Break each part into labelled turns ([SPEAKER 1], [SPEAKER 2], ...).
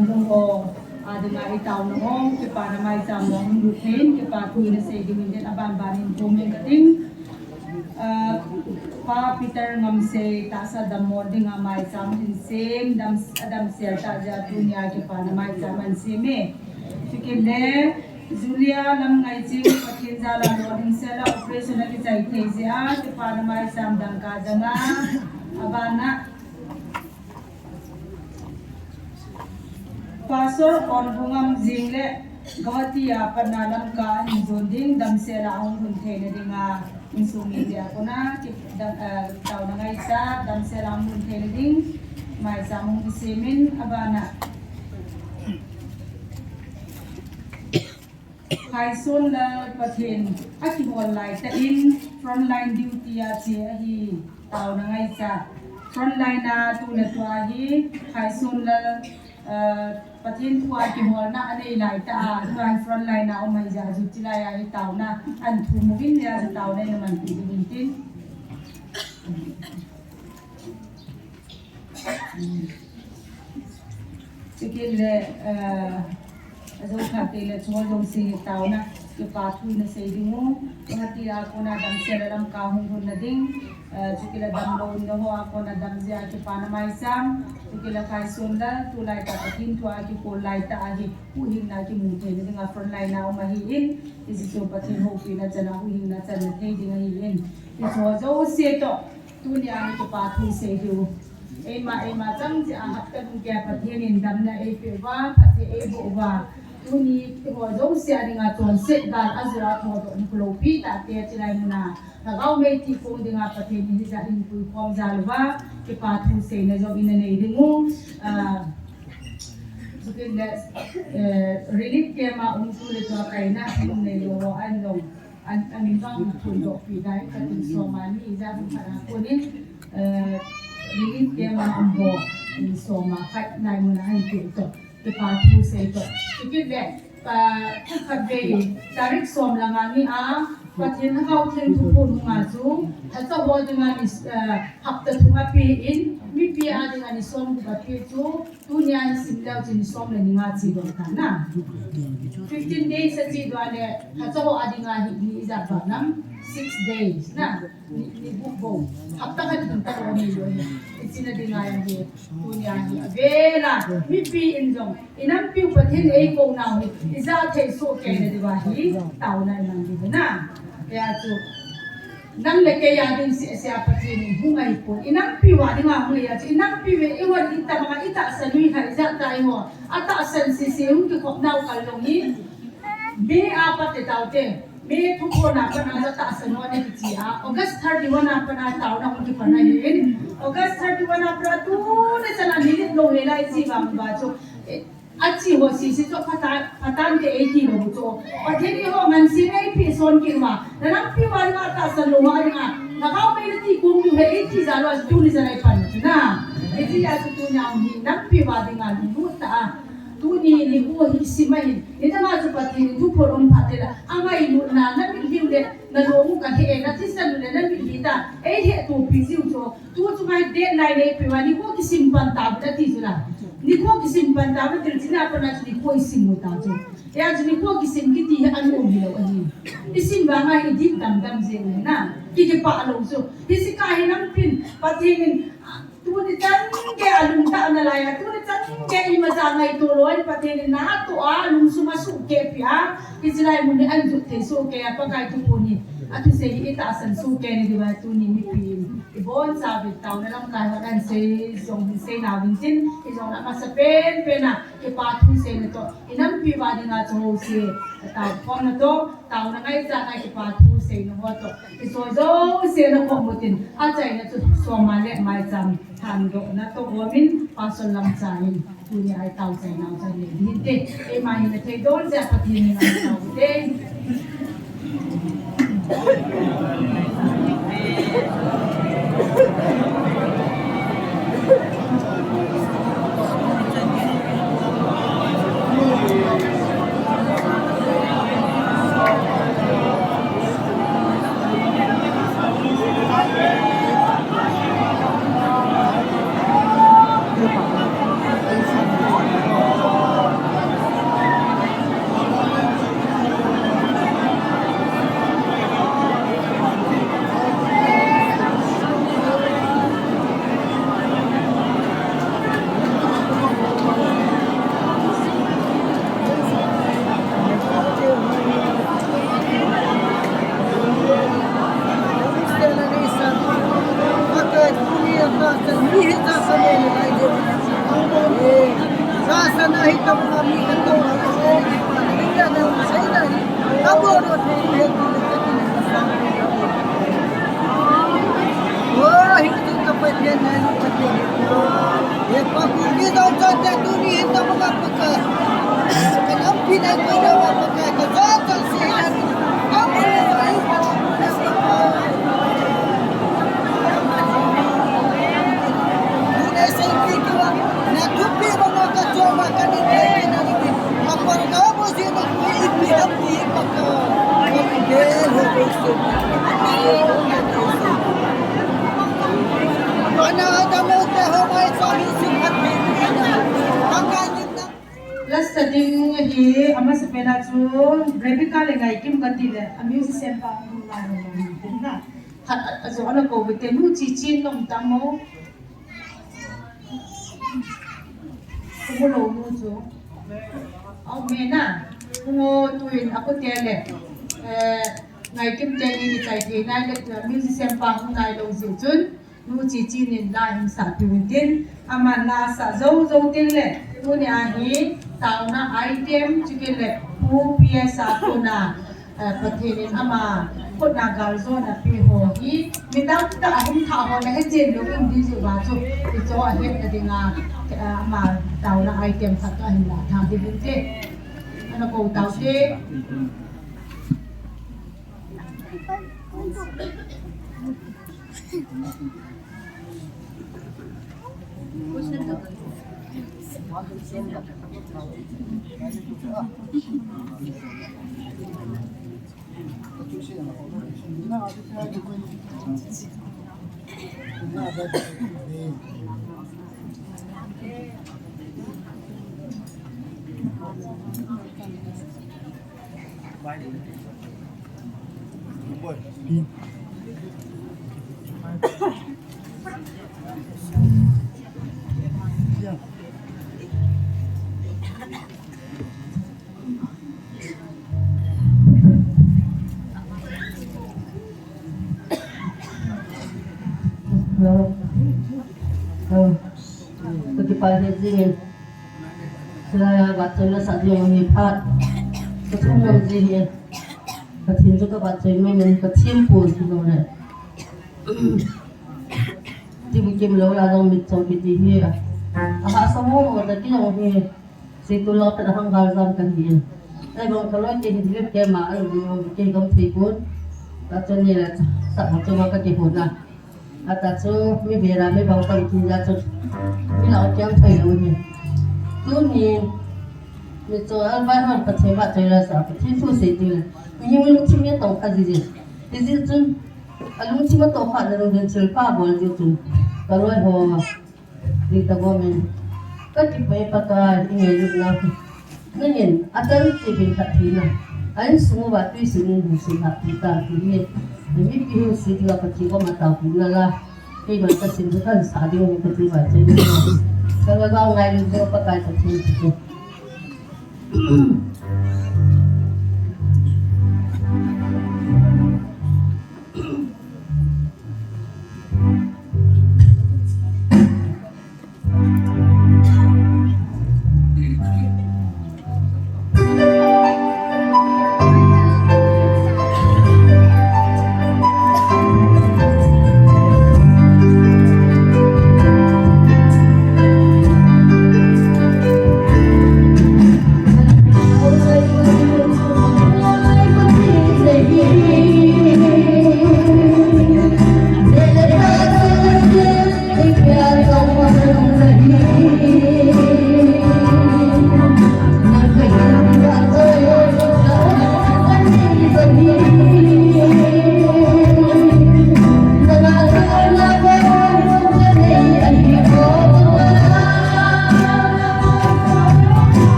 [SPEAKER 1] dam dong o adunga itaw nong ke pa na mai sam mong rutin ke pa tu na se di min aban banin bomen kating pa Peter ngam se ta sa dam morning amai sam hin sem dam sel ta ja dunia ke pa na mai sam an se me fikin ne Julia lam ngai chi pathin ja la morning sela operation ki chai the ja ke pa na mai sam dang ka janga abana pasor on bungam jingle gawatiya panalam ka injonding dam sela ong hun the ne dinga insumi dia kona tau na ngai sa dam sela ong hun the ne ding mai sa mong isimin abana Hai son la pathin aki hol lai ta in front line duty ya che hi tau na ngai sa front line na tu na tua hi hai son la pathin tua ki hol na ane lai ta tuan front line na omai ja ju chi lai ai tau na an thu mu bin ya tau na man ti bin tin chikin le Azo khate le chol jong sing taw na ke pa thu na sei dingu hati a ko na dam sel ram ka hung hun na ding chukila dam lo no ho a ko na dam ja ke pa na mai sam chukila kai sun da tu lai ta tin tu a ki ko lai ta a hi hu hin na ki mu the ni nga front line na ma hi in is so pathin ho pi na chana hu hin na chan the ding hi in ti so zo se to tu ni a ki pa thu sei du ema chang ji a hak ta dum ke pathin in dam na e pe wa pathe e bo wa Tuni ho zo se ari nga ton se dal azra tho do ni klo pi ta te chilai muna na gau me ti ko dinga pathe ni ja in pu khom jalwa ke pa thu se na zo in nei dingu sukin da relief ke ma tu le to kai na mun nei lo an lo an min bang thu do pi dai ka tin so ma ni ja bu para ko ni relief ke ma ambo in so ma fat nai muna ai ke to ke pa thu se to Ikit le kadbe tarik som langani a pathin hau thil thu pun nga chu atha ho dinga ni hapta thunga pi in mi pi a dinga ni som ku pi chu tu nya simla chin som le ni nga chi do ta na 15 days sa chi do ale atha ho adinga ni za ba nam 6 days na ni bu hapta ka din ta ro ni lo ichina dinga yang ni tu nya ni avela mi pi in jong inam pi pathin ei ko na ni iza thei so ke ne diwa hi tau na man di na ya chu nang le ke ya din si sia pathin hungai po inam pi wa dinga mu ya chi inam pi we e wa ita mga ita sa lui ha iza tai ho ata san si si hung ki khop nau kal long ni be apa te tau te me thu ko na pa na ta sa no ne ki chi a August 31 na pa na tau na ki pa na hin August 31 na pra tu ne chana ni lo he lai chi ba cho achi ho si si cho patan te 80 lo cho pathen ni ho man si nei pi son ki ma na pi wa na ta sa lo wa na na ka pe ti kum tu he 80 za lo tu ni za lai pan na e ti ya tu nya ni na pi wa dinga lu ta tu ni hu hi si mai ni ta ma chu pathen tu pho rom pha te la angai lu na na mi liu le na lo mu ka he na ti san le na mi li ta e he tu pi siu cho tu chu mai de lai le pi wa ni ko ki sim pan ta ta ti su la ni ko kisim panta ba til sina pa na ni ko isim mo ta jo ya ni ko kisim ki ti an o bi lo ani isim ba nga i dim dam je na ki ke pa lo so isi ka hi nam pin pa thingin tu ni tan ke alum ta na la ya tu ni tan ke i ma za ngai to lo pa thingin na to a lum su ma su ke pia isilai mun ni an ju te so ke pa kai tu ko ni atu se hi ta san su ke ni ba tu ni mi pi ibon sa bit tau na lam kai wa kan se song se na win tin i song na sa pen na ke pa thu se na to inam pi wa dinga cho se ta ko na to tau na ngai sa ngai ke pa thu se no ho to i so zo se na ko mutin a chai na chu so ma le mai cham than do na to womin pa so lam chai tu ni ai tau chai na chai ni din te e mai na thei don ja pa thi ni na tau te Last studying hi ama sa pena chu Rebecca le ngai kim gati le amu si sempa na na azo ana ko bete nu chi chin nom tamo ko lo nu chu au mena ngo tuin ako tele ngai kim te ni chai the nai le amu si sempa ngai lo zi chun nu chi chin in la in sa tuin tin ama na sa zo zo tin le nu ni a hi tao na item chicken le pu piesa kuna patherin ama put na gal zo na pi ho hi mi ta ta ahum tha ho na he jen lo in di ju ba chu ti cho a he na dinga ama tao na item khat ta hin la tha di bin te ana ko tao te
[SPEAKER 2] Pagi zingin, saya baca lah saja yang lipat, ketumur zingin, ketim juga baca ini ketimpul juga. Tiba-tiba lalu orang bincang kita ni, semua orang tadi orang ni, situ laut terhang garam kan dia. Tapi kalau kita hidup kemah, kita kaum tribun, baca ni lah, tak baca maka dihuna. Atas tu, mi beram, mi bawa pergi jatuh. Ni lão chẳng thấy đâu nhỉ? Cứ nhìn, mình cho ăn vài hôm bắt thấy bạn chơi là sao? Bắt thấy thua gì đi? Nhưng mà lúc chim nhát tàu khác gì? Thì gì chứ? Lúc chim nhát tàu khác là đồng tiền chơi phá bol gì chứ? Cái loại hồ đi tàu mình, cái gì phải bắt cái nghe được nào? Nên nhìn, anh chỉ biết thật thì nào? Anh sống và tuy sinh nên sinh thật thì ta thì biết. Mình biết hiểu gì thì là bắt chỉ có mà tàu cũng là. Khi mà ta xin cho thân xã đi ông ta thì phải chơi như thế nào? Kalau ngày được đâu có cái thật thì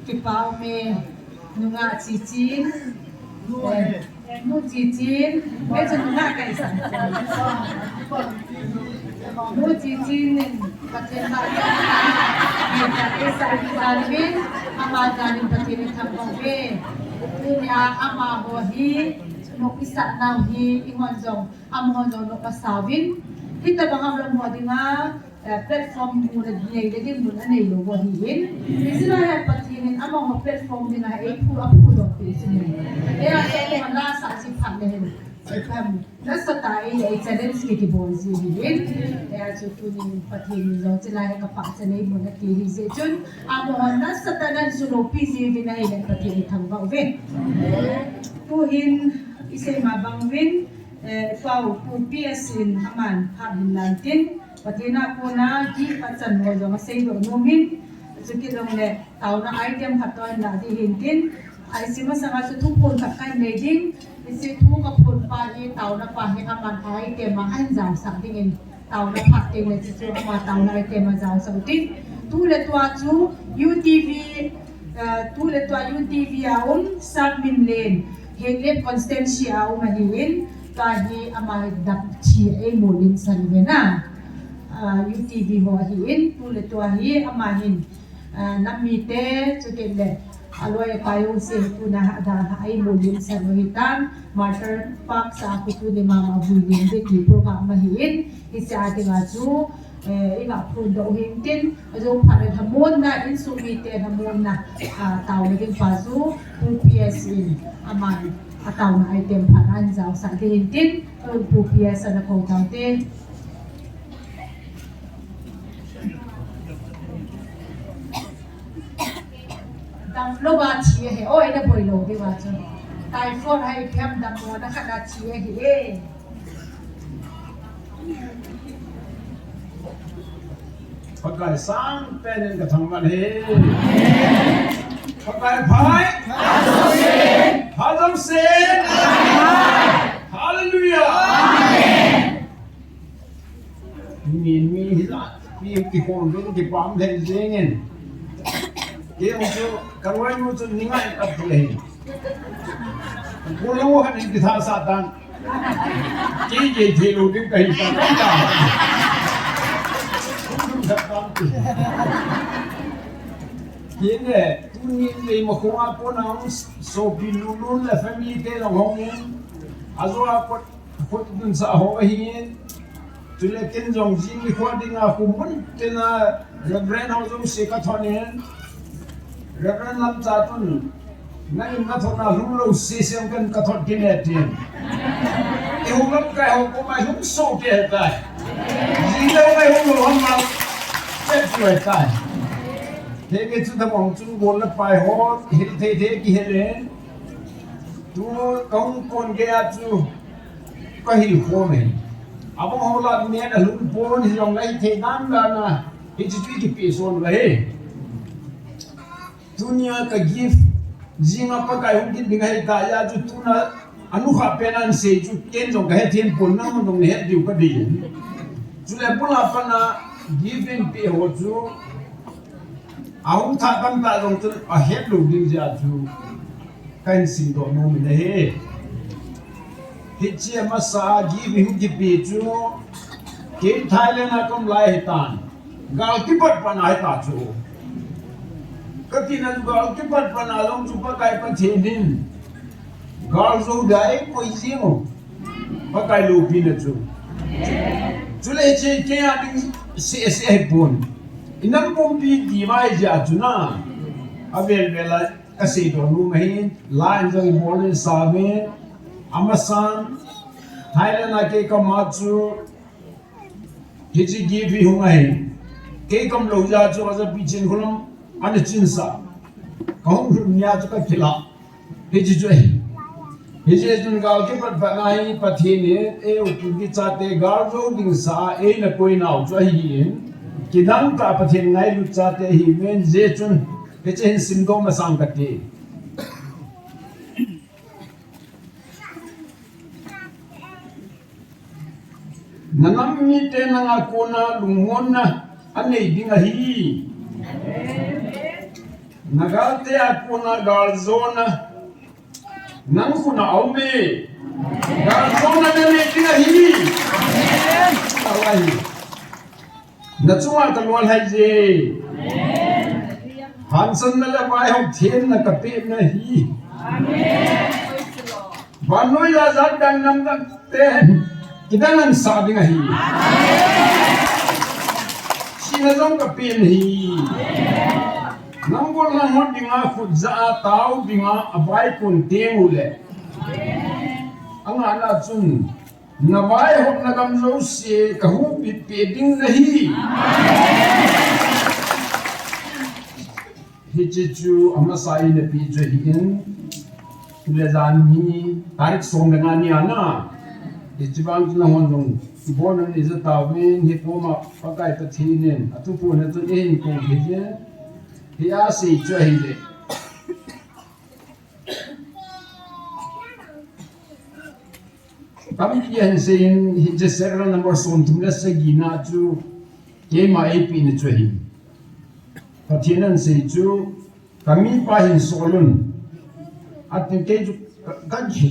[SPEAKER 1] Kipao me nunga cicin, nu cicin, macam nunga kaisa. Nu cicin pakai pakai, kaisa dalmin, ama dalmin pakai thapongbe. Dunia ama bohi, nu isa nahi ingonjong, amgonjong nu kasawin. Kita bangam lam hodinga. Platform muna dinay din muna na ilo wahiin. Isila patinin among platform din na ay puro pisin. Kaya ay nasa si Pamela. Pam nasa tayo ay challenge kiti bonzi din. Kaya tutunin patinin zo sila ay kapaksanay muna kiri sejun. Among nasa tanan sulopi si vinay na patinin tangbaw vin. Puhin isay mabangwin. Pau pupiasin haman habin lantin. Patina ko na di patsan mo yung masay doon numin. Sukilong le, tao na item hatoy na dihintin. Ay sima sa nga sutupon kakay meding. Isi tumukapon pa tao na pahingaman item ang anzaw sa tingin. Tao na pating na sisi mga tao na item ang zaw sa utin. Tulet watsu UTV, tulet wa UTV aum sa minlen. Hinglet Constancia aum mahiwin. Kahi amahidap siya ay mulin sa nina. UTV ho ahiin, tulit to ahi amahin namite sukile aloy payo si tuna ada ay mulin sa lohitan martyr pak sa ako to ni mama bulin de tipo ka mahiin isa ating asu inga pundo hintin aso para hamon na insumite hamon na tao naging pasu UPS in aman ataw na item paran sa hintin UPS na ko taute dam lo ba chia he oi na boi lo di ba chu typhoid hai phiam dam mo na khana chia he
[SPEAKER 3] pakai sang pen ka thang ban he pakai phai hazam se hallelujah min mi hila mi ki hong bin ki pam le zingen ke ông chú karwai mu chu ningai ap le ko lo ha ni tha sa tan ki je thi lu din kai sa ta hiện nay tu nhiên về mà không ai có nào so pin luôn luôn là family thế là không nhiên azo có đun xã hội hiện tu le ken jong jin ni khoa đi ngà cùng muốn thế là reverend họ giống sẽ có thằng hiện reverend làm cha tuần nay nó thằng nào lúc lâu sẽ xem cần có thằng kia này tiền yêu lắm cái họ có mai không sâu kia cái gì đâu cái không lo mà chết rồi cái thế cái chúng ta mong chúng muốn là phải họ thế kia lên tu công con kia tu có hiểu không mình à bông họ làm nghe là lúc bốn thì lòng này thế nam là na cái chỉ cái person vậy tu nya cái gift gì mà phải cái không biết mình hay ta ya tu tu na anu khap penan se tu ken jong cái thiên quân nam dong ne điều cái gì tu le pun apa na giving pe ho tu ông thà tâm ta dong tu a hết lu ding ja tu kan sin do no mi ne he chia mà sa giving ki pe tu ke thailand na kom lai tan gal ki pat pan ai ta chu cái tin là gal ki pat pan along chu pa kai pa the din gal zo dai ko izimo pa kai lu pi na chu chu le che ke a ding se pon inam pom pi di mai ja chu na avel vela ka se do nu mai line zo bol sa me amasan thailand na ke ka ma chu ke ji gi vi hu ngai ke kam lo ja chu za pi chen khulam an chin sa kong nya chu ka khila ke ji jo he je jun gal ke pat banai pathi ne e u ki cha te gal zo ding sa e na koi nau cho hi ki dang ka pathi ngai lu cha te hi men je chun ke chen sim do ma sang ka te nanam mi te na nga kona lungon na anei ding a hi nagal te a kona gal zona nang kuna aume gal zona na ne ding a hi amen na chunga ka lol hai je hansan na la mai hom thien na ka pe na hi amen banoi la zat dang nam dang te kita nan sa ding hi sina zong ka pin hi nang bol na hot ding a khut za tau ding a abai kun temu le anga na chun na vai hot na kam zo se ka hu pi pe ding na hi hi chu ama sai na pi je hin le zan hi tarik som na ni ana Ichibang na hondong bonan is a tawin hi poma pakai pathinin atupu na tu in ko bije hi asi chahile tam kian sein hi je serra number som tumla sagina chu ke ma ap ni chahi pathinan sei chu kami pa hin solun atin ke chu ka ji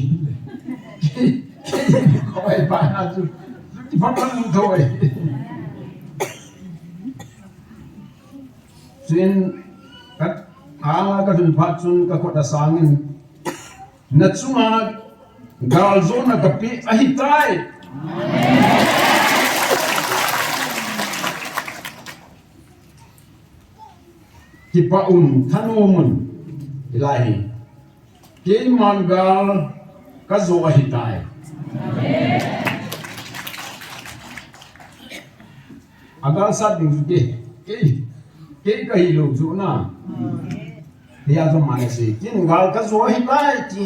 [SPEAKER 3] coi bạn là chỉ phát âm thôi xuyên các các thùng phát xuyên các quạt sáng nát xuống gal zona các pi ahitai kipaun thanomun ilahi kiman gal kazo ahitai agal sát đừng cái cái lục chỗ na thì ăn trong màn gì chứ gal cái số hiện tại chứ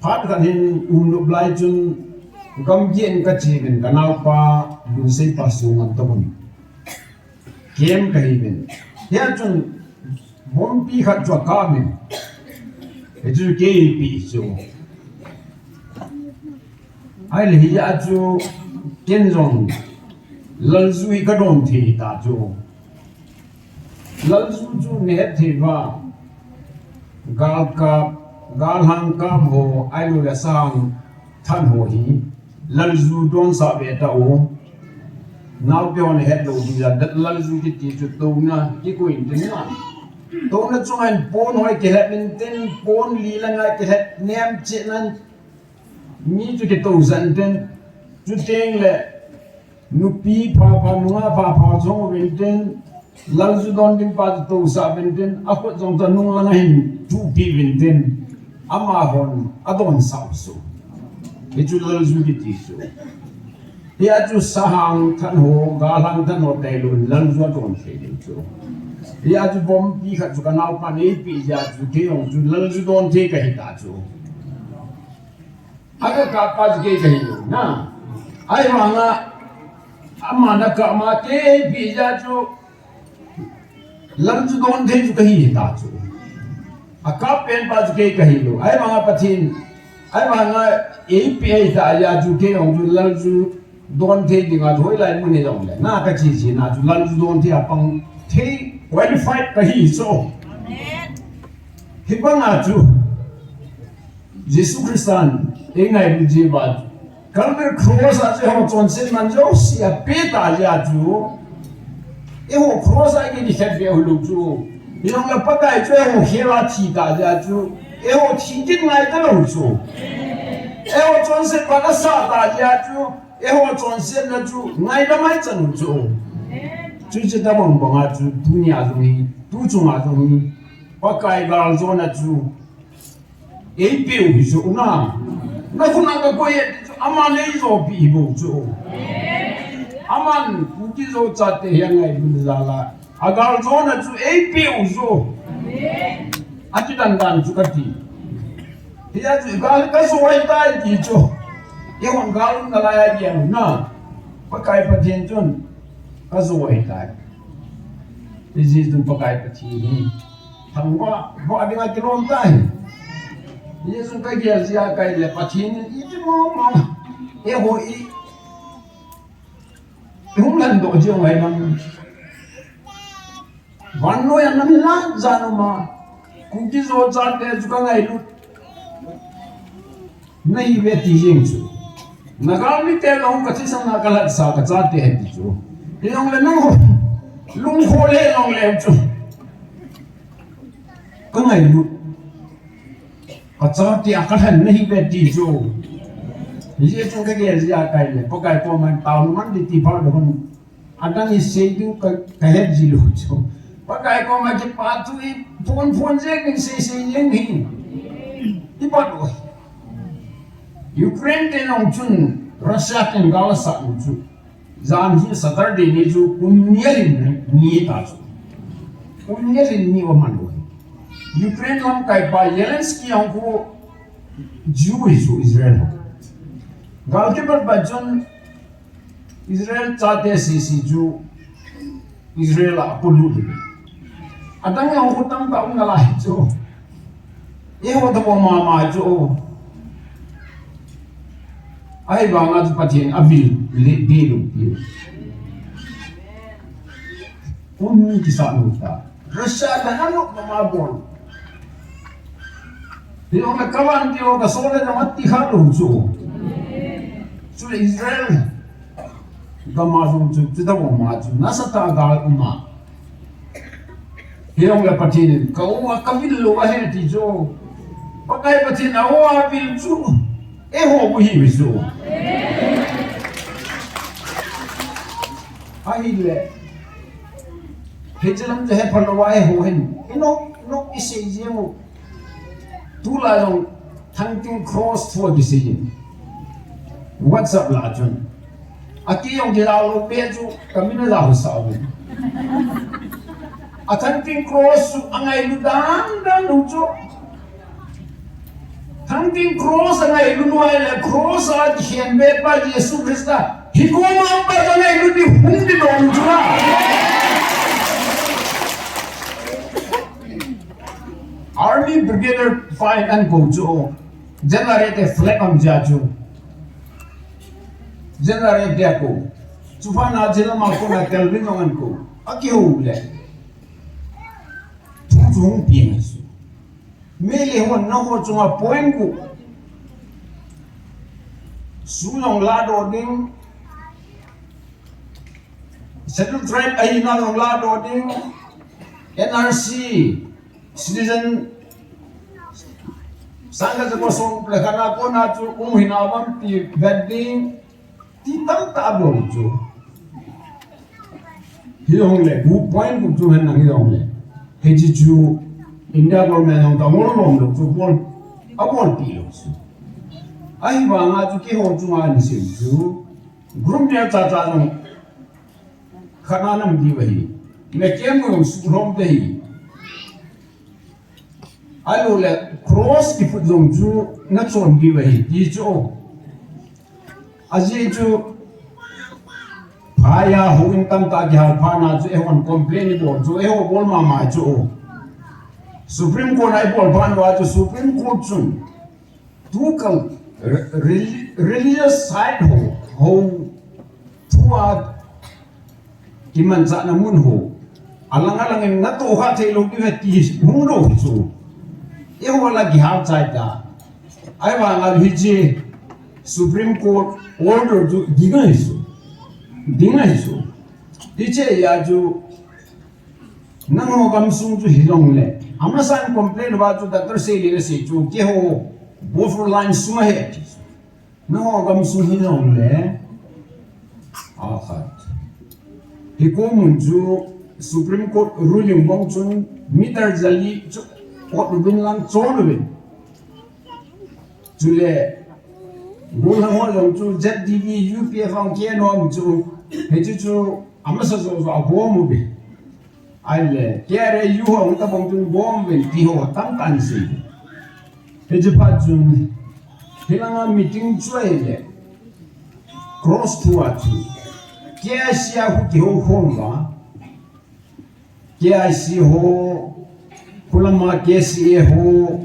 [SPEAKER 3] phát cái hình lục lại chun gam yen ka chi ben kanal pa dun sei pa su ngan to bun kem ka hi ben ya chun bom pi khat chwa ka ben e chu ke pi chu ai le hi ya chu ken zong lal zui ka dong thi ta chu lal zu chu ne thi ba gal hang ka ho ai lu la sang than ho hi lal zu don sa be ta o now pe on head lo di la lal zu ki ti chu to na ki ko in tin na to na chung an pon hoi ke het min tin pon li la ngai ke het nem che nan mi chu ke to zan ten chu teng le nu pi pa nu pa zong wen ten lal zu don din pa to sa wen ten a ko zong ta nu la ngai tu pi wen ten ama hon adon sa su e chu lal zu ki ti su ya chu sahang than ho galang than ho te lu lal zu don the din chu ya chu bom pi khat chu kanal pa nei pi ya chu ke ong chu lal zu don the ka hi ta chu aga ka pa ke ka hi na ai ma nga ama na ka ma te pi ya chu lal zu don the chu ka hi ta chu aka pen pa ke ka hi lu ai ma nga pathin ai ma nga API ta ya chu ke ong chu lal zu don the ding a thoi lai mu ne long le na ka chi chi na chu lal zu don the apang the qualified ka hi so amen hi ba nga chu Jesus Christian e ngai bu ji ba kalmer cross a che ho chon sen man jo si a pe ta ya chu e ho cross a ke ni het be ho lu chu ni long la pa kai che ho he la ti ta ya chu e ho ti din ngai ta lo chu e ho chon sen pa na sa ta ya chu e ho chon sen na chu ngai da mai chen chu chu che da bong bong a chu tu ni a zong ni tu chu ma zong ni pa kai ga zo na chu e pe u chu na ku na ka ko ye ama nei zo bi bo chu aman ku ki zo cha te yang ngai bu za la a ga zo na chu e pe u zo a chi dan dan chu ka ti ya chu ga ka so wai ta ti chu ye hon ga na la ya yang na pa kai pa tien chun ka zo wai ta ji tu pa kai pa ti ni thang wa bo a dinga ki rom tai Yesus ka kia sia kai le pathin i ti mo e ho i hum lan do je ngai nam wan no ya nam la za no ma ku ki zo cha te chu ka ngai lu nei ve ti jing chu na ga mi te long ka chi sang na ka la sa ka cha te he ti chu ti long le no lung ho le long le chu ka ngai lu ka cha ti a ka than nei ve ti chu ye chu ka ge sia kai le po kai po man tao man di ti pa do kon adang i se du ka ka he ji lu chu pa kai ko ma ki pa tu i phon je kin se yeng hi ti pa do Ukraine te nong chun Russia ken gal sa chu zan hi Saturday ni chu kunyerin ni ta chu kunyerin ni wa man do Ukraine lam kai pa Zelensky ang ko Jewish Israel gal ke par bachon Israel chate si ju Israel apolu de adang ang ko tam ta ung la chu e ho da ma chu ai ba nga patien avil le bilu un ki sa no ta Russia da ano ma bon Dio na kawan dio ka sole na mati halu chu chu Israel da ma chu chu da ma chu na sa ta ga ma Dio na patien ka o ka vil lo wa he ti chu pa kai patien a o a vil chu e ho bu hi bi chu ai le Hejelam je he phalo wa e ho hen ino ise je mo tu la yong thang ting cross for decision what's up la chun aki yong ge la lo pe chu kamina la ho sa bu a thang ting cross su angai lu dan lu chu ทั้งที่ครอสอะไรรู้ไหมเลยครอสอาเขียนเบ็ดไปเยซูคริสต์ฮิโกมันไปตอนไหนรู้ดิหุ่นดิโดนจ้าArmy Brigadier Fine and Gojo generate a flag on Jaju generate dia ko chufa na jela ma ko na kelvin on ko aki ho le chung piang su me le ho na ho chunga point ko su long la do ding settle tribe ai na long la do ding NRC citizen sangga ko song plekana ko na chu hinawan ti wedding ti tam ta bo chu hilong le bu point bu chu han nang hilong le he ji chu India government ang ta ngol long lo chu bol abol pi lo chu ai ba nga chu ke ho chu nga ni sim chu group ne cha cha no khana nam di wa hi me kem mo su rom de hi alo le cross ki fu zong chu na chon di wa hi di chu aji chu phaya ho in tam ta ja phana chu e hon complain bo chu e ho bol ma ma chu Supreme Court ai bol ban wa chu Supreme Court chun tu kal religious side ho thua kiman sa na mun ho alang in na to ha thei lo ki ve ti hung ro chu e ho la gi ha chai da ai wa nga hi ji Supreme Court order ju dingai su diche ya ju nang ho gam sung ju hilong le amna san complain wa ju doctor se le se chu ke ho buffer line suma he nang ho gam sung hilong le akhat hi ko mun ju Supreme Court ruling bong chun meter jali chu court bin lang chon bin chule Bulan orang tu ZDB UPF ang kian orang tu, heci tu amasa tu bom be. Aile kiara you orang tu bom tu bom be tiho tam si. Heci pajun hilang meeting cuai le cross tu atu. Kia sia hu tiho homba. Kia si ho kulama kia si ho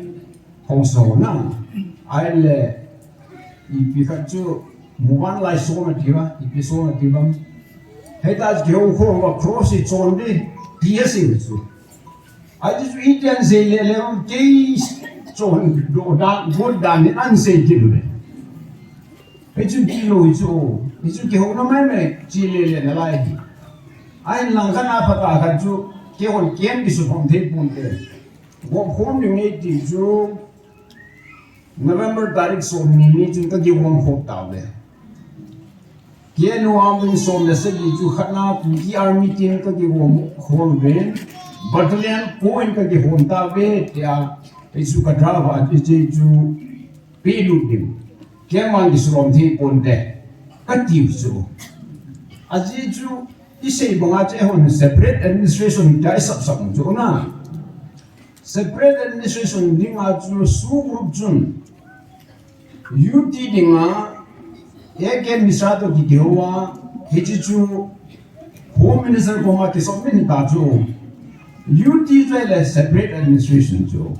[SPEAKER 3] hoso na. Aile Pikachu muan lai so na tiwa so na tiwa he ta ge ho ho ba cross it on de dia se so I just Indian say le ke chon do da go da ni an se ji lu he chu ki lo so he chu ge ho na mai me ji le na lai di ai lang ka na pha ka ka chu ke hon kem di su phong the pun de wo hom ni ne di chu November tarik so mini chun ka gi wong hok taw le ke no am in so le se gi chu khana ki army team ka gi wong hon ve battalion ko in ka gi hon ta ve ya pe su ka dra wa ji chu pe lu dim ke man gi som thi pon de ka ti chu aji chu i sei bonga che hon separate administration dai sap sap chu na separate administration ding a chu su group chun UT dinga eke misato ki dewa hechi chu home minister ko ma ke somni ta chu UT le separate administration chu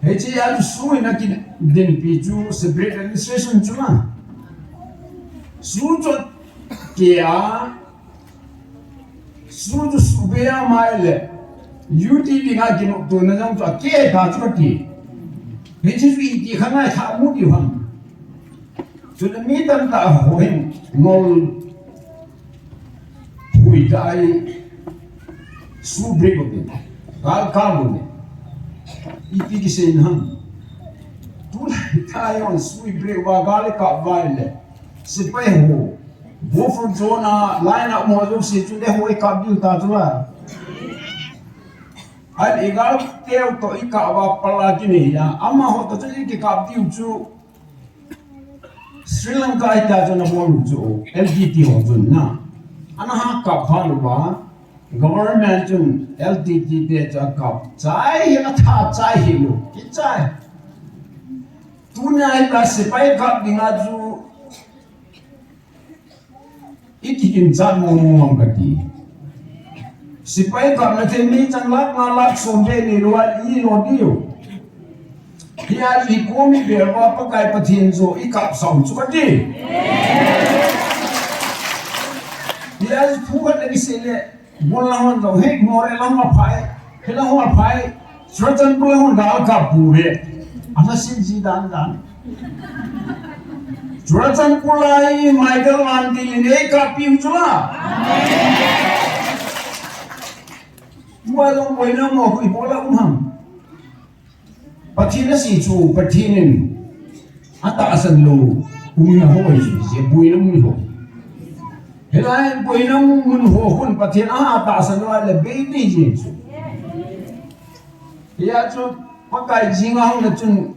[SPEAKER 3] hechi ya su ina ki den pi chu separate administration chu na su chu ke a su chu su be ya maile UT dinga ki no to na jang chu ke ta chu ti hechi su i ti khana tha mu di hang Sudah mitan tak hoin ngol hui dai su brego de kal kabu ne iti ki sen han tu tai on su brego wa gale ka vaile se pe ho bo for zona line up mo zo se tu de hoi ka bi ta tu la ai egal teu to ikawa pala ki ne ya ama ho to ki ka bi chu Sri Lanka ita jana bolu jo LTT ho jun na ana ha ka phalu ba government jun LTT de ja ka chai ya tha chai hi lo ki chai tunai la sepai kap dingaju ikikin chan mong kati sepai kap na temi changlak ngalak sombe ni luar I lodio dia ikomi berwa pakai patien zo ikap som chukati dia pukat lagi sele bolang do hek more lang ma phai helang ma phai sratan pulang gal ka pure ana sin dan sratan pulai Michael Mantil ne ka piu chula walong boina mo ko ibola umham patina si chu patinin ata asan lo umina ho si boina mo ho helai boina mo ho kun patin ata asan lo le baby ji chu ya chu pakai jinga ho na chun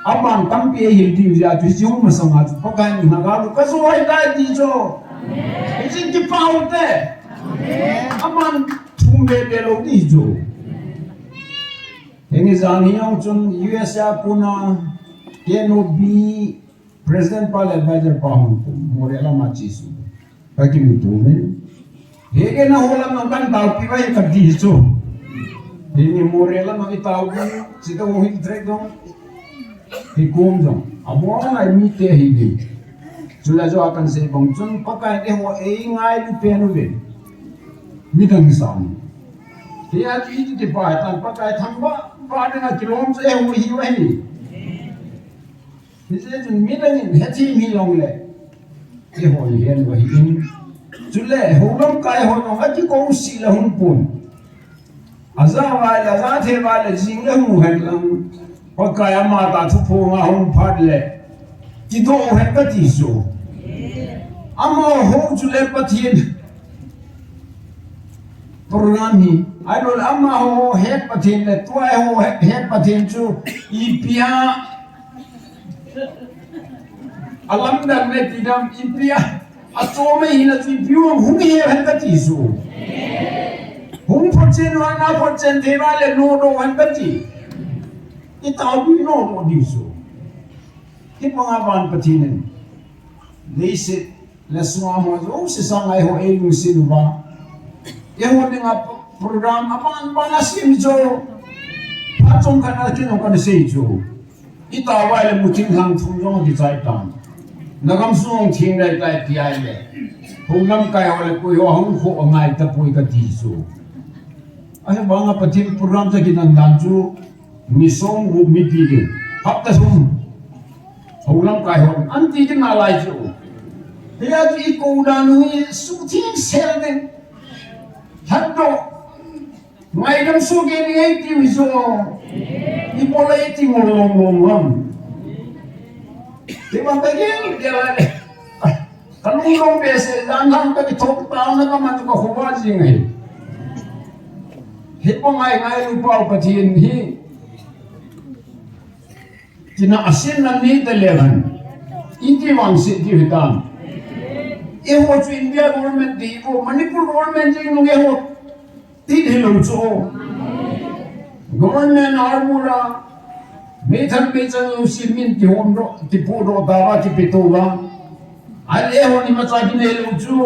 [SPEAKER 3] aman tampi hildi ya chu ji mo sanga chu pakai ni na ga ka so ai dai di cho ejin ki paute aman tumbe de lo di cho Ini zaniang chun USA puna TNOB President Pal Advisor pahun Morela machisu bagi mutumen hege na holam ng kan tau piwai kadi so ini Morela magi tau sita wo hit trek dong hikum dong abo na mite higi sula jo akan se bang chun pakai de ho ngai lu penu be midang sam dia itu di tan pakai thamba pada kilom se ho hi wa ni Nise jun midang heti mi long le e ho yen wa hi jule holom kai ho no ati ko si la hun pun azawa la za the ba le jing le mu han lang pakai ama ta thu pho nga hun phat le ti do ho ka ti so ama ho jule patien program ni idol amma ho het pathin le tuai ho het pathin chu ipia alam dan me tidam ipia atome hina chu piu hung he han ka ti su hung phochen wa na phochen theva le no do han ka ti I tau bi no mo di su ki mga ban pathin le se le suwa mo zo se sangai ho e lu sinu ba ye ho dinga program apan panasim jo patong kana kino kana sei jo itawa le muting hang thung jong di chai tam nagam sung thing lai tai ti ai le hungam kai ole ko yo hang kho ngai ta pui ka ti so ai banga patin program ta kinan dan chu mi song hu mi pi ge hap ta sum hungam kai hon an ti kin na lai chu ya ji ko dan hu su thing sel den haddo Ngai dam so ge ni ai ti so I pola iti ngolong-ngolong di ba kaya kaya kalulong bese danang ka itok tao na ka man ka huwaji ngai hipo ngai lupa patin hi tina asin na ni televan inti wang si di hitam e ho chu India government di ho Manipur government jing nge ho tin hilong chu government armura methan pechan usimin ti homro ti puro dawa ti pitola ale ho ni macha ki ne lu chu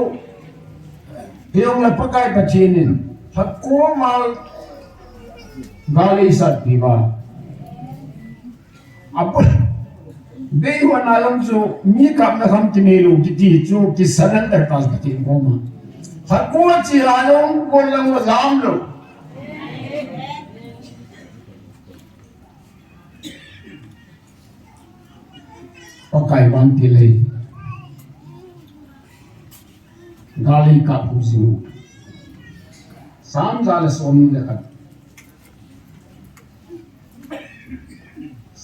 [SPEAKER 3] heong la pakai pachinin hakko mal gali sat diba apa dei ho na long chu mi kap na kham ti ne lu ti chu ki sanan ta tas ki ngoma hakko chi along ko lang wa lam lo pakai wantile gali ka puzi sam jale somi lekat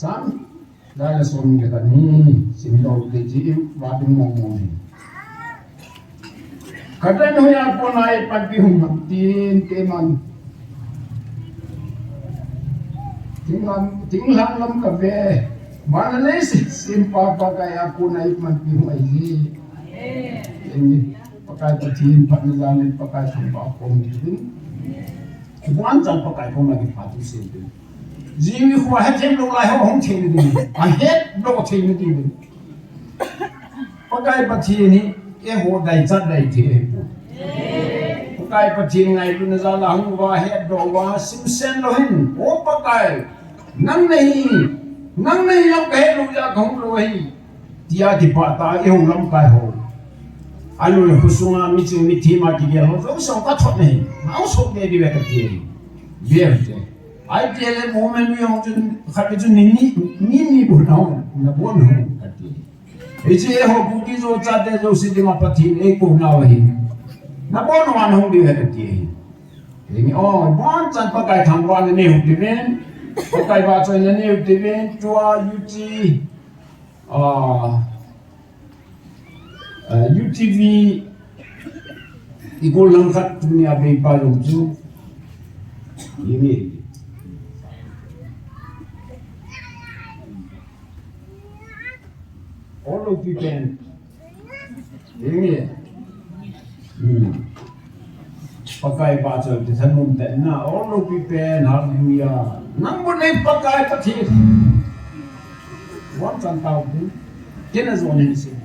[SPEAKER 3] sam jale somi lekat ni simdo de ji wading mong kadan hoya ko nai pati hum tin teman tinglam lam ka be mana ni simpa pakai aku naik mati mai ini pakai patin patnilan pakai sumpah kom gitu bukan jangan pakai kom lagi patu sendiri Jimmy who had him no like home team. I had no team. Pakai pati ni ho dai chat dai the. Pakai pati ngai lu na za la hu wa head do wa sim sen lo hin. O pakai nang nahi lam kahe lu ja khong lo hi. Dia di pata e ho lam kai ho. Alu le husunga mi chu mi thi ma ki ge ho so so ka thot nahi. Mau so ke di wa ka ti. Verde. Ai ti le moment mi ho chu kha ke chu ni bu na ho na bo no ka ti. Ichi ho buki zo chate zo sidima patin e ko na wahi na bon wan ho di ha ti ni o bon chan pa kai thang wan ne hu ti ben pa kai ba choi ne hu ti ben tua UT UTV ikol lang khat ni abe pa lo chu ini all of you can ini pakai baca di sana na all of you can hallelujah nang boleh pakai pati wan san tau tu kena zone ni sih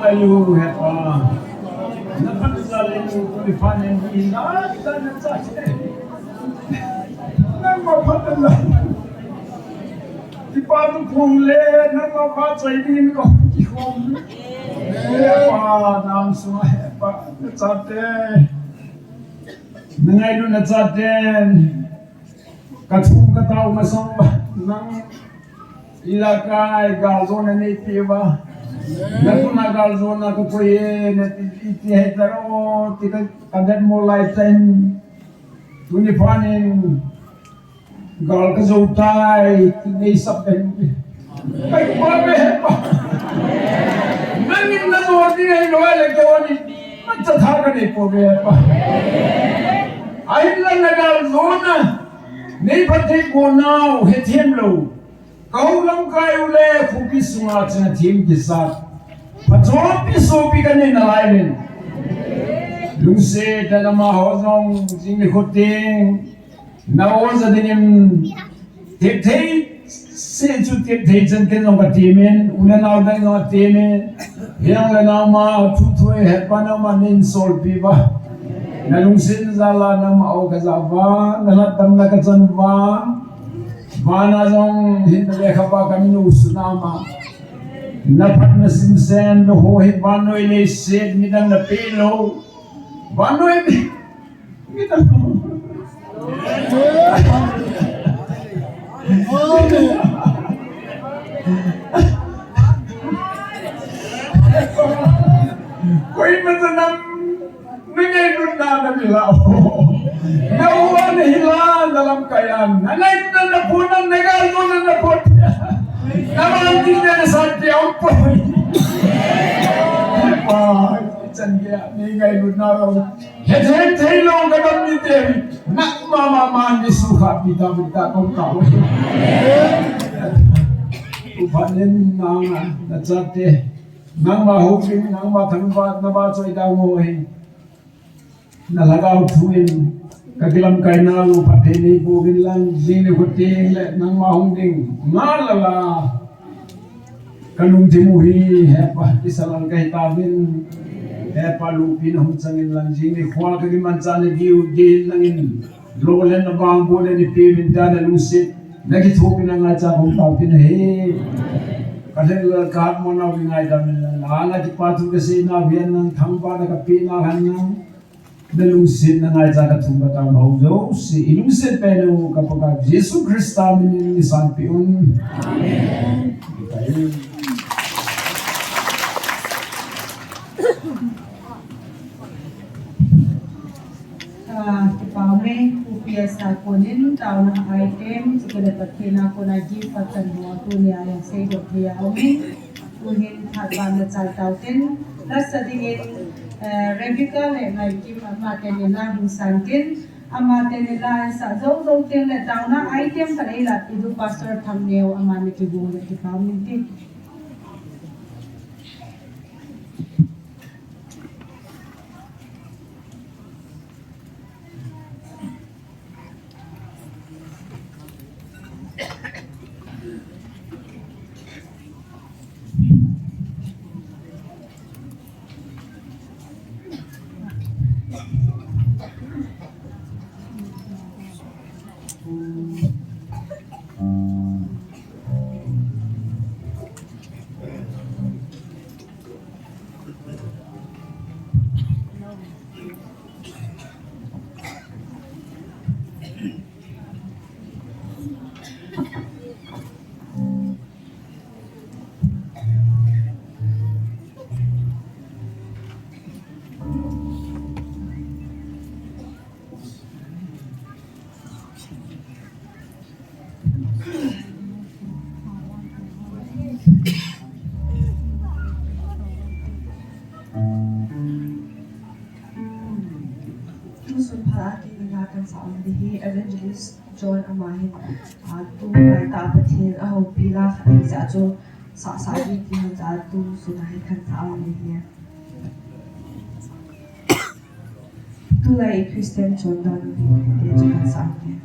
[SPEAKER 3] ayu hepa. Napan zalin kulipanen ina dan saja. Nama patala. Di padu pungle nama pat ini kau kihom. Hepa nam semua hepa saja. Mengai du saja. Katung katau masam nang ilakai galzona ni tiba. Nakuna galzona ko koye na iti hetero tika kadat mo lifetime tuni panin gal ka zautai tini sabben ay pabe pa mangin na do di ay loale ke wani matcha thaga ni pobe pa ay la galzona nei pati ko now hetiem lo kau lam kai ule khupi sunga chana team ke sath patron pi so pi kan na lailen lungse dalama hozong jing ni khoting na oza dinim tep thei se chu tep thei chan ke no ka temen una na da no temen yang la na ma thu thoi he pa na ma nin sol pi ba na lungse zala na ma au ka za ba na la tam na ka chan ba Mana zong hindale khapa kami nu sunama napat na simsen no ho he banoi le sed midang na pelo banoi midang koi matanam nngay nunna na bilao Nawan hilang dalam kayan. Nanay na napunan, negalo na napun. Naman tidak na santi apa. Ican dia ni gay lunaw. Hei long kadam ni Dewi. Nak mama mandi suha bita kau kau. Upanin nang natsate nang mahugin nang matangbat na basoy daw mohin. Nalagaw tuwin kagilam kay nalu patini bugin lang zini kuting le nang mahungding ngalala kanung timuhi hepa isalang kay tabin hepa lupi na hunsangin lang zini kwa kagimansana diyo gil langin lolen na bangbo na ni piminta na lusit nagitupin na nga sa kong tapin he kasi kahit mo na wingay damin lang nakakipatong kasi nabiyan ng tangpa na kapinahan ng Nalusin na nga sa katumba taon hauzo, si ilusin pero kapag Yesu Krista minin ni San Pion. Amen.
[SPEAKER 1] Kipaume, upia sa kunin, taon ng item, sigalapat kina ko na gift at tanong ito niya yung say do kaya umi, kunin hatbang na saltautin, nasa dingin Rebecca le ngai kim amate nila husantin amate nila sa zo tin le tauna item kanila idu pastor thamneo amane ki bule ki paminti sa ambihi evangelist John Amahin tu mai ta pathin aho pila khai sa jo sa ji ti za tu sunai khan sa ambihi tu lai Christian John dan de khan sa ambihi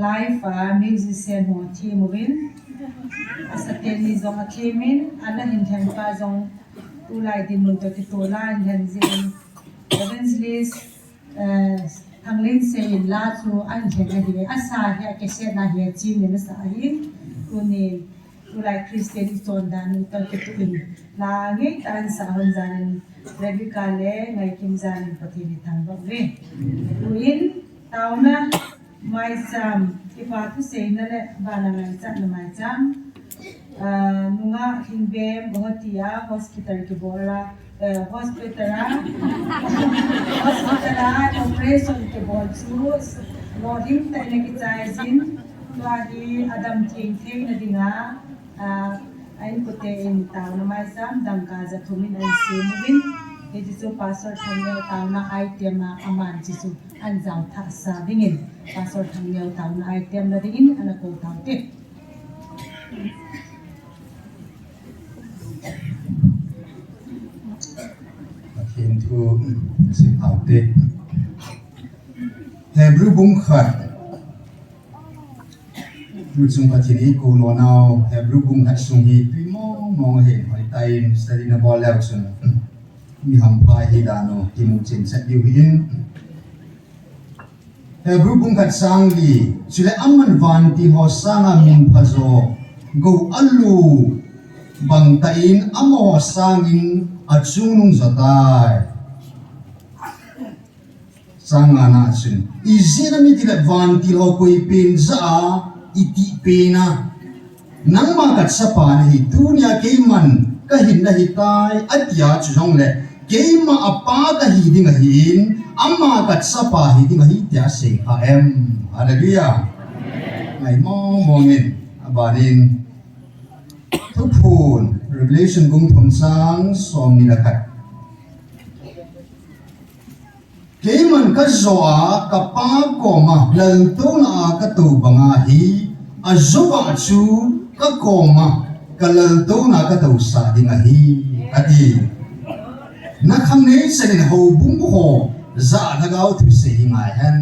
[SPEAKER 1] live musician ho team win asaten ni zong athemin ala hin than pa zong tu lai din mun to ti to lai hen zin evangelist thanglin se la chu an hen a hi asa he ke se na he chi ni na sa hi tu ni tu lai christian ton dan to ke tu in la ngai tan sa hon jan Rebecca le ngai kim jan pati ni thang ba ve tu in tauna mai sam ifa tu se na le bana ngai chat na mai cham nunga hinbem bohatia hospital ke bola hospital operation ke bol chu loading tai na ki chai jin lagi adam thing thing na dinga ain kote in taw na mai sam dangka za thumin an se movin he jisu pastor thangyo taw na item na aman jisu an jaw tha sa dingin pastor thangyo taw na item na dingin ana ko taw te
[SPEAKER 4] hiện thu xin học tết Hebrew bung khát tu chung phát triển cô lo nào Hebrew bung khát sung hi tuy mong hiện hỏi tay study na ball leo sun mi ham phai hi dano ki mu chen set diu hin Hebrew bung khát sang li chule amman van ti ho sanga min phazo go alu bang tain amo sangin achunung zatai sangana sin izina mi tila van ti ho koi pin za iti pena nang ma kat sapa ni dunia keiman ka hin na hitai atia chong le keima apa ka hi ding hin amma kat sapa hi ding hi tia se kha em hallelujah ngai mongin abarin thu phun Revelation kung thom sang som ni lakat keiman ka zoa ka pa ko ma lal to na ka tu banga hi azuba chu ka ko ma ka lal to na ka tu sa ding hi ati na kham nei sen ho bung ho za na gao thu se ngai han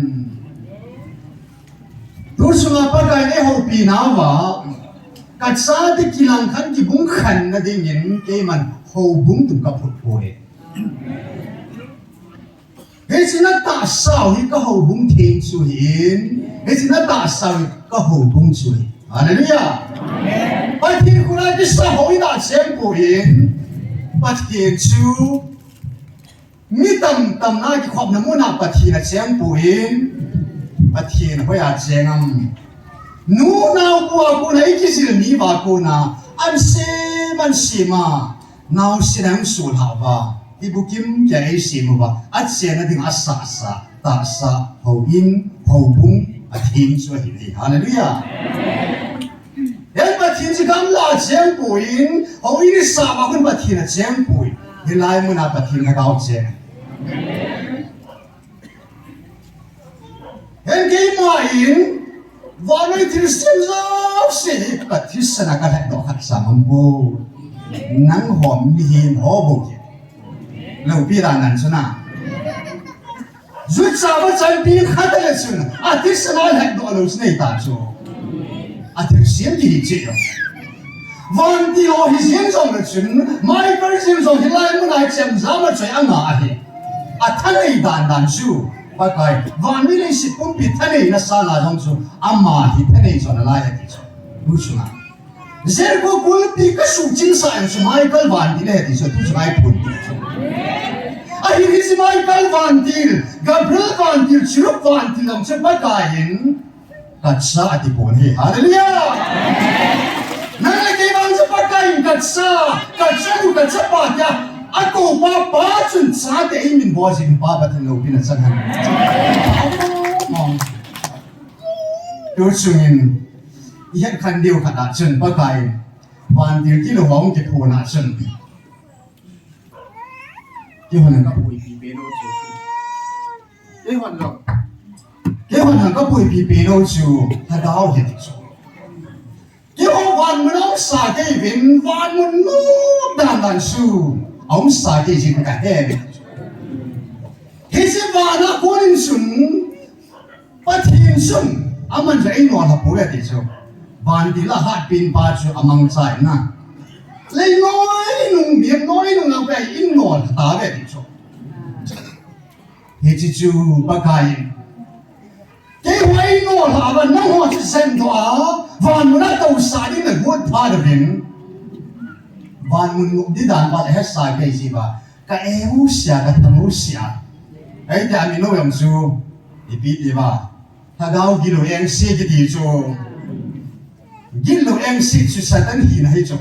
[SPEAKER 4] tu sunga pa kai ne ho pi na wa kat sa te kilang khan ki bung khan na ding yin ke man ho bung tu ka phut poi he sina ta sao hi ka ho bung thing chu hin he sina ta sao ka ho bung chu hi hallelujah amen pa thi khula ki sa ho ina chem po hin pa thi chu mi tam na ki khop na mu na pa thi na chem po hin pa thi na ho ya chengam nu nào qua cô này cái gì mi vào cô na anh xem mà nào xem em sủi hảo va ibu kim cái xem mà anh xem nó tiếng asa ta sa hậu in hậu bung à thiên cho hi hallelujah em bắt thiên chỉ cầm la chém bùi hậu in sa mà con bắt thiên là chém bùi thì lại muốn bắt thiên là cao chém em cái mà in và nói thiên sinh ra sẽ cả thiên sinh là cái này đó hạt sang bồ nắng hòm đi hiền hò bồ lâu bi là năn xuân à rút ra với chân bi khát là xuân à thiên sinh là hạt đó lâu xuân này ta cho à thiên sinh thì chỉ rồiวันที่เราเห็นจงเลยชุนไม่ก็เห็นจงที่ไล่เมื่อไหร่เจ็บซ้ำมาช่วยอ่างอ่ะที่อ่ะท่านไอ้ด่านชูว่าไงวันนี้เลยสิปุ่มปิดท่านไอ้นัสนาจงชูอามาที่ท่านไอ้จงอะไรที่ชูรู้ชุนะเจ้าก็กุลปีก็สูงจริงสายชูไม่ก็วันที่เลยที่ชูทุกอย่างปุ่นที่ชูไอ้ที่สิไม่ก็วันที่กับเรื่องวันที่ชุดวันที่เราจะไปกันกัดซาที่ปุ่นเฮฮาเลลูยานั่นแหละที่มันจะไปกันกัดซาดูกัดซาปะเนี่ยaku bapa cun sate imin bosin bapa tan lo pina sangan mong tu cungin iyan kan diu kata cun pakai wan diu ki lo hong ki phona cun ki hon ka pui pi pe no chu ki hon ka pui pi pe no chu ta dao he chu ki hon wan mun ông sa ke vin wan mun no dan su ông sai cái gì cả hết, cái gì mà nó cố định sủng, bắt thiên sủng, aman sa ino la pura ti so van ti la hat pin pa chu amang sai na lấy nói nung miệng nói nung nào cái in nọ ta về thì cho thì chỉ chú bác cái cái hoài nọ là bạn năng hoa chỉ xem đó và muốn nó đâu sai đi là buồn phá được đến và muốn đi đàn bạn hết sai cái gì mà cái em xia cái thằng xia ấy thì mình nói làm chú thì biết đi mà ta đâu kilo em xia cái gì cho kilo em xia chú sai tan hi này cho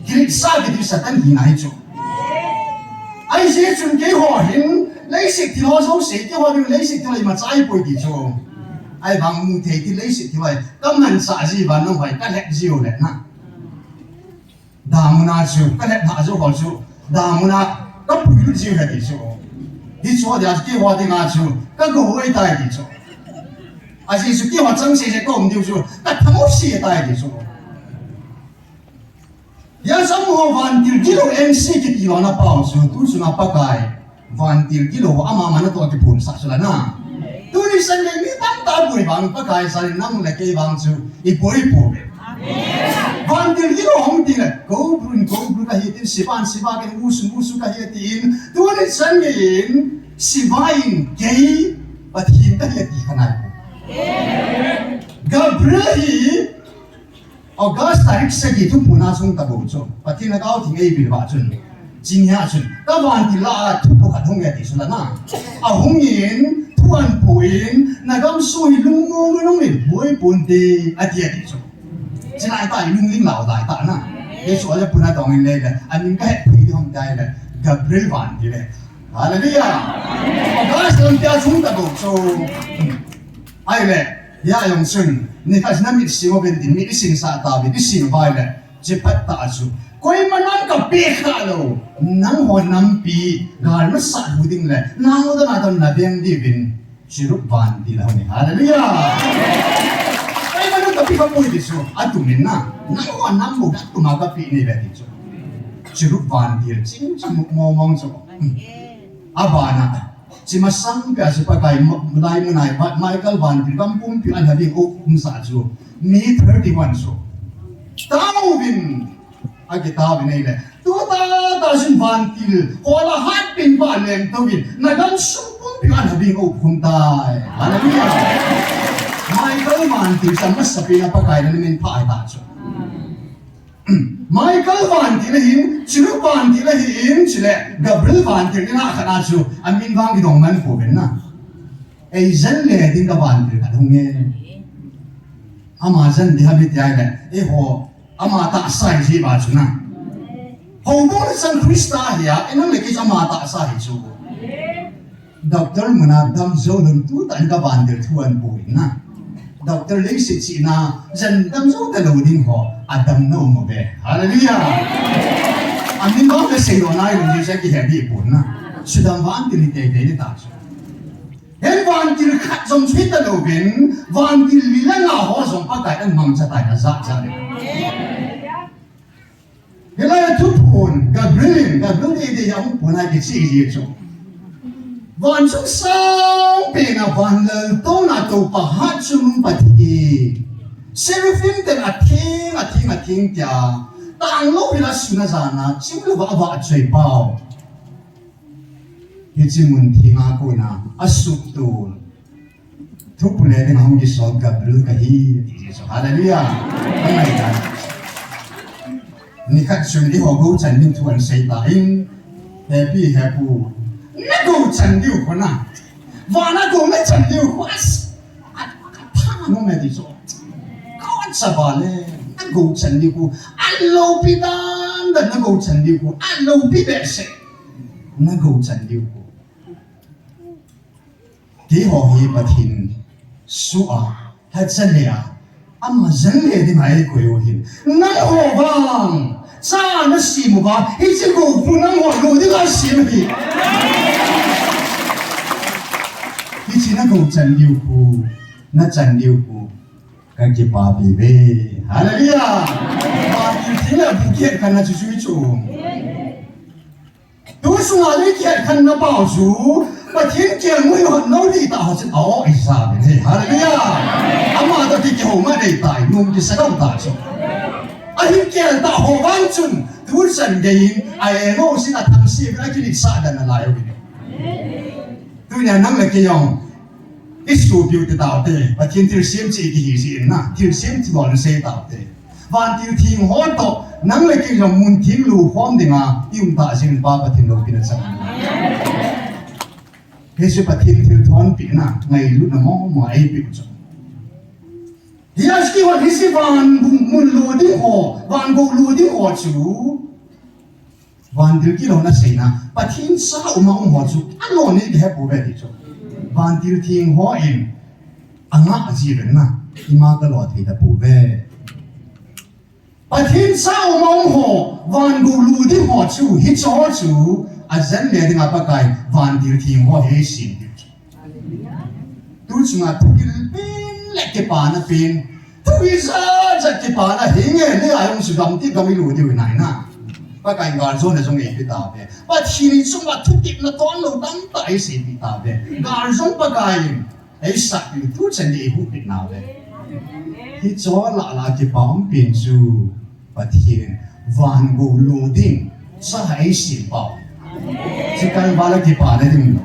[SPEAKER 4] kiri sa cái gì sát tan hi này cho ai sẽ chuẩn cái hoa hình lấy sức thì nó xấu xí cái hoa hình lấy sức thì lại mà trái bồi thì cho ai bằng mù thế thì lấy sức thì vậy cấm hành xả gì và nó phải cắt hẹp diều đấy nè đàm na chú cắt hẹp hạ chú họ chú đàm na cắt bùi lúc diều hết thì cho thì cái hoa thì ngã chú cắt cổ ấy tai thì cho ai sẽ cái hoa trắng sẽ có một điều chú cắt thấm xì tai thì cho ya samu van til kilo MC ki ti wana pau su tu su na pakai van til kilo ama mana to ki pun sa sula na tu ni san le mi tam ta bui bang pakai sa ni nam le ke bang su I bui pu van til kilo hom ti le go bru ka hi tin siban siba ke usu ka hi tin tu ni san in sibain ke pathin ka hi ti kanai Gabriel August tarik segi tu puna sung tabu cho patina kau tinggal bil ba chun jinya chun ka van ti la tu ko khathong ya ti sula na a hong yin thuan puin na gam sui lung ngong ni boi pun ti a ti ti cho jinai ta lung ling lao dai ta na ye so ya puna dong in le le an ka he ti hom dai le Gabriel van ti le hallelujah August lam tia sung tabu cho ai le ya yong sun ni ka sinamit siwa ben din mi sing sa ta bi sing vai le je pat ta su koi manan ka pe kha lo nang ho nam pi gal ma sa hu ding le nang o da na don na beng di bin chirup van di la ni hallelujah koi manan ka pi ka pui di su atu min na nang ho nam mo ka tu ma ka pi ni le di su chirup van di ching ching mo mong so abana chỉ mà sang cái sự phải lại một này bắt Michael Van thì cầm bung thì anh hãy đi ôm sa chú mi 31 số tao bin anh cái tao bin này là tu ta xin Van thì hoặc là hát bin Van lên tao bin này cầm sung bung thì anh hãy đi ôm tai hallelujah Michael Van thì sao mà sắp bị apa cái này mình phải ta chú Michael Van thì là hin, Chiru Van thì là hin, chỉ là Gabriel Van thì là khả năng chú, anh mình vang cái đồng man phổ biến na, ấy dân lệ thì các bạn thì không nghe, ama dân thì hay biết ai là, ấy họ ama ta sai gì bà chú na, họ muốn dân Christa thì ấy nó lấy cái ama ta sai chú, doctor mình là đam dâu lần tu tại các bạn thì thuần phổ biến na. Doctor lấy sự chỉ na dân đam dấu tại đầu tiên họ Adam nâu mà về hallelujah anh mình nói cái sự đó này là như thế cái hệ bị buồn na sự đam ván thì tệ tệ đi ta hết ván thì khát trong suy ta đầu bên ván thì lý là ngào họ trong bắt đại anh mong cho đại là dạ dạ cái này chút buồn Gabriel thì ông buồn hay cái gì chứ Van sung sang pena van lel to na to pahat sung pati Seraphim ten ating tia tang lo bila suna zana chim lo ba choi pao Ki mun thi nga ko na asuk tu thup le de hong gi so Gabriel ka hi so hallelujah ai ta ni khat sum di ho go chan min thuan sei ta in happy nó go chân liu con à, và nó go mấy chân liu quá, thằng nó mày đi rồi, con sao vậy? Nó go chân liu cô, alo pidan, đó nó go chân liu cô, alo pibese, nó go chân liu cô, cái họ hi bát hin, sua, hết chân liu, ama chân liu thì mày coi hin, nó họ vang. Sa nó xì một cái, ít chỉ có phụ nữ họ lùi đi cái xì mà đi. Ít chỉ nó cầu chân liu cụ, nó chân liu cụ, cái gì bà bì bê, hallelujah. Bà bì thì là bù kiệt khăn nó chú chú chú. Tú xuống là lấy kiệt khăn nó bảo chú, bà thiên kiệt mới họ nấu đi tạo chân áo ấy sao vậy, hallelujah. Ama mum ki sakam ta so ahi kel ta ho wang chun tu san gein ai mo sin a tham si ka ki sa dan la yo ni tu nya nang le ki yong isu biu te ta te pa tin tir sim chi ki hi si na tir sim chi bon se ta te van tiu thing ho to nang le ki yong mun thing lu hom dinga yum ta sin ba pa tin lo pin sa Yesu patin til thon pina ngai lu na mo ai pi cho Yes ki wa hisi van mun lu ding ho van go lu ding ho chu van dil ki lo na sei na patin sa uma ho chu alo ni he pu ve di cho van dil thing ho in anga ji ren na ima ka lo thi da pu ve patin sa uma ho van go lu ding ho chu hi cho chu azan le ding apa kai van dir thing ho he sin tu chunga tukil pin le ke pa na pin tu isa ja ke pa na he nge le ai ong su dam ti gam lu di nai na pa kai ngal zo na jong e pi ta be pa thi ni chung wa tukip na ton lo dam ta ai sin pi ta be ngal zo pa kai ai sa pi tu chen de hu pi na be hi cho la ke pa ong pin su pa thi van go lu ding sa ai sin pa Sekarang balik di pada ni.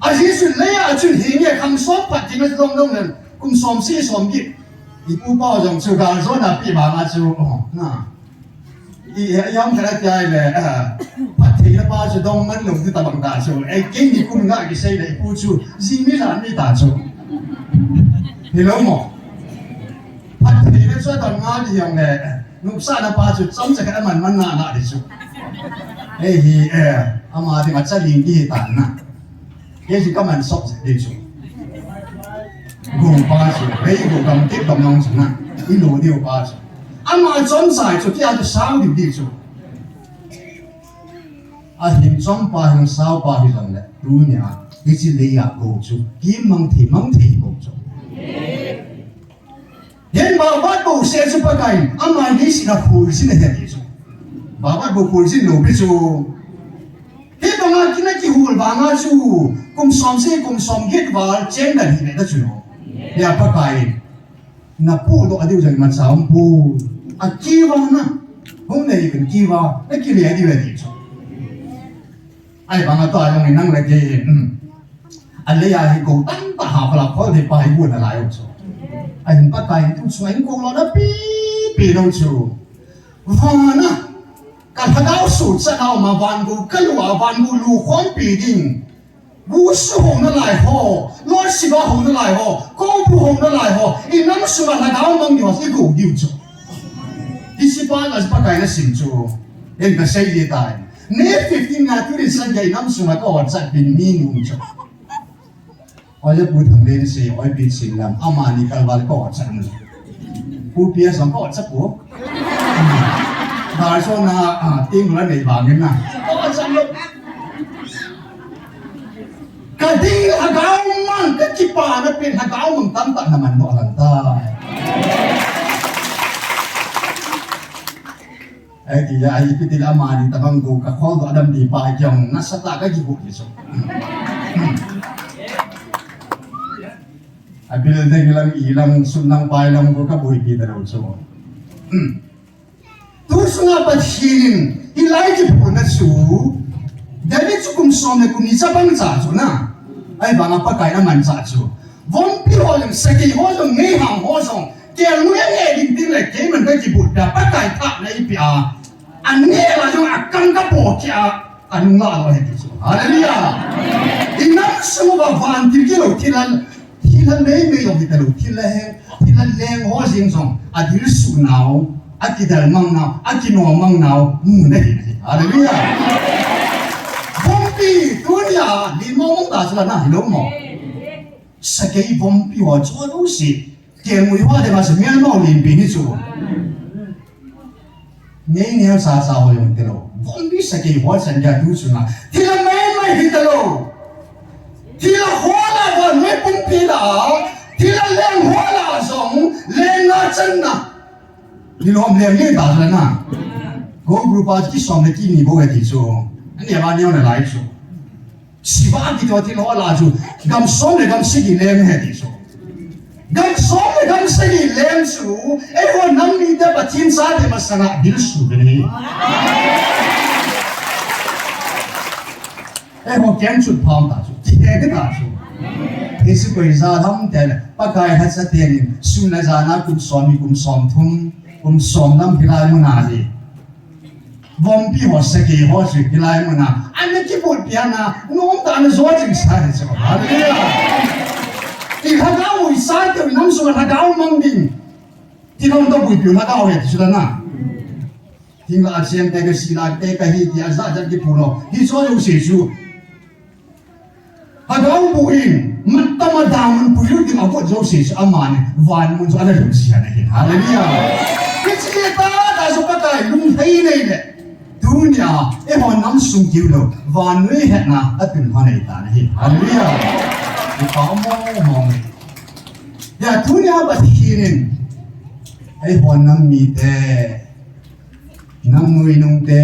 [SPEAKER 4] Asyik sulit ya, cun hingga kang sopat di mana dong nan, kum som si som gip, ibu bau jong sugar zona pi bang acu, nah, yang kena tiada le, pati le bau tu dong man lung tu tabang dah cu, kini ni kum ngak kisah le ibu cu, zimi lan ni dah cu, hello mo, pati le tu dong ngak di yang le. Nuksa na pa chu chom sa ka man na di chu hi ama di ma cha ling di tan na ye ji ka man sok di chu gu pa chu gu kam ti kam nong chu na i lo di pa chu ama chom sai chu ti a chu sao di chu a him chom pa him sao pa hi jong le du nya i chi le ya go chu ki mang thi go chu Yan babat bo se su pakai amai ni sina phul sin he di chu babat bo phul sin no bi chu he donga kina ki hul ba nga chu kum som git wal chen da hi da chu no ya pakai na pu do adiu jang man sam pu a ki wa na hom nei kan ki wa na ki le di we di chu ai ba nga to ai nang nang la ke alle ya hi ko tan ta ha pala ko de pai bu na la yo chu anh bắt tay tu xoay cô lo đó pi đâu chú và na cả thằng áo sụt sa nào mà van gu cái lúa van gu lúa khoan pi đinh vũ sư hồng nó lại hồ lối xì ba hồng nó lại hồ công phu hồng nó lại hồ in năm sư mà thằng áo mang nhiều cái gù điều chú đi xì ba là bắt tay nó xin chú em cái xây gì tài nếu 15 ngày tu đi sang ngày năm sư mà có hoạt động bình minh chú Ôi bút thằng lên xe, ôi biết xin làm, ama ni kalwal ko chan. Bút bia xong ko chắc bố. Đại số na tiếng là này bằng na. Ko chan lo. Cái tiếng là gạo man, cái chip pa nó bên là gạo man tam tak naman mo lang ta. Ai thì ai biết là ama ni tabang go ka khol do adam di pa jong nasata ka jibu iso. Abil deng ilang sunang pailang ko kabuhi kita daw so. Terus ngapa hilin hilai ki puna su. Dari cukum som ne kuni sabang sa su na. Ai bang apa kai na man sa su. Vom pi ho yang seki ho yang ngai hang ho song. Kia lu yang ngai ding ding le ke man ka ki buddha pa kai ta na ipi a. An ne la jong akang ka po kia anung la lo he su. Haleluya. Inam semua van tirgilo tilan Thilan mấy ông kita lu thilan leng ho sing song adil su nào akidal mang nào akino mang nào này haleluya bompi dunia di mong ta sala na lo mo sakei bompi ho cho lu si ke mui hoa de ma se mian mo lin bi ni chu nei ne sa ho yong te lo bompi sakei ho san ja du su na thilan mấy hi te lo Tila hoa là mấy bông pi là tila lên hoa là giống lên na chân na đi lom lên lên ta rồi na go group à cái xong này cái niveau cái gì anh em bạn nhau này lại số si ba cái đó tila hoa là số gam xong này gam sĩ lên cái gì số gan som le gan sagi lem su e ho nam ni te pathin sa te masanga bil su ni e ho ken chu pham ta chu ti he ta chu e su ko za tham te pa kai ha sa te ni su na za na kum som thum kum som nam pilai mu na ni vom pi ho sa ki ho su pilai mu na an ki bol piana no ta na zo jing sa ni chu thì他搞为啥的？能说他搞蒙的？ที่เราต้องพูดอยู่นะเขาเหตุสุดนะที่เราอาเซียนแต่ก็สิลาแต่ก็ที่ที่อาซาจันที่พูดเราที่ส่วนอยู่เสียชู他搞不赢มันต้องมาดามมันพูดอยู่ที่เราก็จะเสียชูอามันวันมันจะอะไรรู้สิฮะเนี่ยฮาเลลูยาพิจิตรแต่สุภาพใจลุงไทยเนี่ยเลยทุนยาเอ้คนน้ำสุ่มกิ้วเราวันนี้เห็นนะอัดเป็นพันในตาเนี่ยฮาเลลูยาเขามองอย่าทุนยาบัดทีนึงไอ้คนนั้นมีแต่น้ำมือนุ่งแต่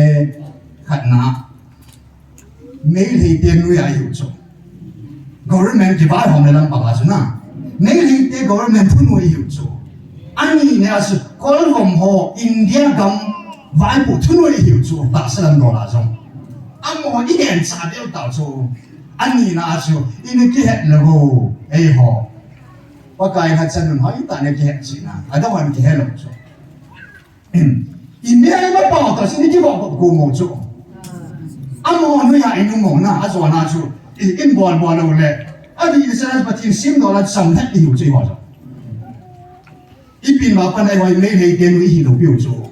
[SPEAKER 4] ขัดหนาไม่ได้เตียนด้วยอายุจบ government ที่บ้านของเราลำบากสุดนะไม่ได้เตียน government ทุนด้วยอายุจบอันนี้เนี่ยคือคนของเขาอินเดียกับไว้ปุ๊ทุนด้วยอายุจบตัดสินตัวละจงอันมันอีกอย่างจะเดียวต่อจบอันนี้นะคืออินเดียแล้วก็ไอ้เขาว่าการหัดสนุนเขาอีกแต่เนี่ยแค่สินะอันนั้นวันแค่หลงจบอินเดียไม่บอกแต่สิ่งที่บอกกับกูหมดจบอันมันไม่อยากอินนุ่มนะอันส่วนนั้นคืออินบอลเราเลยอันนี้อิสราเอลปฏิเสธตัวละสำเร็จอยู่ใจว่าจบอีปีนมาปันไอ้วันไม่ให้เดินวิหิโลบิวจบ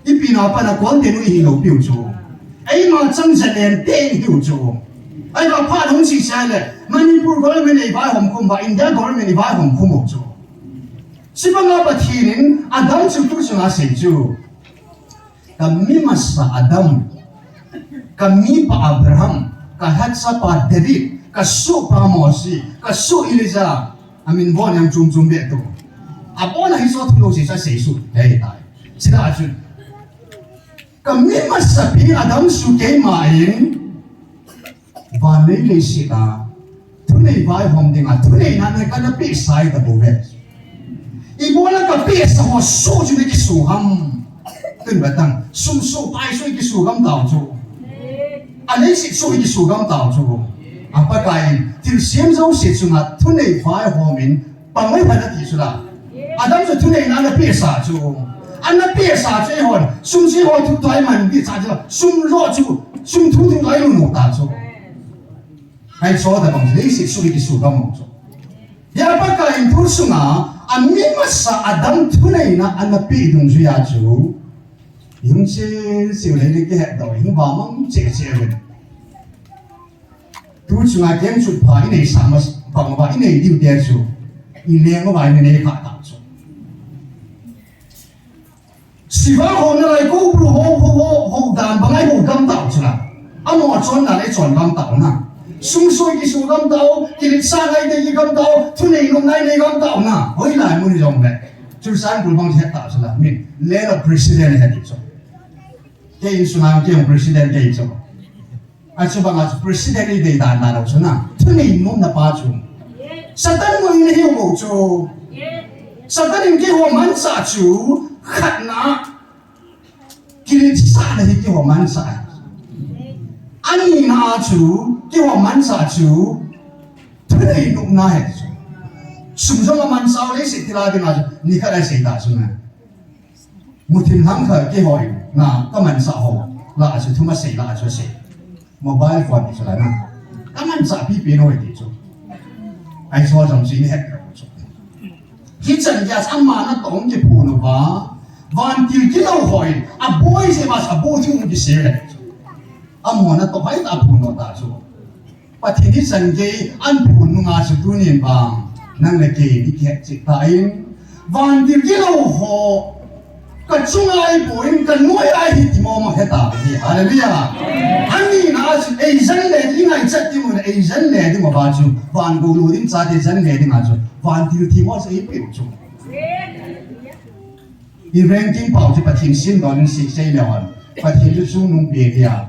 [SPEAKER 4] อีปีนมาปันไอ้คนเดินวิหิโลบิวจบไอ้มาจังจะเดินเต้นบิวจบไอ้ก็พาดงสิใช่เลยมันญี่ปุ่นก็ไม่ได้ไปฮ่องกงไปอินเดียก็ไม่ได้ไปฮ่องกงหมดจ้ะสิบงาปะทีนึงอาดัมจุดสุดมาเสียจูกับมีมัสอาดัมกับมีปะอับราฮัมกับฮัตซาปะเดวิดกับสุปะโมซีกับสุอิลิซาอามินบอนยังจุ่มเบ็ดตัวอาบอนะฮิโซทุโลสิจะเสียสุดเฮ้ยตายสิได้จุดกับมีมัสปีอาดัมสุเกมาเองวันนี้เลยสิตาทุนในวัยผมดิ่งอ่ะทุนในนั้นก็จะปีสายตะบูเวสอีบัวแล้วก็ปีสหัวสู้จุดที่สู้ฮัมตึงแบบนั้นสู้ไปสู้ที่สู้ฮัมดาวจูอันนี้สิสู้ที่สู้ฮัมดาวจูอ่ะปะไก่ที่เสียงเราเสียจุดอ่ะทุนในวัยผมมินปังไม่พันธุ์ที่สุดละอาดัมจะทุนในนั้นก็ปีสายจูอันนั้นปีสายจูคนสู้ที่คนทุกตัวมันปีสายจูสู้รอจูสู้ทุกตัวลุงตาจูไอ้ชอบแต่บางทีสิ่งสุดที่สุดก็มองจบอย่าไปกลายเป็นสุนัขอันนี้มาสะอาดทุนเลยนะอันนั้นปีดงจุยาจูยิ่งเชื่อสิ่งเหล่านี้ก็เหตุใดยิ่งว่ามันเจ๋งเลยทุกสุนัขเก่งสุดพายในสามบางวันในดิวเดียจูอีเลี้ยงก็ไปในขาตั้งจูสิว่าคนอะไรก็รู้โหดานบางไอ้โหกำตั้งจูละอันนั้นชนอะไรชนกำตั้งนะสุ่มช่วยกิสุกำเตากิริสาไงเด็กกำเตาทุนในลงในกำเตานะเฮ้ยหลายมือจงเลยจุดสารบุญบังเห็ดตาสุดละมินเล่นกับประธานเห็ดอีกจ้ะแกอิสุนังแกประธานแกอีกจ้ะอาจจะบางอาจจะประธานนี่เดินตามเราจ้ะนะทุนในนุ่มนับป้าจูสัตว์มือนี่หัวจูสัตว์นี่กี่หัวมันสาจูขัดนะกิริสาเนี่ยกี่หัวมันสาอันนี้น่าจูที่ว่ามันสาจูทุเรศนุ่มน่าเห็นจูสมมติว่ามันสาวเลยสิที่เราดีมาจูนี่ก็ได้เสียดายจูนะมุทิมทั้งเคยกี่หอยน่ะก็มันสาวละจูทุ่มมาเสียละจูเสียโมบายโฟนนี่จูเลยนะก็มันสาพี่ปีนหอยดีจูไอ้ชัวร์จงสีนี่เห็นจูที่จันยาสัมมานะตรงที่พูดว่าวันที่กิโลหอยอ่ะบอยเสียมาสับบูที่มันจะเสียเลยอามันนั้นต้องให้ตาพูนตาจูปฏิทินสังเกตอันพูนงาสุดนี่บางนั่นแหละเกณฑ์ที่แค่จิตใจวันที่กิโลหัวก็ช่วยไอ้ปุ่นก็น้อยไอ้ที่มองมาแค่ตาไปที่อะไรเบี้ยอันนี้นะไอ้ฉันเลยที่ไงจัดที่มันไอ้ฉันเลยที่มาบ้าจูวันกูรู้ที่จัดที่ฉันเลยที่มาจูวันที่มันจะไอ้เปรี้ยวจูอีเรื่องที่เป่าที่ปฏิทินสิ่งตอนนี้สิ่งใช่แล้วปฏิทินจะช่วยนุ่งเบียร์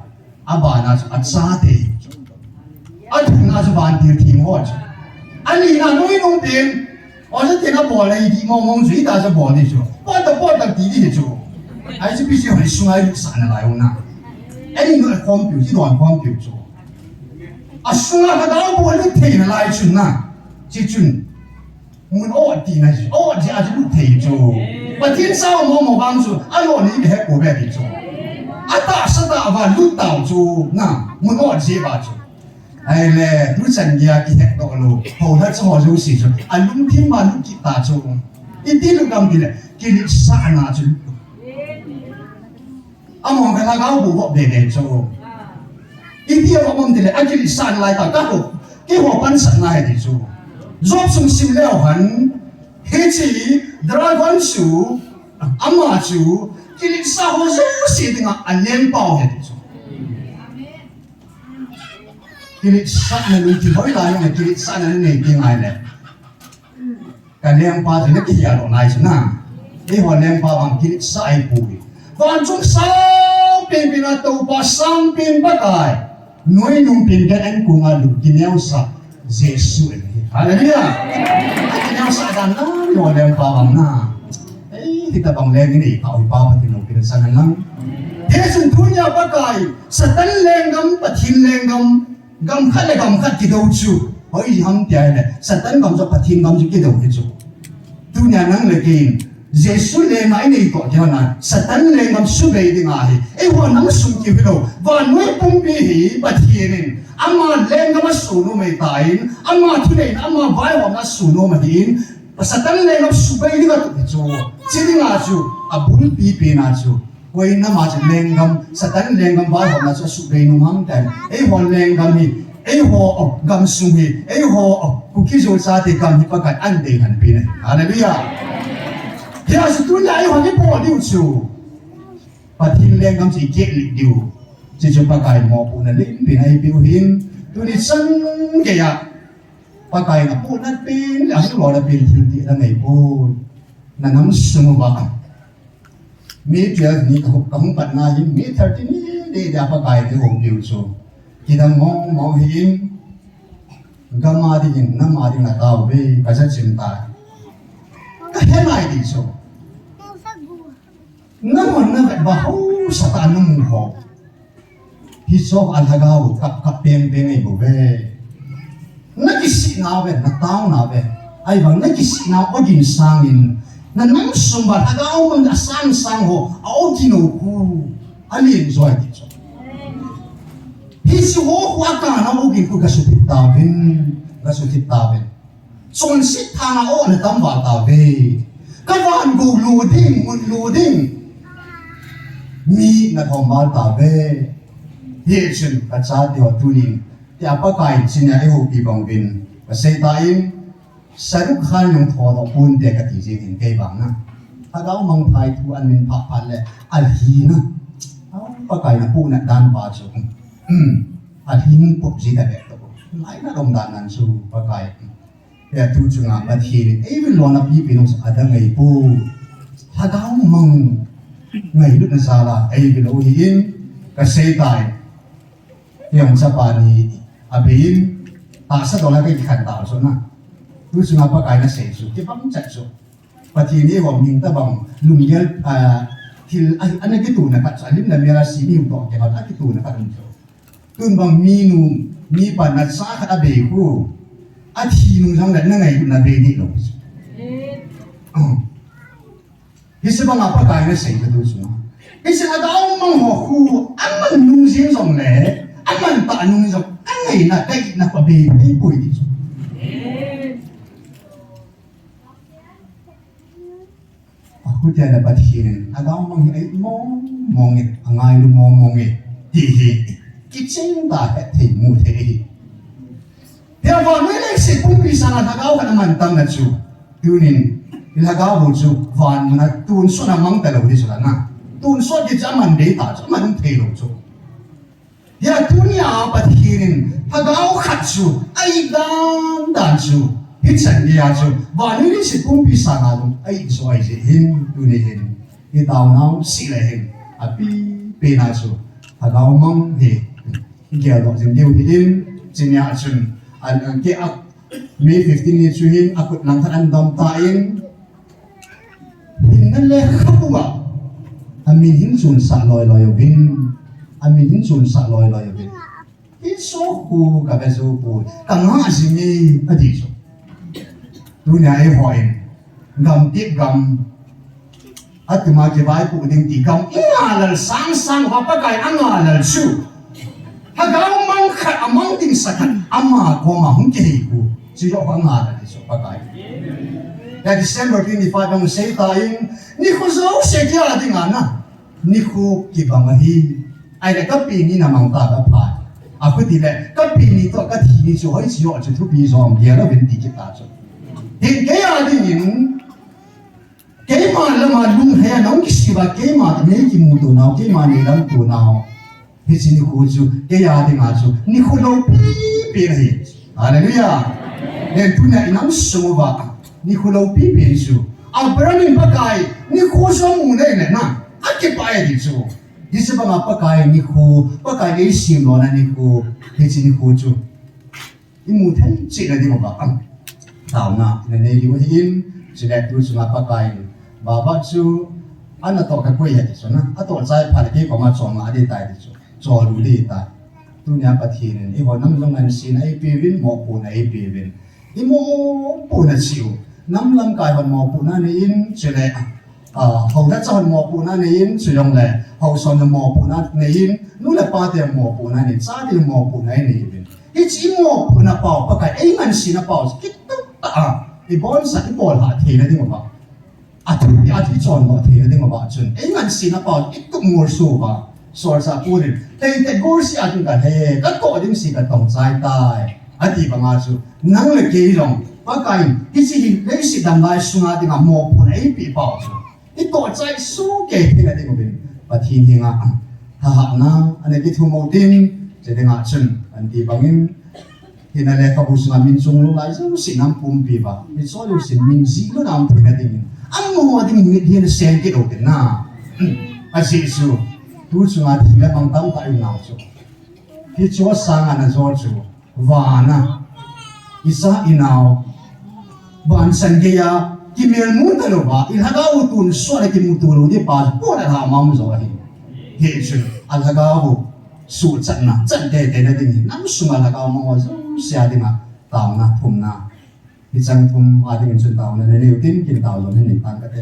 [SPEAKER 4] อาบานาจูอัศาเตอันถึงนาจูบานทีทีมหัวจูอันนี้นะนุ่ยนุ่งเตียงโอ我是听到播了一地蒙蒙最大是播的就，播到地里就，还是必须很凶还是散的来用呐。哎，你那光表这段光表做，啊，凶啊，他搞播你听的来准呐，这准，我们偶尔地那是偶尔这还是不听做，我天上某帮助，啊，我你别还过别的做，啊，大是大吧，路倒做，那我们偶尔这吧做。哎嘞，路上也给很多路，后头之后就时就，啊，路天嘛路几大做，一点都咁啲嘞，给你杀那就，啊，望佢睇搞部屋嚟嚟做，一啲我咁啲嘞，啊，给你殺嚟大家都，幾何本身嚟嚟做，做從心了痕，起起 dragon 樹，阿媽樹，给你殺好少時定啊，連包嚟嚟做。kilit sa na nung tiboy tayo na kilit sa na nung tingay na kanyang pa ito na kiyalo na ito na iwan niyang pa bang kilit sa ay puwi vanchong sampin pinataw pa sampin bagay nuay nung pingaan kung ano kinyaw sa Jesu hallelujah kinyaw sa adana iwan niyang pa bang na kita bang lengin eh ikaw ipapatin ng pinasanan lang Yesus dunia bagay sa tanlengam patinlengam gam khát là gam khát cái đâu chú, hỏi gì ham tiền này, sát tấn gam cho phát thiên gam cho cái đâu cái chú, tu nhà năng là kinh, Giêsu lên mãi này có cho nên, sát tấn lên gam suy bày đi ngay, ấy hoa năng sung cái đâu, và nuôi bung bì hỉ phát thiên nên, ama lên gam sung nó mày tài, ama thu này ama vai hoa nó sung nó mày hin, sát tấn lên gam suy bày đi cái chú, chỉ đi ngay chú, bún bì bì na chú. Quay nó mà chỉ lên gam, sát tấn lên gam vai hoa nó cho sụp bày nó mang tiền, ấy hoa lên gam hi, ấy hoa gam sung hi, ấy hoa cookie rồi sa thì gam hi pakai ăn để hành pin này, hallelujah. Thì là sự tu nhà ấy hoa cái bỏ điêu chú, và thiên lên gam chỉ kết lịch điêu, chỉ cho pakai mò phụ là lính pin hay biểu hiện, tu đi sân cái à, pakai là phụ nát pin, là cái loại là pin thiếu tiệt là ngày phụ, là nắm sung vào. Mấy chuyện này cũng bận na những mấy thứ này để ra bắt cái cái hồn biểu số, khi đang mong hiện, gam mà đi những năm mà đi là tao về cái sự chìm tài, cái hết này đi số, năm mà nó phải bảo sát tan nó mù hồ, khi số anh ta gào cặp beng này bố về, nó chỉ xịn nào về, nó tao nào về, ai bảo nó chỉ xịn nào có gì sang in na nang sumbat agaw mang asang ho ao kinuku alin joy dito hisi ho wa ka na mo gin ku gasutip tabin son sit thana o na tamba tabe kawan go loading mi na thomal tabe yesun ka cha dio tunin ti apa kai sinya e ho pi bang bin ka sei tain Saruk khai nung thọ đó buôn để cái gì hình cây bằng na, ta đâu mong thay thu anh mình phạt lệ, al hi na, bao cái na buôn đan ba chỗ, al hi nung bốc gì đấy đó, lại na đồng đan nan su bao cái, để tu chung à bắt hi, ấy vì lo na pi pi nung ada ngày bu, ta đâu mong ngày lúc na sa la, ấy vì lo hin, cái xây tài, yang sapani, abin, ta sa đó là cái khăn tạo số na. Tu sungai apa kaya sesu, kita pun cakap. Pati ni orang minta bang lumia til anak itu nak kat salim dan merah sini untuk kita anak itu nak kat untuk. Tu bang minum ni panat sah kat abeku, ati nung sang dan nangai itu nabe ni loh. Kisi bang apa kaya sesu tu semua. Kisi ada orang menghoku, aman nung sing song le, aman tak nung song, angai nak kai nak abe ibu itu. Aku tiada dapat hirin. Agak orang ni mong angai lu mong hihi. Kicing dah hati mu hihi. Dia buat ni si kumpi sana agak kan mantam na cu. Tunin ilagaw cu van mana tun so na mang talo di sana. Tun so di zaman data zaman telo cu. Dia dunia dapat hirin. Agak kat cu. Ai dan cu. Hitsan dia cu. Van ni si kumpi sana tu. Ai so ai si hin tunihin. Itaw na silahin. Api penaso. Agaw mang he. Kaya do sin diu hin sinya sun an ke ak May 15 ni chuhin akut lang than dom tain hingan le khapua amin hin chun sa loi loi bin amin hin chun sa loi loi bin iso ku ka bezo pu kanga simi adi so dunia ai hoin gam tip gam atma ke bai pu ding ti gam ingalal sang sang wa pa kai angalal su hagaw mang khat amang ding sakat ama ko ma hung ke ku chỉ có khoảng ngàn là số ba cái. Là December 25 bằng say tayin, ni khu dấu sẽ kia là tiếng Anh à, ni khu kịp bằng hi, ai là cấp pin ni nằm bằng ta cấp phải, à cứ thì là cấp pin ni to cấp thì ni số ấy chỉ có chỉ thu pi rồi, kia là vấn đề kita rồi. Hiện cái là đi nhìn, cái mà là mà lung hay nóng cái gì vậy, cái mà mấy cái mù tù nào, cái mà này làm tù nào, thì chỉ ni khu chú, cái là đi mà chú, ni khu đâu pi này, Hallelujah. Nên tu này nắm sâu vào, ni khu lâu pi pi chú, à bữa nay bắt cái, ni khu số mù này nè, à cái bài đi chú, đi xem bằng bắt cái ni khu, bắt cái cái sim lo na ni khu, thì chỉ ni khu chú, ni mù thấy chỉ là đi một bạc, tao na, nên này đi một in, chỉ là tu chú mà bắt cái, bà bắt chú, anh là tao cái quay hết chú na, à tao trái phải cái của mà chọn mà đi tay đi chú, chọn đủ đi tay, tu nhà bắt hiện nên, ý họ nắm trong anh xin ai pi vin, một bộ này pi vin. Imo po na siyo nam lam kai hon mo po na ni in chile hầu đã cho mo po na ni in sử dụng le hầu son mo po na ni in nu le pa te mo po na ni cha di mo po na ni in hi chi mo po na pao pa kai ai man si na pao kit ta i bon sa i bol ha the na ding ba a tu pi a ti chon mo the na ding ba chun ai man si na pao ik tu mur su ba so sa pu rin te gor si a tu ka he ka ko ding si ka tong chai tai adi banga chu nang le ke rong pa kai hi chi le si dam lai sunga dinga mo pun ai pi pao chu i to chai su ke thina ding bin pa thin hinga ha ha na ane ki thu mo tin che dinga chun an ti bangin hina le ka bu sunga min chung lu lai chu si nam pum pi ba mi so lu sin min ji lu nam thina ding ang mo ding mi hin sen ki do tin na a si su tu sunga thi la mang tam ta yu na chu hi chu sang ana zo chu vana isa inaw ban sangya kimel mutalo ba ilhagaw tun swala kimutulu di pa po na ha mam zo hi he chu alhagaw su chan na chan de na ding nam sunga lagaw mo zo sia dinga taw na thum na hi chang thum ading chun taw na ne tin kin taw lo ne ni tan ka te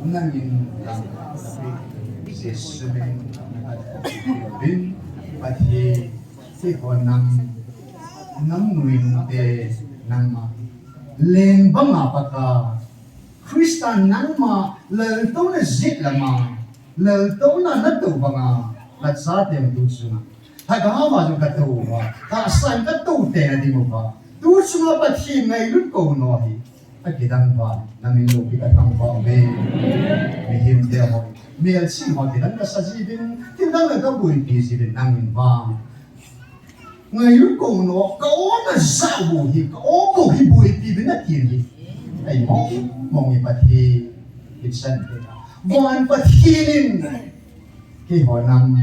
[SPEAKER 4] nangin lang Jesumin at bin pati si Honam nang nuinte nang ma len banga paka Kristan nang ma lalto na zit lama lalto na nato banga at sa ating dusuna hagama yung katuwa ta saan katute na di mo ba dusuna pati ngayon ko nohi agidang ba namin lupi katang ba be mihimde ako Mel si mo tinang kasajibin tinang nagabuhin pisibin namin ba ngayon ko no kaona zabuhi kaobo hibuhi pibin na kiri ay mo ipati kitsan kita buwan patinin kiho nam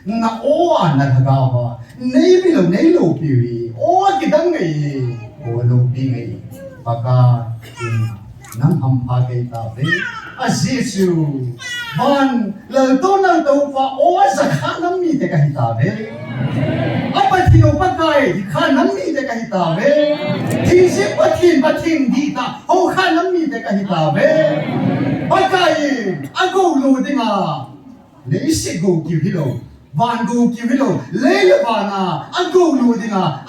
[SPEAKER 4] na oa naghagawa naibilaw piwi oa kitang ngay o lupi ngay baka nang hampagay tabi Azizu Van lalto ng taupa o sa kanang mite kahitabe apat hinupagkay di kanang mite kahitabe tisip batin dita o kanang mite kahitabe pagkain agaw lodi nga leisig go kiwilo Van go kiwilo lelabana agaw lodi nga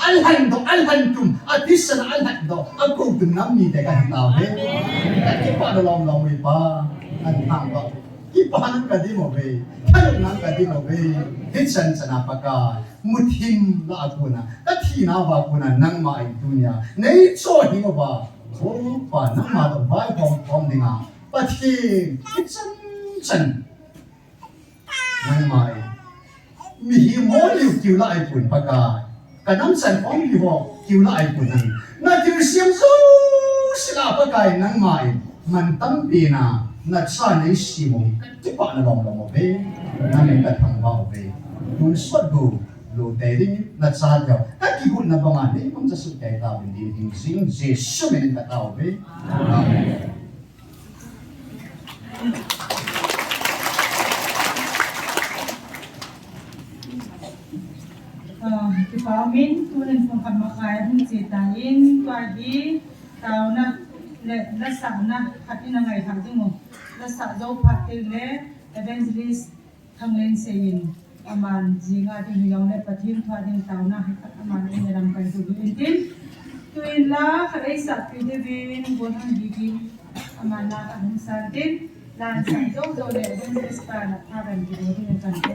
[SPEAKER 4] alhantum at isa na alhando agaw dunang mite kahitabe Kaya paano lang pa ang tangka. Ipahanan ka di mo be. Kaya nang ka di mo be. Hitsan sa napaka mutim na ako na. At hinawa ko na nang maayto niya. Naitsohin mo ba? Oo pa nang matabay pom di nga. Pati hitsan. Nang maay. Mihimo liw kiwla ay pun pagka. Kanamsan pom liho kiwla ay punan. Natirasiyam sila pagkain ng maay. Mantampi na nagsanay simo. Tipa na lang mo be. Namin katang ba be. Kung swado, lo teding nagsadyaw. Kakikul na ba nga be. Kung sasukay tao, hindi sing Jesu menin katao be. Amen.
[SPEAKER 1] Ipamin tunan kung kamakaya sitain pagi tao na lasa na hati na ngay hati mo lasa daw pati le evangelist thanglen sein aman jinga di hiyaw le patin thading tao na hat aman inaram kay tuin tuin la khay sa pidebin bonang bigin aman na kanung santin lan sa daw le evangelist pa na thagan di ni kan ko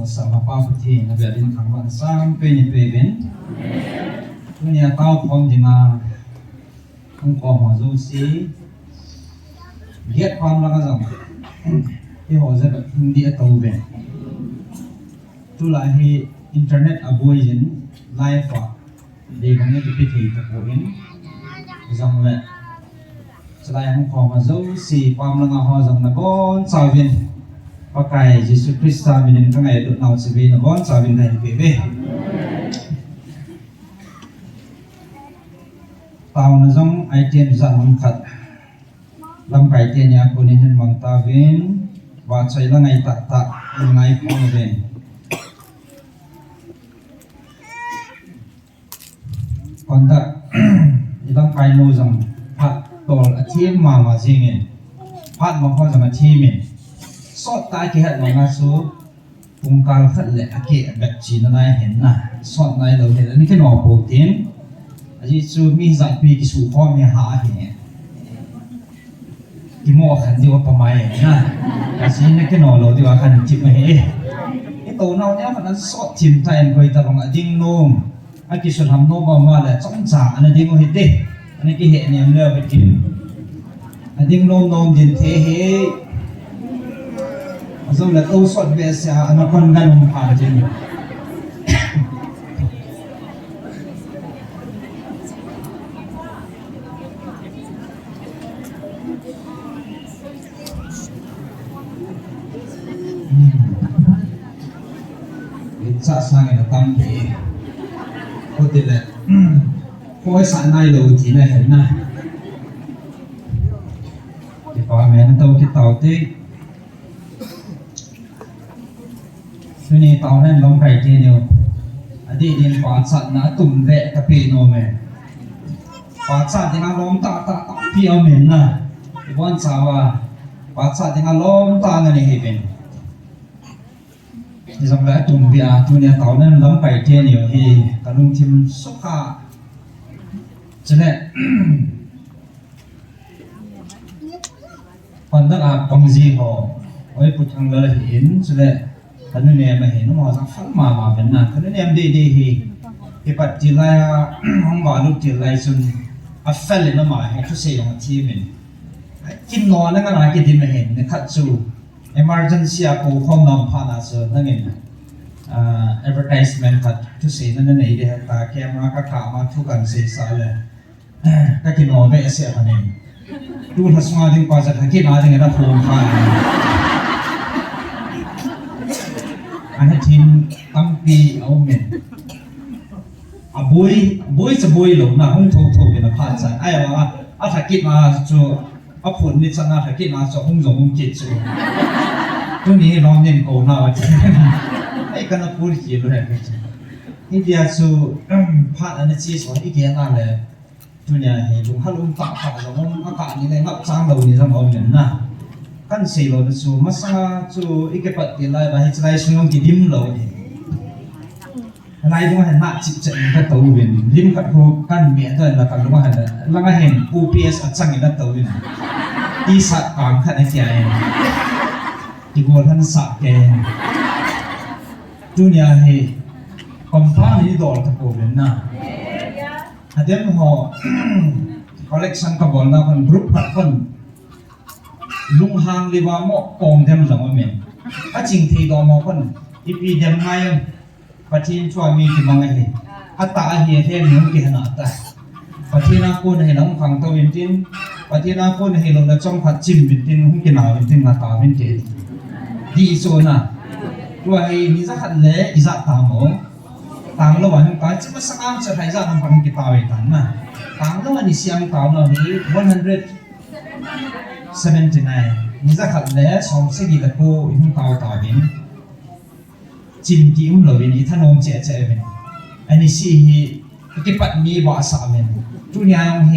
[SPEAKER 5] sama paputi na biadin kangban sampai ni peben. Punya tahu kom jina angko mazu si get pam langa jam. Ini hoza hindi atau ben. Tu lahi internet aboy jin live fa. Di kanya dipikir tapuin. Jam le. Selain angko mazu si pam langa ho jam na bon sawin. Pakai Yesus Kristus minin kang ay naw sabi na bon sabi na bebe. Tao na jong item zan mangkat. Lam kai te nya ko ni hen mang tawin wa chai lang ai ta ta ngai ko ben. Konda ilang kai no jong phat tol athim ma ma jingin. Phat ma ko jong athimin. Sot ta ki hat nga su pungkal khat le ake bet chi na nai hen na sot nai lo he ni ke no po tin aji su mi za pi ki su kho mi ha he ki mo khan di wa pa mai na aji ne ke no lo di wa khan chi ma he e to nau nya khan sot chim ta en koi ta bang ading nom a ki sun ham no ba ma le chong cha an ding ho he de ani ki he ne le ba kin ading nom nom jin the he Azul na to sot bes ya anak kon ganong pajin. Itsa sang na tampi. Ko tile. Ko sa nai lo ti na hen na. Di pa men to ki tao ti ตัวนี้ตอนนั้นลงไปทีเดียวอดีตเรียนปาสัตนะตุ่มแดะกะปีโนเมปาสัตยังล้มตาพี่เอาเหม็นนะวันสาวปาสัตยังล้มตาเงินเฮเป็นที่สำคัญตุ่มเบียตัวนี้ตอนนั้นลงไปทีเดียวเฮกระลุงทิมสุขาจะเนี่ยคนตั้งอาบังจีหอไว้พุทธังเลยเห็นจะเนี่ยท่านเนี่ยมาเห็นว่าสักฟังมาเป็นนะท่านเนี่ยดีที่ปัจจัยห้องบาลุจิไลซุนอัฟเฟลเลยนะมาให้ทุกสิ่งที่มันกินนอนนั่งอะไรกินไม่เห็นเนี่ยขัดจูemergency กูข้อมนำผ่านอาเซอร์นั่งเองadvertisement ขัดทุกสิ่งนั่นนี่เดี๋ยวตาแกมาก็ถามมาทุกการเสียสายเลยก็กินนอนไม่เสียคะแนนดูทัศน์ถึงกว่าจะกินอะไรถึงจะพูดผ่านอันนี้ทีมตั้งปีเอาเงินบุยจะบุยหลงนะห้องถูกนะผ่านใจไอ้ว่าถ้ากินมาจู่ผลนี่ชนะถ้ากินมาจะห้องส่งห้องกินจู่ตัวนี้ลองเน้นโกน่าว่าไอ้กันพูดเขียนเลยนี่เดียวจู่ผ่านอันนี้จีสอนอีกอย่างอะไรตัวนี้เห็นลุงฮัลโหลตักตักแล้วห้องอากาศนี่เลยงับจ้างเรานี่จะเอาเงินนะกันเสียเราจู่มาซาจู่อีกปัดที่ไรมาให้ใจช่วยงกินดิ้มเราอะไรตรงนั้นน่าจิตใจก็ตัววินดิ้มกับพวกกันเมียด้วยแล้วกันตรงนั้นแล้วก็เห็น UPS อัดสั่งอย่างนั้นตัววินที่สัตว์กลางขันไอ้เจ้าที่กูท่านสัตว์แกจุเนี่ยให้คอมพานีดอลกับพวกวินนะเดี๋ยวมันห่อ collection กับบอลนะคนกรุ๊ปพัดคนลุงหางลีว่าหม้อกองเต็มหลังว่าเมียถ้าจริงที่ดอมอคนอีพีเดียมไงปฏิทินช่วยมีที่บางไงอัตตาเฮียเทมนุ่งกี่ขนาดแต่ปฏิทินกูให้หลังฟังตัววินทินปฏิทินกูให้หลังจ้องขัดจิ้มวินทินหุ่นกินหนาวินทินมาตาวินเกดีโซน่ะด้วยนิสัยเละอิสัตตามองต่างระหว่างการจะมาสร้างจะให้จะทำความกิตาวิตันนะต่างระหว่างนิสัยต่างเรานี้179นิสัยเละสองสิ่งที่ตะโกหุ่นตาวินจิมที่เราวินิท่านองเจ๊เป็นอันนี้สิที่ปัดมีวาสาเป็นทุกอย่างเฮ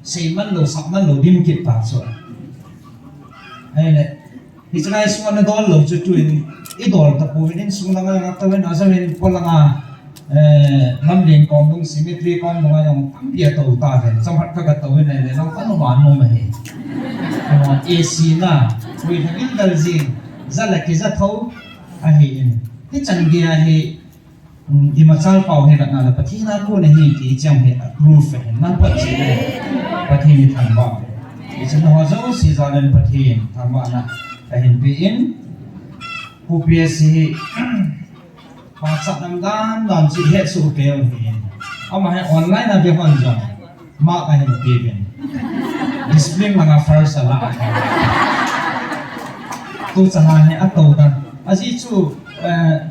[SPEAKER 5] เซมันโลสับมันโลดิมกิตาส่วนไอ้เนี่ยที่จะได้ส่วนนั้นดอลโลจุดจุดอีดอลตะปูวินิส่วนนั้นก็ตะวันอาจจะเป็นพลังลำเลียงกองตรงซิมเมตรีกองตรงนั้นยังตั้งเปียตัวตาเป็นสัมผัสกับตัวเนี่ยเราต้องหวานนมเฮเอซีน่ะวิธีอินเตอร์จิงจะเล็กจะเท่าไอ้เห็นที่จังเกียร์เฮดิมาจัลเป่าเฮกันนะปฏิทินกูเนี่ยเฮที่จังเฮรูฟเฮนั่นปัจจัยปฏิทินทันบ้างที่ฉันว่าจะอุสิจารันปฏิทินทันบ้างนะแต่เห็นปีอินผู้เพียสีภาษาดังดันสิเหตุสุเกลเฮเอามาให้ออนไลน์นะเพื่อนจังมาไปเห็นปีเป็นดิสเพลย์มันก็ first ละตัวจะมาให้อัตโตกันอาจิจู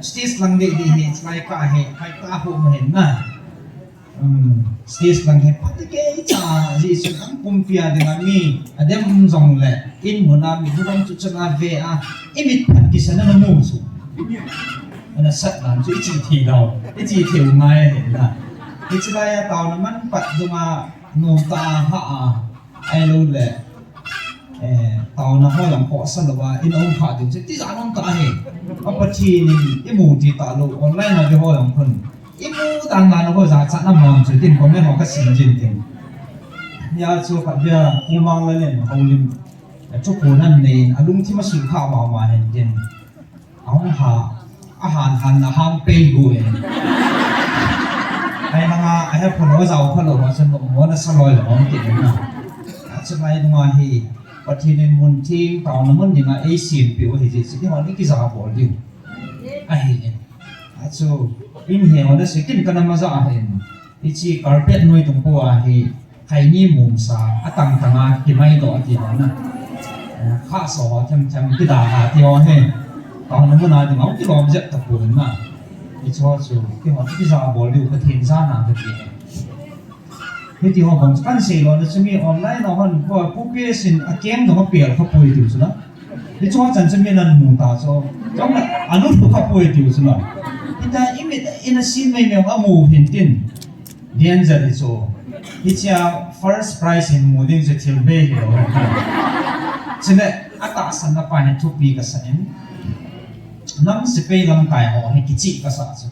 [SPEAKER 5] สเตสลังเดดีเห็นสไลด์ก็เห็นใครตาหูมาเห็นนะสเตสลังเห็นพัดเกยจ้าจิจูทั้งกุมพิอาเดนามีเดี๋ยวมึงจงเล่อินหัวน้ำมีทุกคนจุดชนะเวออิมิดพัดกิษณะน้ำมูสุอันนั้นสัตว์นั้นจุดจีทีเราจีทีวง่ายเห็นนะที่สไลด์ตาวนั้นมันปัดดูมาโนตาฮะไอ้รู้เลยตาวนั้นเขาหลังขอสลับว่าอินองค์ผ่าถึงจะที่จะน้องตาเห็นว่าปฏิทินอิมูที่ตาลูออนไลน์นะที่เขาหลังคนอิมูต่างงานเขาจะจัดน้ำมันจุดที่ผมไม่รู้ก็สิ่งจริงๆยาสูบขัดเบียร์กูมังเลยเนี่ยเขาลิมทุกคนนั่นเองอารมณ์ที่มาสื่อข่าวมาเห็นจริงเอาอาหารหันห้างเปย์กูเองไอ้นางไอ้คนว่าจะเอาคนหลงว่าฉันบอกว่าน่าสลอยหรือว่ากินนะฉันไปดูมาที่ปฏิทินมุนที่ตาวนั้นมันยังไงเอเชียผิวเห็นสิ่งที่วันนี้กิจการบอลดิวไอ้เนี่ยอาจจะอินเหี่ยวได้สิ่งที่กันมาจะเห็นที่ชีคาร์เพ็ตน้อยตรงปัวเห็นใครนี่มุมสาตั้งทางที่ไม่ต่อที่นั่นนะข้าสอจำที่ด่าที่ว่าเห็นตาวนั้นมันอะไรถึงเอาที่เราจะตะปูนนะที่ชอบสูที่วันที่กิจการบอลดิวก็เทียนซ่าหนาที่ที่ว่าผมกันเสียแล้วจะมีออนไลน์เราคนพวกผู้เปลี่ยนสินเกมต้องมาเปลี่ยนเขาพูดอยู่ใช่ไหม你做真正面人木打说，讲了阿努不靠不会丢是吗？kita in a scene may may amu hintin dian za so icha first prize in moving to tilbe hero chine ata san na pa ne thupi ka sanin nam se pe lam kai ho he kichi ka sa chu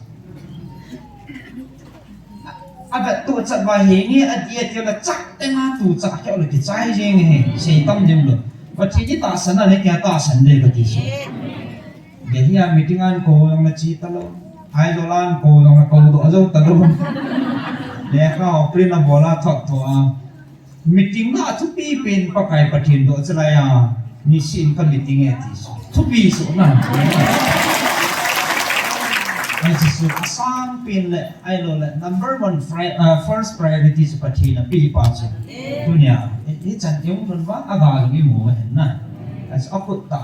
[SPEAKER 5] aga tu chat ba he ni adia tia la chak te na tu cha ke le ki chai jing he sei tam dim lo ba thi ji ta san na le kya ta san de ka ti so de hiya meeting an ko ang na chi ta lo ai do lan ko dong ko do zo ta do le ka opri na bola thok to a meeting na thu pi pen pa kai pathin do chla ya ni sin ka meeting e ti so thu pi so na ai ji so sang pin le ai lo le number one first priority so pathin na pi pa so dunia ni chan yong ron wa aga gi mo hen na as akut ta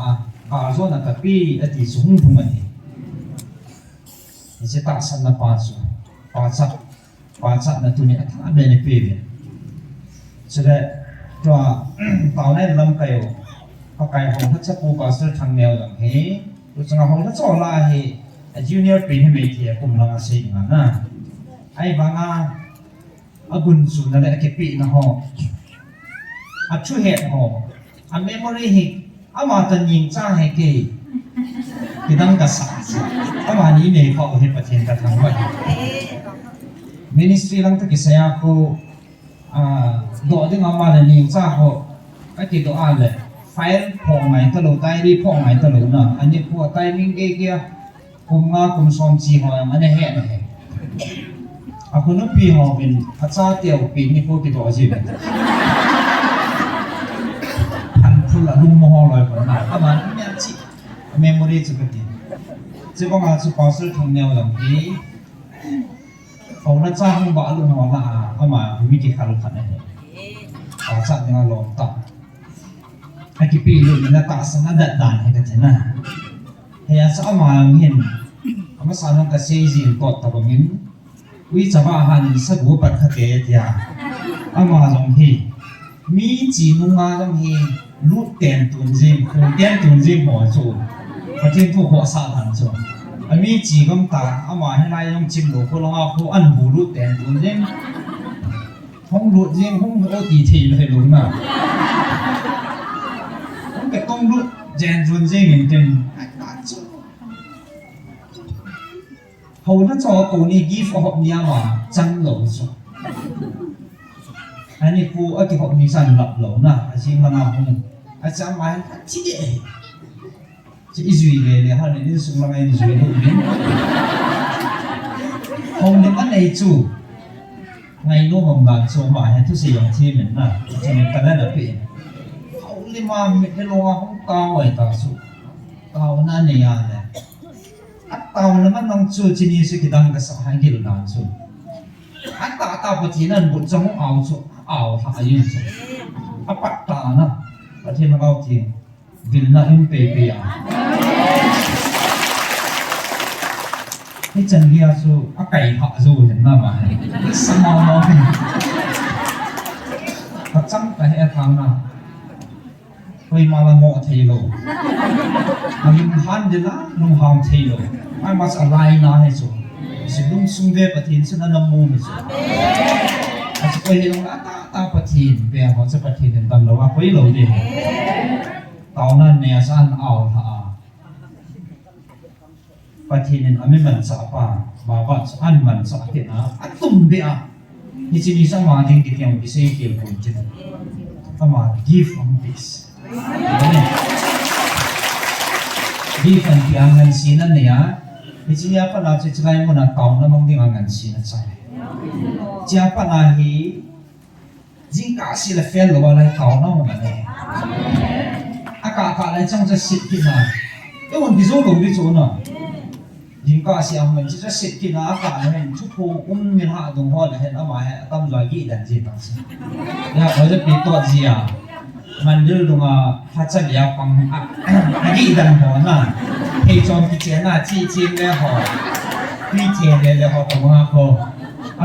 [SPEAKER 5] ka zo na ka pi ati so hung hung ani sẽ tạo sẵn là phá sẵn là tụi nhẹ thả bên này phê viện sẽ đây cho tàu này lâm kèo có cái hồng thất chấp bù bà sơ thằng mèo rằng thế rồi chẳng hồng thất cho là thì junior pin hay mấy thì cũng là xây dựng na ai bằng à bùn sùn là lại cái bị nó họ chú hẹn họ memory thì mà tận nhìn ra hay cái đang cả sẵn các bạn ý này họ hiện vật hiện cả thằng vậy ministry lang cái xe cô độ tiếng ông mà là nhiều cha họ cái gì đó là file phong này tao đầu tay đi phong này tao đầu nè anh ấy của tay mình kia cùng cùng xóm chi họ mà này hẹn này aku nó pi họ mình phát ra tiêu pi như cô cái đó gì vậy anh phụ là đúng mò rồi còn nào các bạn nghe chị memory cho cái gì chứ không ai chụp bao giờ thằng nhau làm gì ông đã cha không bảo luôn họ là mà vì cái khả năng này họ cha thì nó lòng tạm cái pi luôn là ta sẽ nó đặt đàn hay cái thế nào hay là sao mà mình mà sao nó cái xây dựng tốt tập mình vì sao mà hắn sẽ bố bắt cái gì thì mà giống thì mi chỉ nung giống thì lút tiền tuần riêng không tiền tuần riêng bỏ chỗ và thiên thu họ sát hẳn chỗ anh mi chỉ công ta mà hiện nay trong chim đồ cô lo cô ăn bù lút tiền tuần riêng không lút riêng không có tỷ thị là đúng mà không cái công lút rèn tuần riêng mình tiền hầu nó cho cô này give cho họ nia mà chân lẩu chỗ anh ấy cô ở cái họ nia chân lập lẩu nè anh xin mà nào không anh sẽ买几点？这一嘴的，然后你送那个一嘴后面，后面安内住，ngày nó mầm làm số mà hay thứ gì giống thêm mình nè, cho mình cái đó là bị, hậu li mà mình cái loa không cao vậy ta số, cao na này à nè, cao làมันต้องช่วยที่นี่สิคิดดังก็สหายกิโลนานสูตาปฏินั้นบุญจะมุ่งเอาสูเอาหายืนสูปัตตานะประเทศเราทีวินนาอิมเปเปียนี่จันเกียสูไก่หาสูเห็นหน้ามาสมองมองตัดจังไปให้ทางนะไปมาละโง่เทโลมันหันเดินละนุ่งหางเทโลไอ้มาสอะไรนะให้สูสิลุงสุงเวปฏินสนันมูมิสูอาจจะไปเห็นว่าตาปฏินเปียเขาจะปฏินตามเราว่าไปโลดีตอนนั้นเนี่ยสันเอาท่าปฏินอันไม่มันสาปาบาบัดอันมันสาเกนะอันตุ่มเดียนี่จะมีสมาธิที่เกี่ยวกับสิ่งเกี่ยวกับจิตสมาธิ give from this give from ที่อันนั้นสินั่นเนี่ยนี่จะยังปัญหาจะใช้มันเอาตอนนั้นมันที่อันนั้นสินั่นใช่จะปัญหาที่ยิ่งกาสิละเฟลหรือว่าอะไรตอนนั้นมันเนี่ยอากาศอะไรจังจะสิทธิ์นะเอ้วันที่โซ่ลงที่โซ่น่ะยิ่งกาสิอันมันจะสิทธิ์นะอากาศเนี่ยทุกคนมีหาตรงหัวเลยเห็นเอามาให้ตั้มลอยกี่เดือนจีตั้งสิเนี่ยเราจะปิดตัวจีอ่ะมันเรื่องตรงพัชรีฟังกี่เดือนหัวน่ะให้จอมพิจารณาที่จริงแล้วหัวที่เทียนแล้วหัวตรงหั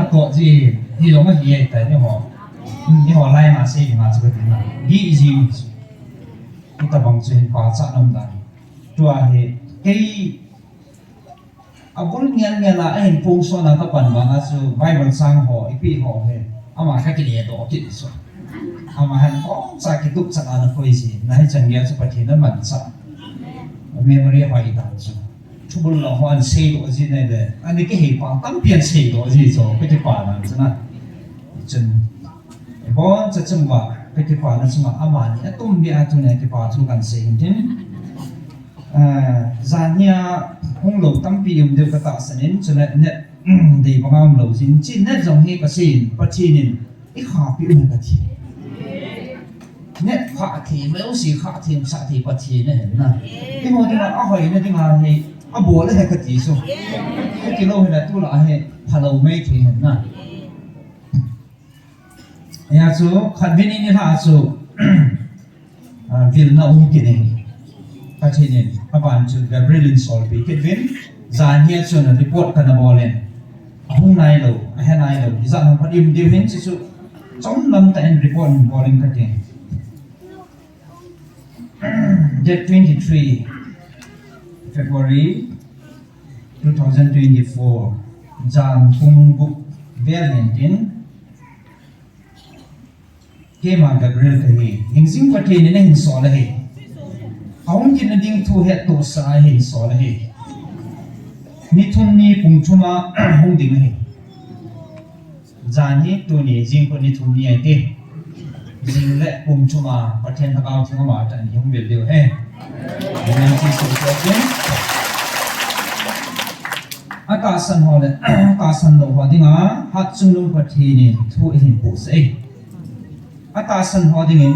[SPEAKER 5] วตัวจีที่ลงมาเหี้ยแต่เนี่ยหัวนี่หัวไล่มาสิมาจะเป็นยังไงยี่จี kita bang chen pa cha nam dan tua he kei abul ngian la en pung so na ka pan bang asu bible sang ho ipi ho he ama ka ki ne do ki so ama han ko sa ki tuk cha na ko isi na hi chan gya sa pathin na man sa memory hoi dan so chubul la ho an sei do ji ne de ani ki he pa tam pian sei do ji so ke ti pa na chana chen bon cha chum ba ke ti pa na chuma ama ni atum bi atu ne ki pa thu kan sei tin zania hong lo tam pi yum de ka ta sanin chana ne de bangam lo jin chin ne jong he ka sin pathin i kha pi u ka thi net khả thì mấy ông sĩ khả thì ông xã thì bát thì này nè cái hồi đó là hỏi này thì mà thì bố lấy cái gì số cái lâu này tu là hay thà lâu mấy thì nè nhà số khăn bên này là số việc nào cũng cái này cái gì này các bạn chú Gabriel Solby cái viên giàn hiện số là report cái nào bỏ lên hôm nay lâu hay nay lâu thì giàn phát im điều hiện số trong năm tại report bỏ lên cái gì Date 23 February 2024 Jan Kung Buk Valentin Kema Gabriel kahi Hingsing pati nina hin so lahi Aung kinading tu het to sa hin so lahi Nithun ni pungchuma hong ding lahi Jan hi tu ni jing ko nithun ni ay Jing le pungchuma pathen thakao thing ma tan hiung bil deu he nên chi su ko ken ata san ho le ta san lo wa dinga hat chunung pathi ni thu hin pu sei ata san ho ding in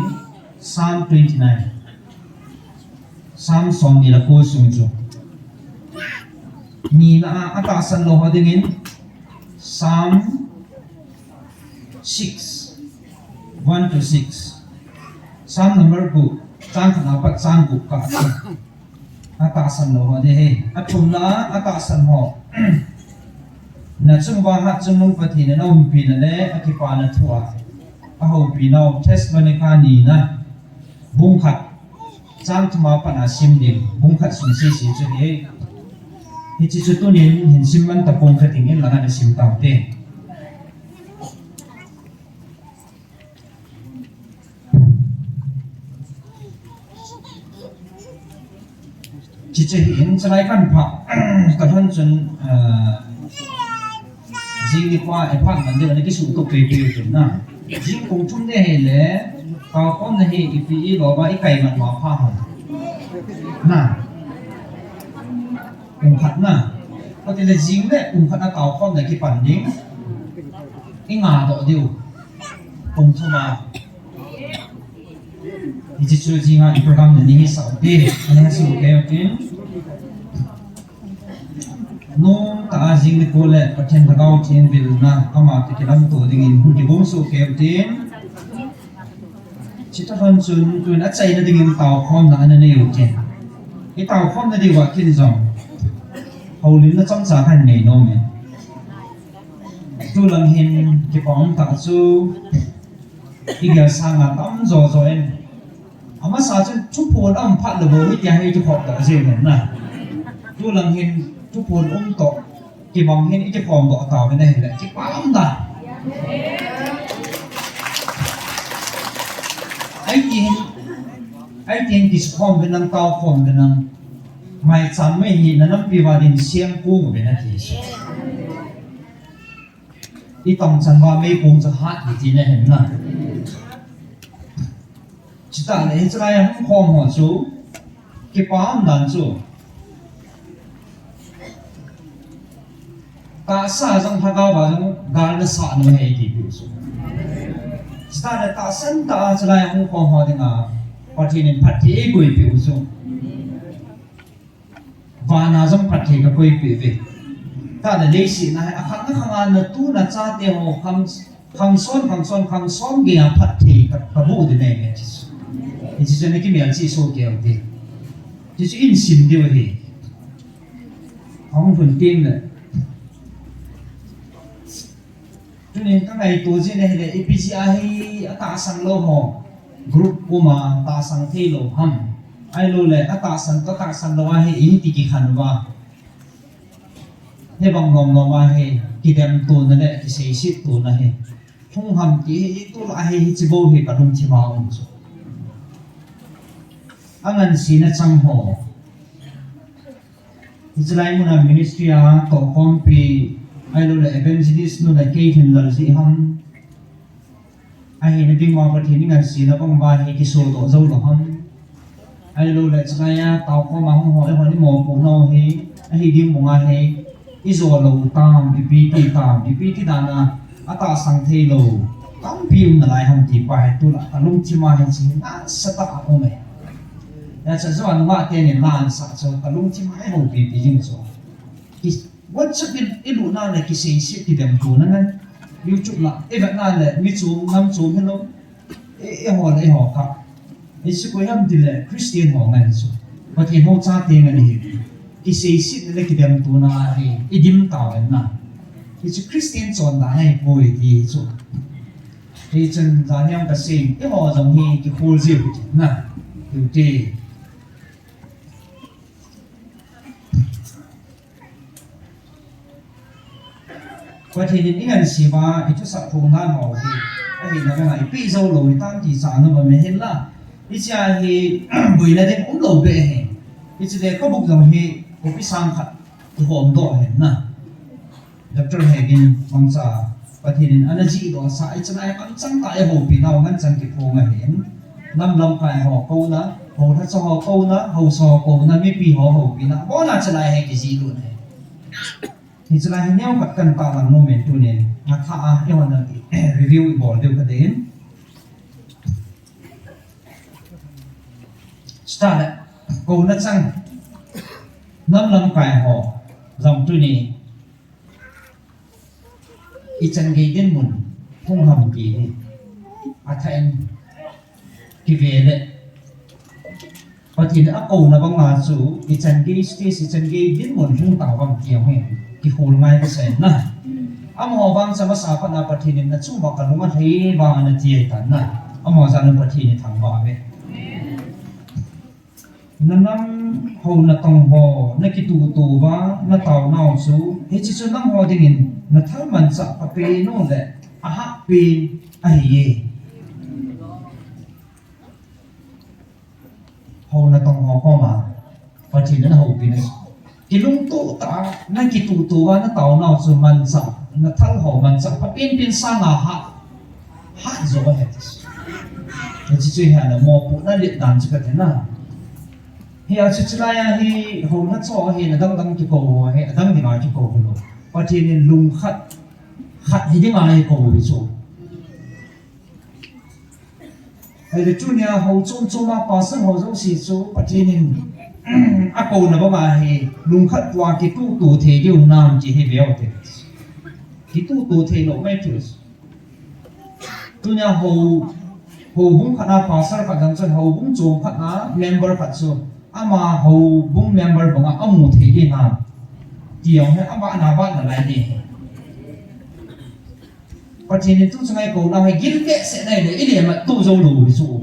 [SPEAKER 5] Psalm 29 Psalm song ni la ko sung chu ni na ata san lo ho ding in Psalm 6 1 to 6 Psalm number 2 Trang khana pat sang gu ka ata san lo de he athum na ata san ho na chung wa ha chung nung pathi na nom pi na le akipa na thua a ho pi no Thessalonica ni na bung khat chang thuma pa na sim dim bung khat sun si si chu he hi chi chu tu nin hin sim man ta pong khating in langa na sim taw te chỉ chỉ hiện cho lại căn phạ các thân chân gì đi qua em phạ mình được cái sự tục kỳ kỳ chuẩn na chỉ cùng chung đây hệ lẽ cao con này hệ vì đó vậy cái mặt mà phạ hồng na cùng khát na có thể là gì đấy cùng khát là cao con này cái bản lĩnh cái ngà đó điều cùng thu mà thì chỉ cho gì mà program này như sao đi anh em sẽ ok nung ta jing ko le pathen thagao chen bil na ama te kelam to ding in ki bom so ke tin chita han chun tu na chai na ding in taw khom na na ne yu chen ki taw khom na di wa kin jong hol na cham sa khan nei no me tu lang hin ki pom ta chu ki ga sa nga tam zo zo en ama sa chun chu pon am phat le bo ni ya he chu phok ta je na tu lang hinทุกคนโตกี่มองเห็นอีกจะฟองโตต่อไปได้แหละที่ป้าตาไอ้เจนที่สพอมเป็นนังเตาฟอมเป็นนังไม่จำไม่เห็นนั่นปีวาดินเสียงกุ้งเป็นนาทีที่ต้องฉันว่าไม่กุ้งจะหัดที่นี่เห็นนะจิตตาเนี่ยจะได้ห้องคอมหัวจูกี่ป้าดันจูta sa jang thagao ba jang gal na sa no he ti pu so sta da ta san ta chlai hong khom ho dinga pathin in phathi goi pu so va na jang phathi ka koi pi ve ta da le si na a khang na khang na tu na cha te ho khang son ge a phathi ka bu de ne ne chi so ne ki mi an chi so ke o ti chi in sim de wa he hong phun ting ne cho nên các ngày tổ chức này là APCI ta sang lô hồ group của mà ta sang thi lô hầm ai lo le ata san lo he i ti ki khan wa he bang nom no ma he ki dem tu na le ki sei sit tu na he thung ham ti tu la he chi bo he ka dum chi ma on so angan si na chang ho Israel muna ministry a to kompi ai lo le evangelist no la ke hin la si ham ai na ding ma pa thi ngan si na bang ba he ki so do zo lo ham ai lo le chaya tao ko ma ho ho ni mo pu no he ai ding mo nga he izo lo tam pt tam pt dana ata sang the lo tam pi na lai ham ti pa tu la alum chi ma hin si na sa ta ko me ya cha zo an ma te ni lan sa cho alum chi ma ho pi pi jing so ki what should be ilu na le ki sei si ki dem tu na nan youtube la e va na le mi chu nam chu hello e ho ka e si ko yam dile christian ho ngan so pa ti ho cha te ngan hi ki sei si le ki dem tu na hi idim ta wen na ki chi christian chon da hai boy ti so he chen da nyam ka sei e ho jong hi ki khul ji na yu ti qua thì những ngành xí ba ít chút sập phồng nan họ thì anh nhìn là cái này bị dâu lồi tam thì sản nó mà mình hết là ít cha thì bưởi là đến cũng lồi bể hết ít chỉ có bụng dòng thì có bị sang khát thì hòm đỏ hết nè đặc trưng hệ kinh bằng sa qua thì những anh chị đó sa ít này ăn trắng tại hồ bị nào ngăn trắng cái phồng này hết năm năm phải họ câu đó hồ thắt cho họ câu đó hồ sò câu đó mới bị họ bị nào bỏ là chỉ lại hay cái gì luôn này thì chỉ là hình nhau vật cần tạo bằng moment tu nên mà thà yêu anh review bỏ đều cái đến start lại câu nó chăng năm năm phải họ dòng tu này ít chân gây đến mồn không hầm gì thành cái về đấy và thì nó câu nó bằng mà số ít chân gây đến mồn không tạo bằng kiểu này ki hul ngai ka sen na amo bang sama sa pa na pathinin na chu ba ka lunga thei ba na ti tan na amo za na pathini thang ba ve nanam ho na tong ho na ki tu ba na taw naw su he chi chu nam ho ding in na thal man sa pa pe no le a ha pe a ye ho na tong ho ko ma pathinin ho pi na ki lung tu ta na ki tu wa na taw naw chu man sa na thal ho man sa pa pin sa nga ha zo ba het ni chi chui ha na mo pu na lit dan chi ka na hi a chi chla ya hi ho na cho hi na dang ki ko he dang di ma ki ko lo pa thi ni lung khat hi di ma hi ko bi chu ai de chu nya ho chu ma pa sang ho zo si chu pa thi ni a câu nào mà he lung khát qua cái tu thế điều nam chỉ he béo thế cái tu thế nó mấy thứ tu nhà hồ bung khát na pasar khát đằng chân hồ bung chôm khát na member khát so ama hồ bung member bằng amu thế cái nam điều hay ama na bạn là này và chỉ nên tu cho ngay câu nào hay ghi vẽ sẽ này để ý điểm mà tu dâu đủ ví dụ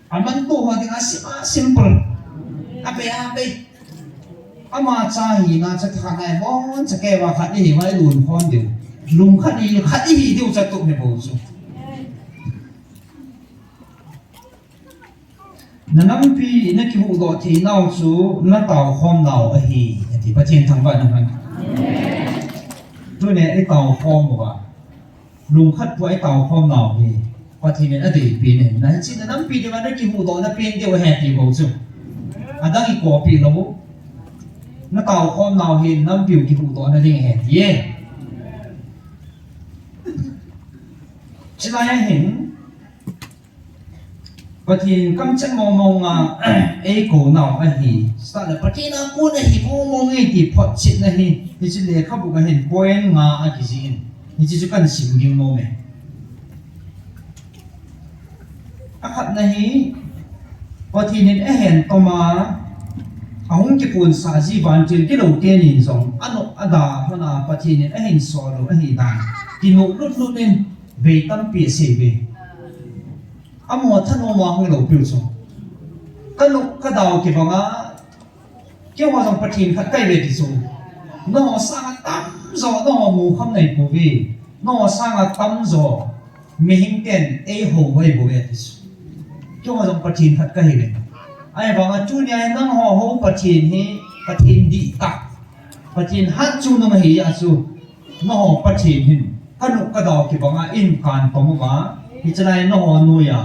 [SPEAKER 5] aman tu ho dengan simple ape ama chahi na cha khanai bon cha ke wa khat ni mai lun khon diu lung khat ni diu cha tu me bo chu nanam pi na ki hu do thi nau chu na taw khom nau a hi ti pa chen thang ba na man tu ne ai taw khom ba lung khat pu ai taw khom nau hi và thì nên ở đây pin này, na chỉ là nắm pin thì mà nó kêu đó nó pin tiêu hẹp thì bao nhiêu, à đang cái quả pin nó nó tàu con nào hiện nắm biểu kêu đó nó đi hẹp gì, chỉ là hiện, và thì cắm chân mong ai cổ nào ai thì, sao là và thì nó cuốn ai mong ai thì phát triển này thì chỉ là khắp một cái hiện point ngã ai cái gì, thì chỉ cần xỉu nhiều mong này. Akhat nahi patinin ehen toma ahung ki pun sa ji ban til ki lo te nin zong ano ada hana patinin ehen so lo ahi dan ki no lut lut nen ve tam pi se ve มัวท่านมองให้เราพิวส่งก็นุก็ดาวกี่บังอ่ะเกี่ยวกับสองประเทศขัดใกล้เวทีส่งน้องสร้างตั้มจอน้องมูคำในปูวีน้องสร้างตั้มจอมีหิ้งเต็นหัวไว้ปูเวทีส่งเกี่ยวกับสองประเทศขัดใกล้เวทีไอ้บังอ่ะจุดนี้น้องหัวประเทศนี้ประเทศดีตักประเทศฮัตจูน้องเฮียส่งน้องประเทศหินก็นุก็ดาวกี่บังอ่ะอินการปมุกอ่ะที่จะได้น้องนุยอ่ะ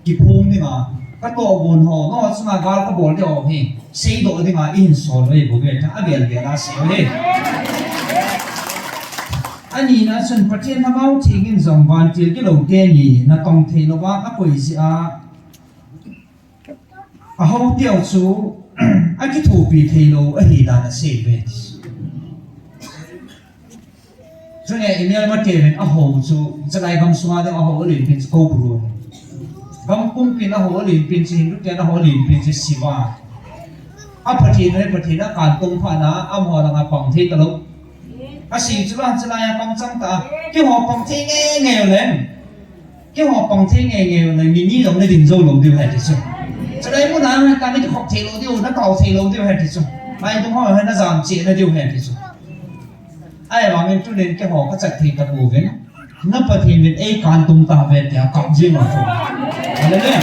[SPEAKER 5] กี่พงนี่มาก็ตัวบนหอน้องสงาการก็บอกเดียวเฮเสียดอกที่มาอินโซลเลยบุเบนอาเบียลเบียร์เสียเลยอันนี้นะส่วนประเทศทั้งเอาทิ้งอินสองวันที่กิโลเกนี่นะต้องเทลว่าก็คุยสิเขาเดียวสู้ไอ้ที่ถูกปีเทโลไอ้เหตุการณ์เสียไปส่วนใหญ่เมื่อมาเทเป็นโหสู้จะได้คำสมาธิโหหรือเป็นสกูบรูกำปุ่มเป็นโหหรือเป็นสิ่งทุกอย่างโหหรือเป็นสิ่งว่าประเทศในประเทศนักการตรงผ่านนะมัวลังปังเทตลกสิ่งจุฬาจุฬาปังจังตาเกี่ยวกับปังเทงเงี้ยเลยเกี่ยวกับปังเทงเงี้ยเลยมีนี่เราไม่ดึงโซ่ลงเดียวให้ที่สุดจะได้พูดนะการไม่จะขบเทลงเดียวนักเก่าเทลงเดียวให้ที่สุดไม่ต้องห้อยให้นักจำเจนเดียวให้ที่สุดไอ้บางเรื่องจุดเด่นเกี่ยวกับจักรเทตะบูเวนนับประเทศเป็นการตรงตาเวทีกับจีนมาถูกอะไรเนี่ย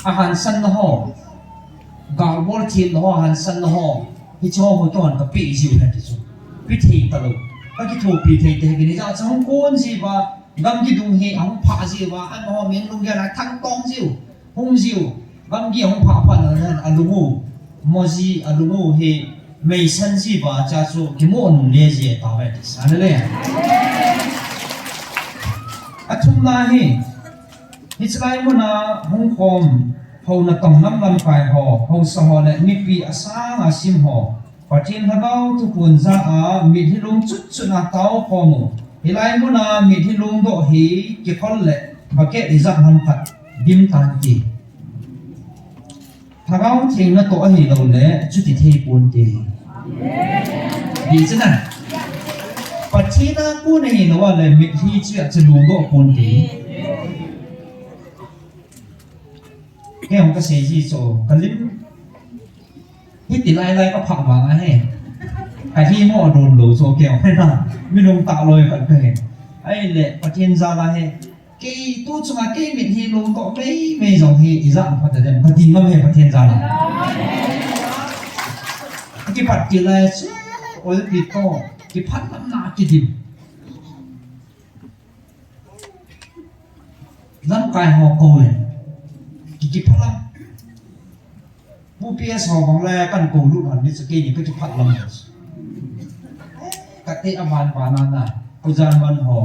[SPEAKER 5] อาหารสันนะฮอกาบอลทีนนะฮออาหารสันนะฮอที่ชอบหัวจอนกับปีจิ๋วแทนที่สุดพิธีตลกก็คิดถูกพิธีแต่กินจะห้องโกนสิว่ากำกิดุงเฮห้องผ้าสิว่าอันห้องเมียนลุงยานะทั้งตองจิ๋วห้องจิ๋วกำกิห้องผ้าพันนั้นอลูมูมอจีอลูมูเฮไม่สันสิว่าจะสู้กิโมนุเลี้ยจีตาเวทิสอันนั้นเลยทุ่มนาเฮฮิตไลมุนาฮ่องกงเขาหน้าต้องน้ำลำไก่ห่อเขาสหและมีปีอาสางอาซิมห่อประเทศฮับเอาทุกคนจะมีที่ลงจุดจุดหน้าเต้าพอมูฮิไลมุนามีที่ลงโดฮีเกี่ยวกับบักเก็ตอิจักฮัมพัดดิมตันตีฮับเอาทิ้งหน้าตัวฮีเราเลยจุดที่เทปูนตีดีจังนะประเทศนั้นกูเนี่ยเราว่าเลยมีที่จะลงโดปูนตีแค่ผมก็เสียชีโซกันลิ้มที่ติดไล่ก็ผักมาให้ไอ้ที่หม้อโดนโหลโซแก้วไม่ได้ไม่ลงตาลอยกันไปไอ้เละประเทศซาลาให้กี่ตู้ชมากี่มิที่ลงก็ไม่ส่งที่อิสระพัฒนาพัฒนาไม่ประเทศซาลากี่พัดกี่ไรโอ้ยปีโต้กี่พัดน้ำหนักกี่ดิบน้ำกายหอโกยกี่พัดลำผู้เพียสของแรกันโกลุหันมิสกี้นี่ก็จะพัดลำกติอามันปานานะกุจานวันหอ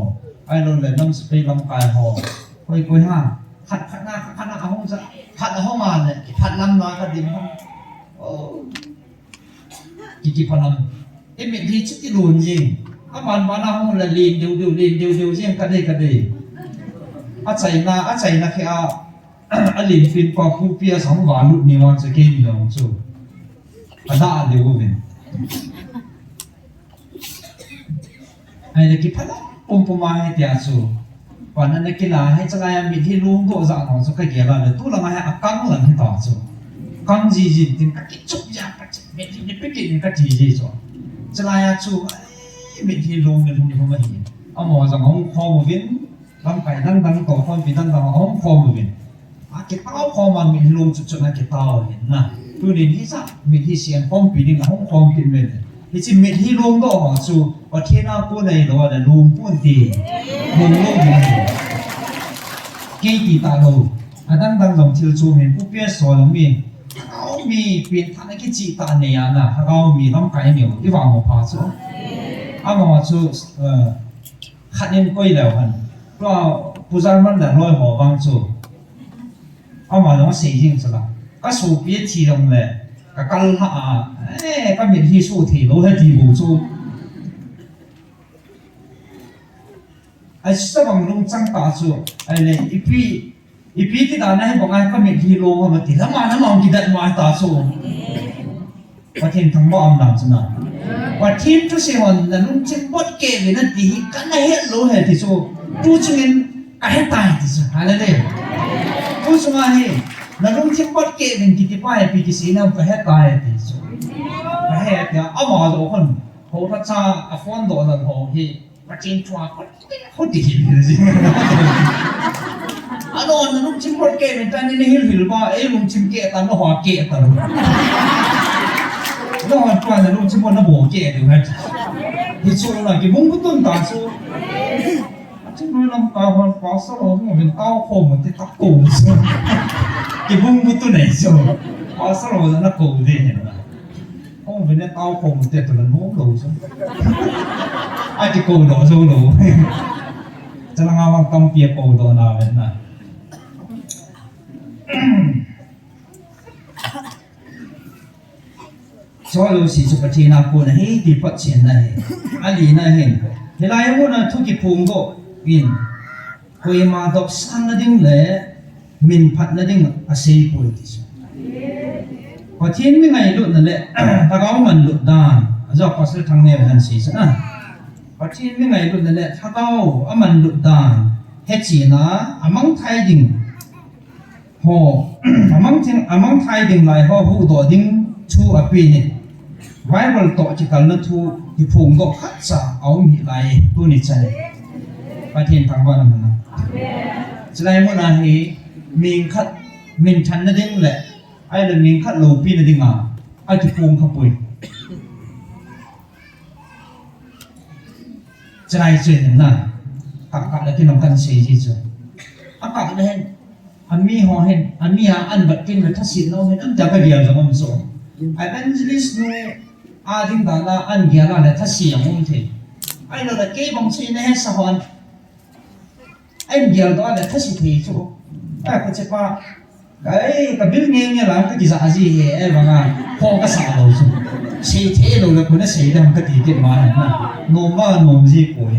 [SPEAKER 5] ไอ้เราเลยน้ำสเปรย์ลำกายหอคุยห้าพัดหน้าห้องจะพัดห้องมาเนี่ยพัดลำน้อยก็ดิมโอ้กี่พัดลำเอ็มที่ชุดที่ลุนจริงอามันปานาห้องเลยลีนเดียวเสียงกันได้อาศัยนาแค่อันนี้ฟินพอผู้เพียสองวาลุนิวันจะเกี่ยงจูอันนั้นเดี๋ยววินไอ้เด็กพัดปุ่มมาให้เดียจูวันนั้นเด็กลาให้จะไล่มีที่ลุงตัวจากของสุขเกียร์เลยตัวเราให้อักกังหลังให้ต่อจูกังจีถึงกักจุกยาปัจจุบันที่เป็นกินกักจีจูจะไล่จูมีที่ลุงเนี่ยลุงไม่เห็นเอาหมอจากของคอมวินลำไก่ตั้งต่อคอมวินตั้งต่อของคอมวินkita kau man min lung cucuk nak kita nah tu ni ni sah min hi sian pom pi ding hong kong kin men hi chi min hi lung do ha chu pathian na ko nei lo da lung pun ti lung lo ni ke ti ta lo adang dang dong thil chu min pu pia so lo mi au mi pin tha na ki chi ta ne ya na au mi lam kai niu i wa mo pa chu a mo chu khat nen koi lao han to pujan man da loi ho bang chuเอามาลองเสียจริงสิล่ะก็สูบเบียร์ทีตรงเลยก็กันละก็มีที่สู้ทีรู้ให้ทีบูสู้ไอ้สมองลงจังตาสู้ไอ้เนี่ยอีพีที่ตาเนี่ยบอกไงก็มีที่ลงมาติดแล้วมาน้ำมองกินได้มาตาสู้ ประเทศทั้งบ่อมดำสนะประเทศทุกสิ่งนั้นลุงจิมบดเกวินันดีกันนะเฮ็ดรู้เฮ็ดที่สุดผู้ชงินกันให้ตายที่สุดอะไรเลยผู้ชงาเฮ็ดนั่นลุงจิมบดเกวินกิติป้ายปีที่สี่นั่นก็ให้ตายที่สุดก็ให้เดี๋ยวเอามาดูคนโหทัศน์อ่ะฟอนโดนโหที่ประเทศชัวร์คนดีเลยสิอันนั้นลุงจิมบดเกวินตอนนี้เฮ็ดหิลบ้าลุงจิมเกตันหัวเกตัน那我转的路这么那不给的，还你说了，给蒙不顿打说，这路那高环高速路我们高火我们得打狗子，给蒙不顿来说，高速路那狗的人了，我们那高火我们得做那蒙路说，啊这狗路走路，这那俺们刚别狗路那人呐。所有事情ประเทศนาคนให้ดีปัจเจนนะเห็นอันนี้นะเห็นเวลาอย่างนั้นทุกปุ่มก็วินคุยมาดอกสันนั่นดิ่งเลยมินพัดนั่นดิ่งอาศัยป่วยที่สุดประเทศไม่ไงลุดนั่นแหละถ้าเขามันลุดได้จะภาษาทางเนี่ยมันสีสันประเทศไม่ไงลุดนั่นแหละถ้าเขามันลุดได้เฮ็ดจีน่ะมังไทยดิ่งโหมังไทยดิ่งไรเขาหูตัวดิ่งชูอภินิไว้บนโต๊ะที่กันนั่นทูที่พุ่งก็ขัดสาเอามีไรตัวนี้ใจประเทศทางบ้านมันนะจะได้มื่อนาทีมิงขัดมิงชันนั่นเองแหละไอ้เรื่องมิงขัดโลปีนั่นเองอ่ะไอ้ที่พุ่งขบุยจะได้เจอหนึ่งน่ะกักแล้วที่น้องกันเสียจีจ้ะกักแล้วเห็นอันมีห่อเห็นอันมีอันบัดกินแบบทัศน์เราเห็นอันจะไปเดียวจะมันส่งไอ้เป็นจิลิสโนอาดิงตาลาอันเดียร์อะไรทัศน์อย่างมุ่งเทไอ้เราแต่เก็บบางสิ่งเนี่ยสะฮอนไอ้เดียร์ตัวอะไรทัศน์ที่ชูไอ้คนเจ็บว่าไอ้กับบิลเงี้ยเนี่ยหลังก็กิจอาชีพไอ้บางอ่ะพ่อก็สาวเราชูเสียเทเราเลยคนนั้นเสียได้มันก็ตีเก็บมาเนี่ยนะโน้มว่าโน้มจีป่วย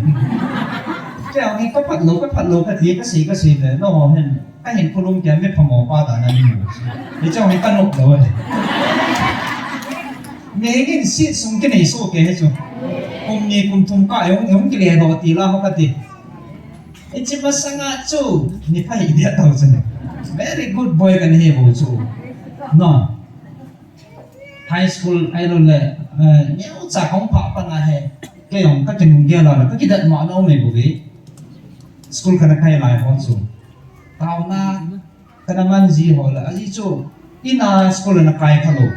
[SPEAKER 5] แกเอางี้ก็ผัดโลก็ตีก็สีเลยน้องเห็นไอ้เห็นคนลุงแกไม่พอหมอป้าแต่นั่นนี่หมูไอ้เจ้าให้กันนกเลยเงี้ยกินซีสุ่มกินไอ้สู้แกให้จู่คุมนี่คุมทุ่มก้ายงกิเลสดอตีละเขาก็ตีไอ้จิมาสังอาจู่นี่พายเดียดเอาจัง very good boy กันเฮบูจู่น้อง high school ไอ้รุ่นเลยเนี่ยอุตส่าห์ของผ่าปนาเฮแกยองก็จะงงเกี่ยวแล้วก็คิดว่าหมอน้องไม่บุก school ขนาดใครหลายคนจู่ตาวนากันมันจีหัวละจีจู่ที่นาสกุลนักไก่ขลุ่ม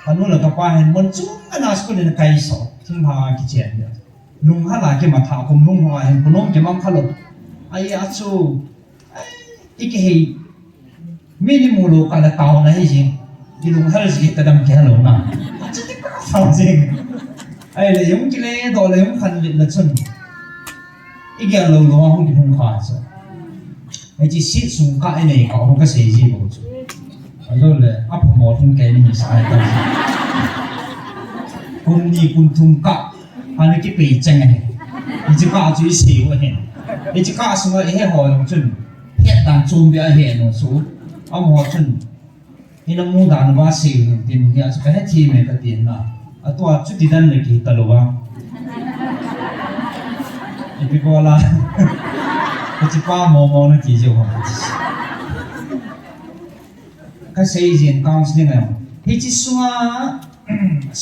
[SPEAKER 5] ขนุนละกับป้าเห็นมันจู่กันนาสกุลนักไก่สอบทิ้งพากิจเนี่ยลุงฮัลโหลจะมาถามผมลุงหัวเห็นคนน้องจะมั่งขลุ่มไอ้อาจู่อีกเฮมินิมูลูกันละตาวนาให้จริงที่ลุงฮัลโหลจีแต่ดำแค่หลงนะจะติดกับฟังจริงไอ้เลยยงกิเลสตัวเลยยงขันลิละชุนอีกอย่างเราลงห้องที่พุ่งขาดซะไอ้ที่สิ่งสูงก็ไอ้เนี่ยเขาก็เสียจีบจู่อันนั้นเลยอัพหมอทุ่งแกนี่มีสายตั้งคุณนี่คุณทุ่งก็อันนี้กี่ปีจังไงอีจิก้าจุยสีวะเห็นอีจิก้าสมัยเฮ้หอยงจุนเฮ็ดต่างจูมเบียเห็นสูเอาหมอจุนนี่น้ำมูดานว่าสีหนึ่งทีมเนี่ยจะไปให้ทีมเนี่ยก็ตีนนะอ่ะตัวจุดที่นั่นเลยกี่ตลอดอีพีก่อนละก็จะป้ามองนั่นกี่เจ้าของก็เสียเงินก้าวสิ่งอะไรที่จะส่ง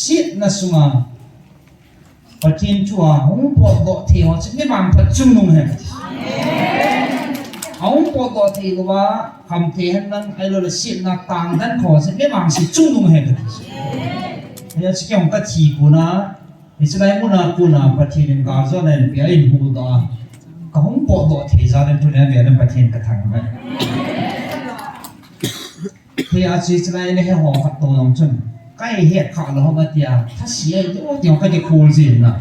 [SPEAKER 5] สิทธิ์นั่นส่งประเทศชัวร์หุ่นปอดดอเที่ยวจะไม่บางพัดจุ่มลงเหรอหุ่นปอดดอเที่ยวว่าคำเที่ยวนั้นไอ้เราสิทธิ์นักต่างด้านขอจะไม่บางสิจุ่มลงเหรอเนี่ยจะเกี่ยวกับที่กูนะอิสราเอลกูนะประเทศนึงก็จะเนี่ยเปลี่ยนหูดาก็หุ่นปอดดอเที่ยวจะเป็นตัวเนี่ยเปลี่ยนประเทศกระทั่งไหมที่อาชีพอะไรเนี่ยให้หอขัดตัวน้องชนใกล้เหตุขาดแล้วเขามาเตียถ้าเสียเดี๋ยวก็จะคูลสินะ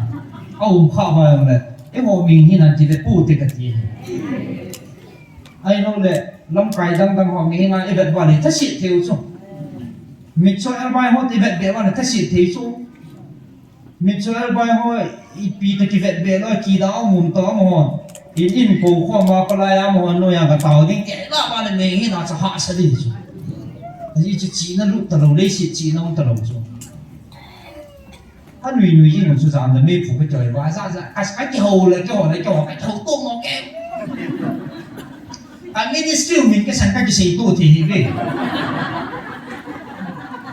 [SPEAKER 5] เอาข้าวไปเลยไอ้หัวมิงที่นั่นจะได้ปูติกตีไอ้นู่นเลยลำไก่ดังๆหัวมิงนะไอ้แบบว่าเนี่ยถ้าเสียเที่ยวจู่มิช่วยอะไรหัวที่แบบว่าเนี่ยถ้าเสียเที่ยวจู่มิช่วยอะไรหัวอีปีตะกี้แบบว่ากี่ดาวมุนตัวมัวอินกูข้อมาก็เลยมัวโนยังกระเต่าดิ้งแก่ละว่าเนี่ยมิงที่น่าจะหาสลิดจู่一直挤那路的路，那些挤那种的路中，他女女英文组长的没谱个叫话啥子，还叫来叫来叫，还头多么个，还没得少明个上个就谁多提个，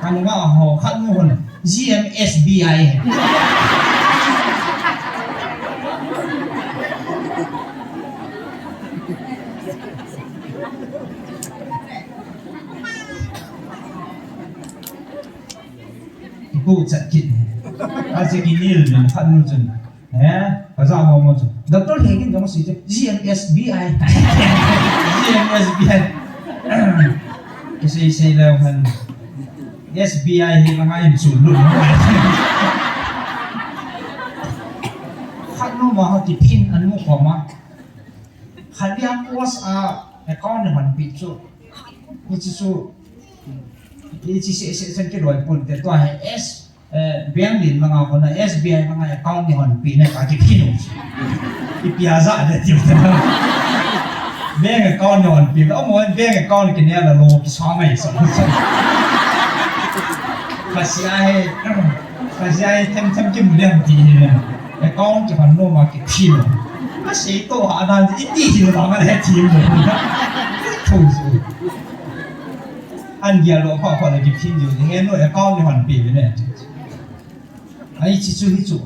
[SPEAKER 5] 看我好看我呢 GMSBI。不正经，而且给你人看不准，哎，不是我们做，那都那个东西叫 GMSBI， GMSBI， 谁来看 SBI 那个还准了，看弄嘛，他拼安弄什么？还两post account 的很必做，你就说。ini sisi cái loại pun để toa hay S bank din mga ako na SBI mga account ni hon pin na kaki pino ipiaza na tiyo na bank account ni hon pin mo bank account kini ala lo kisama isa kasi ay tem kim liang di account ki hon no ma ki pino kasi to ana iti sino mga na team mo tuzo anh giờ lộ họ còn là kịp phim rồi thì em nói là con thì hoàn bị này ấy chỉ chú chú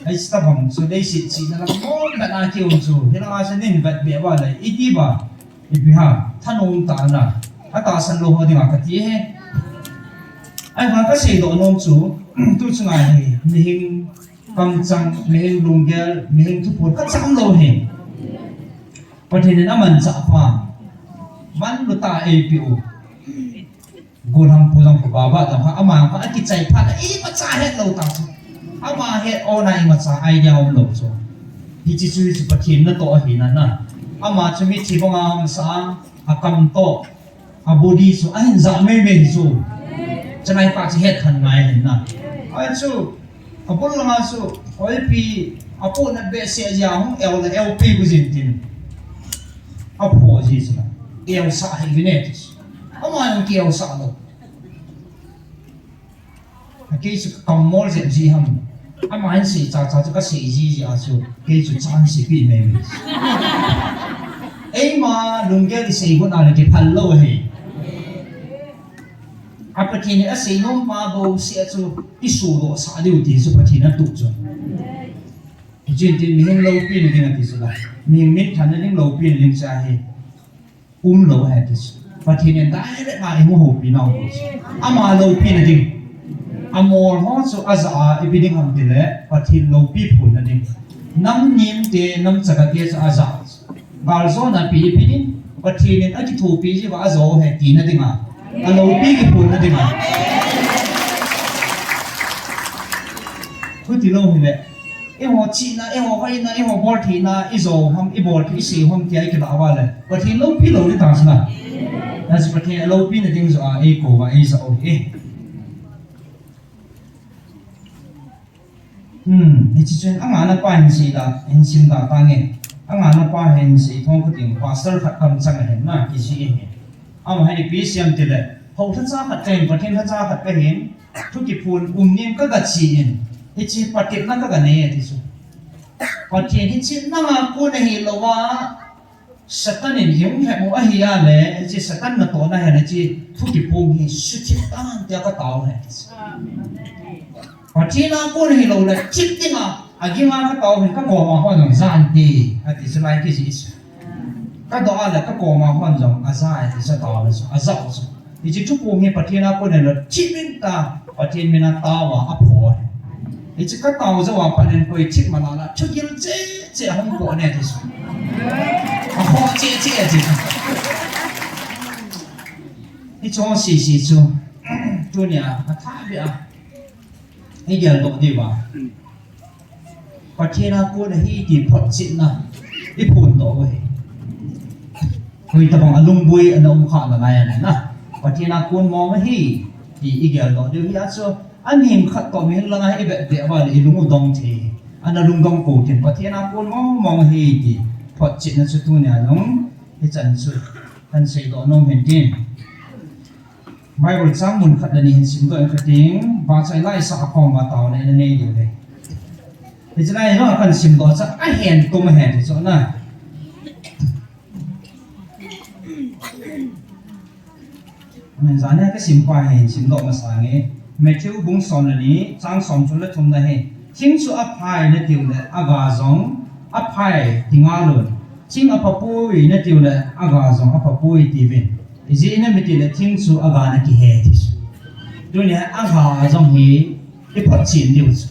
[SPEAKER 5] ấy ta bằng số đây chỉ là món bạn ăn kêu chú thế là sẽ nên vật bẻ vào lại ít đi vào thì ha thân ông ta nè ta sân lô họ thì mà cái gì hết anh nói cái gì đó nông chú tôi chung này mình cầm trăng mình lùng gel mình thu bột các trăm lô hình và thế nên mình chạm vào vẫn được ta APO gulang pulang pababa tang ha ama ha ki chai phat e ma cha het lo ta chu ama het onai ma cha idea hom lo chu hi chi chu chu pathin na to hi na ama chu mi chi bonga hom sa akam to a body chu a hin za me me chu chanai pa chi het khan ngai hin na ai chu a bol la chu oi pi a po na be se ja hom el la lp bu jin tin a po ji chu el sa hi vinet ama yung kiyaw sa ano cái sự cầm mồi dễ gì hầm anh mà anh sĩ cha cha cái sĩ gì à chú cái chú chán sĩ bị mê mê ấy mà lùng cái thì sĩ cũng là cái phần lâu hay à bất kỳ này sĩ nông mà bầu sĩ chú cái số độ xã điều thì chú bất kỳ nó tụt rồi chuyện thì mình lâu pin thì là thì là mình thằng nó lâu pin lên xa hay lâu hay thì và thì hiện tại đấy mà em hồ pin nào mà lâu pin là gì amor ho so aza ibiding ham dile pathil lo pi phun na ding nam nim te nam chaka te sa aza balzo na pi ibiding pathilin aki thu pi ji wa azo he ti na dinga alo pi ki phun na dinga ku ti lo hile e ho chi na e ho vai na e ho bor thi na izo ham i bor ki si hom ti ai ki la wa le pathil lo pi lo ni ta sana as pathil lo pi na ding zo a e ko wa e sa o e thì chỉ chuyện anh ăn qua hình gì là hình sim đã tăng nghe anh ăn qua hình gì thông cái tiếng pastor phát cầm sang hình na cái gì hình anh hay đi biết xem thì là hậu thân gia phát trên và thiên thân gia phát cái hình thu kịp phun niệm các cái gì hình thì chỉ phát triển nó các cái này thì số phát triển thì chỉ nó mà cô này làว่าSatan ini yung hay mo ahiya le chỉ Satan nó to na hay chỉ thu kịp phun thì suy thiết tan thì cái tao hay và chỉ là cô này lâu là chích tiếng à cái mà cái tàu mình các cổ mà hoàn toàn gian đi thì sẽ lại cái gì cái đó là các cổ mà hoàn toàn dài thì sẽ tàu là dạo thì chỉ chúc cô nghe bát thiên cô này là chích mình ta bát thiên mình là tàu và áp phổi thì chỉ các tàu sẽ vào bát thiên cô chích mà là chúc yên chế không cổ này thì họ chế gì thì cho xì chú nhà thả vậyไอ้เดียวตกดีว่าประเทศน่ะกูน่ะที่ที่พอจิตน่ะที่พูนโตเว้ยคุยตะบองอลุงบุยอันองค์ข้าละไงน่ะนะประเทศน่ะกูมองว่าที่ที่อีเดียวตกดีว่าซะอันนี้ขัดต่อมีละไงไอ้แบบเดียวว่าไอ้ลุงดงทีอันนั้นลุงดงกูที่ประเทศน่ะกูมองที่ที่พอจิตน่ะสุดตัวเนี่ยน้องไอ้จันสุดท่านใส่ดอกน้องเห็นดิ Bible sang mun khat ni hin sim do en khating ba chai lai sa khom ba taw nei nei yu le ti chai no kan sim do cha a hen tum hen ti so na mình giải này cái sim pa hen sim do ma sa nge Matthew bung son ni chang som chun le thum na he thing su a phai na tiu le aga zong a phai tinga lun thing a papui na tiu le aga zong a papui ti vin izi na mi ti le thing su aga na ki he ti su du ni aga zong hi i phat chin diu su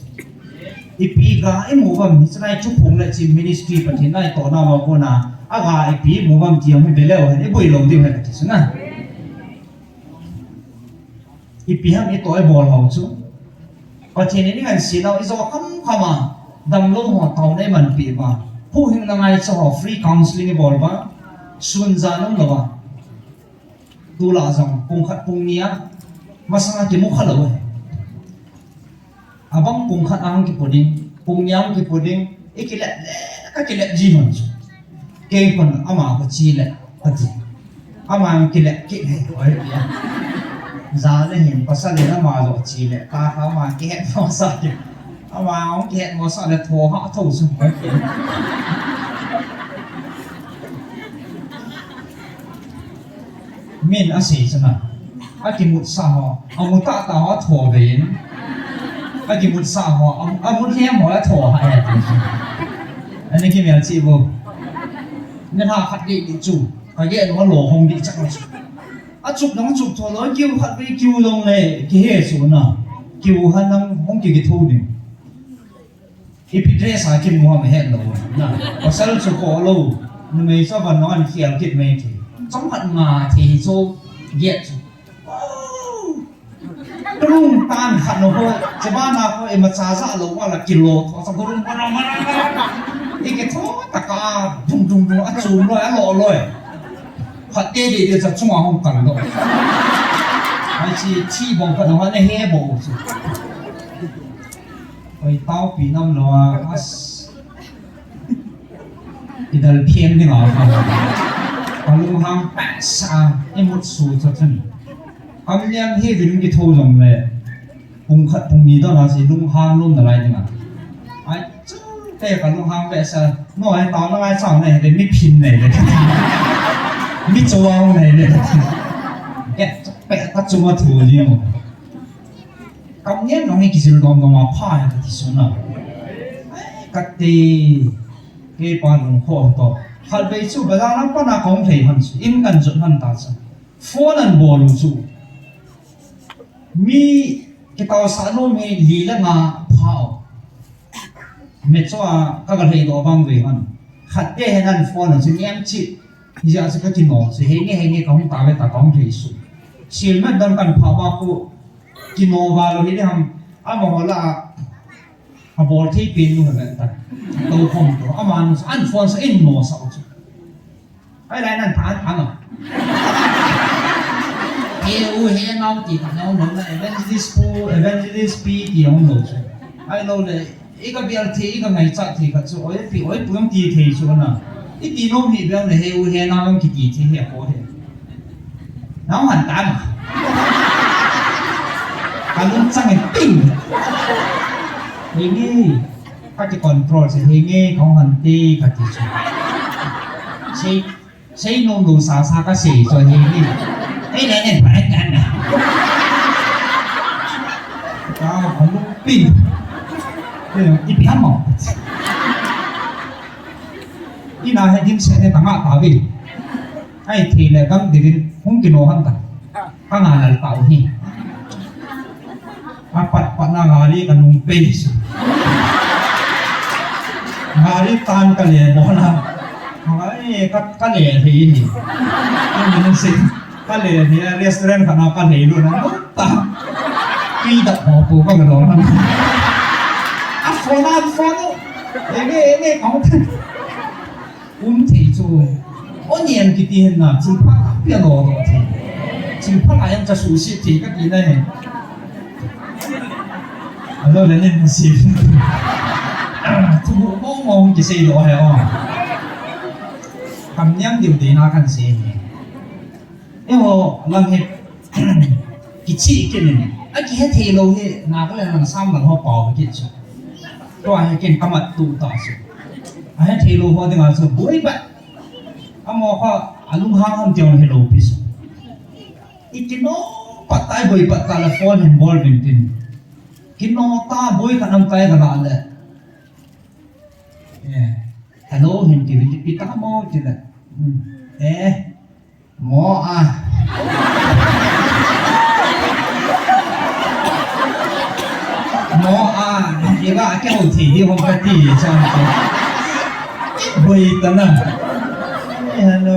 [SPEAKER 5] i pi ga i mu bam ni chai chu phung le chi ministry pa thin nai to na ma ko na aga i pi mu bam ti mu be le wa ni boi lo diu he ti su na i pi ham i to ai bol ho chu pa thin ni ngan si no i zo kham khama dam lo ho tau nei man pi ba pu hing na ngai cho free counseling i bol ba sun za nam lo ba tu la zong pung khat pung nia masanga ki mu khalo he abang pung khat ang ki puding pung nyam ki puding ikile ka kile ji hon chu ke pon ama ko chi le ati ama kile ki he oi ya za le hin pasal le ma zo chi le ka ha ma ki he mo sa ki ama ong ki he mo sa le tho ha tho su ka ki min a si chana a ki mut sa ho a mu ta ta ho tho bein a ki mut sa ho a mu he mo la tho ha ya ti anh ấy kia mèo chị vô nên họ phát đi đi chủ cái gì nó lỗ hồng đi chắc là à chụp nó chụp thôi nó kêu phát đi kêu lông này cái hệ số nào kêu hắn đang không kêu cái thu đi ít dress à kêu mua mà hết rồi nè có sao chụp cổ lâu nhưng mà sao vẫn nó ăn khéo kịp mấy thì trong mặt mà thì số ghét rung tan khăn nó thôi chỉ ba nào thôi mà trả giá lâu qua là kilo thôi xong rung cái thó tất cả đùng đùng đùng ăn chùm rồi ăn lọ rồi phát tê thì được chung không cần đâu hay chỉ chi bằng cái đó này hết bộ rồi tao bị năm rồi cái đó偏cái nào còn lúc ham bẻ sa em một số cho chân âm nhạc hết thì những cái thô rộng này bùng khát bùng nhí đó là gì lúc ham luôn là lại nhưng mà ai cái cả lúc ham bẻ sa nói tao nó ai sao này để mi pin này để mi châu này để cái bẻ tao châu thua đi mà công nhận nó hay cái gì đó mà phá cái gì số nào cái cái bàn lồng khô to hạt bể chú bây giờ nó bắt đầu không thể hành sự im gần chuẩn hành ta sao phố lần bò lù chú mi cái tàu sản nó mi lì là mà phao mẹ cho các cái thầy đồ băng về hành hạt tê hay nan phố nó chỉ em chị giờ sẽ có chỉ nó sẽ hay nghe không ta về ta không thể số xíu mất đơn cần phao bao cô chỉ nó vào rồi đi ham à mà họ là họ bỏ thi pin luôn rồi ta đâu không được à mà anh phố sẽ in nó sao chứ ai lại nan thán thán à yêu hay ngao thì thằng ngao nữa là evangelist pi thì ông nổi chứ ai lâu này ít cái việc thì ít cái ngày chắc thì cái chỗ ấy bị ấy bùn thì chỗ nào ít tí nôm thì bây giờ yêu hay ngao thì thì hiểu có thể nó hoàn tám mà cái lúc sang ngày tinh thì nghe các cái control thì nghe không hoàn ti cái gì xây nông đồ xa xa cái gì rồi thì nghe ấy này phải ăn à tao không có pin ít bị hâm mỏ ít nào hay kiếm xe tăng ngã tao đi ai thì là găng thì không kêu nó hăng ta tăng ngã là tao hi apa na ngari kan nung pace ngari tan ka le mo na ngari ka le thì mình xin ka le thì restaurant ka na ka le luôn na ta pi da ho pu ka do na a phone ege không thì chu ôn niệm cái tiền là chỉ phát biết rồi thì chỉ phát lại em cho số shit thì cái gì này rồi lên lên xịt thu mong mong cái gì đó hay không cầm nhang điều gì nó cần gì nhưng mà lần hết กิชิกินนี่ไอ้กิเฮเทโลเฮนาก็เลยนั่งซ้ำหลังหัวเป่ากินใช่ตัวไอ้กินกำมัดตูต่อใช่ไอ้เทโลหัวเดียวกันสุดบุ้ยแบบอ่ะมอเขาอาลุงห้างเดียวเฮโลพิสอีกินโน่ปัตตายบุ้ยปัตตาละฟอนเห็นบอลเป็นตินกินโน่ตาบุ้ยขนมไตขนาดเลยฮัลโหลเห็นทีวีปีตาโมจิละหมออ่ะหมออ่ะยี่ว่าแก้วทีที่ผมกติช่างตัวบุยตันน่ะฮัลโหล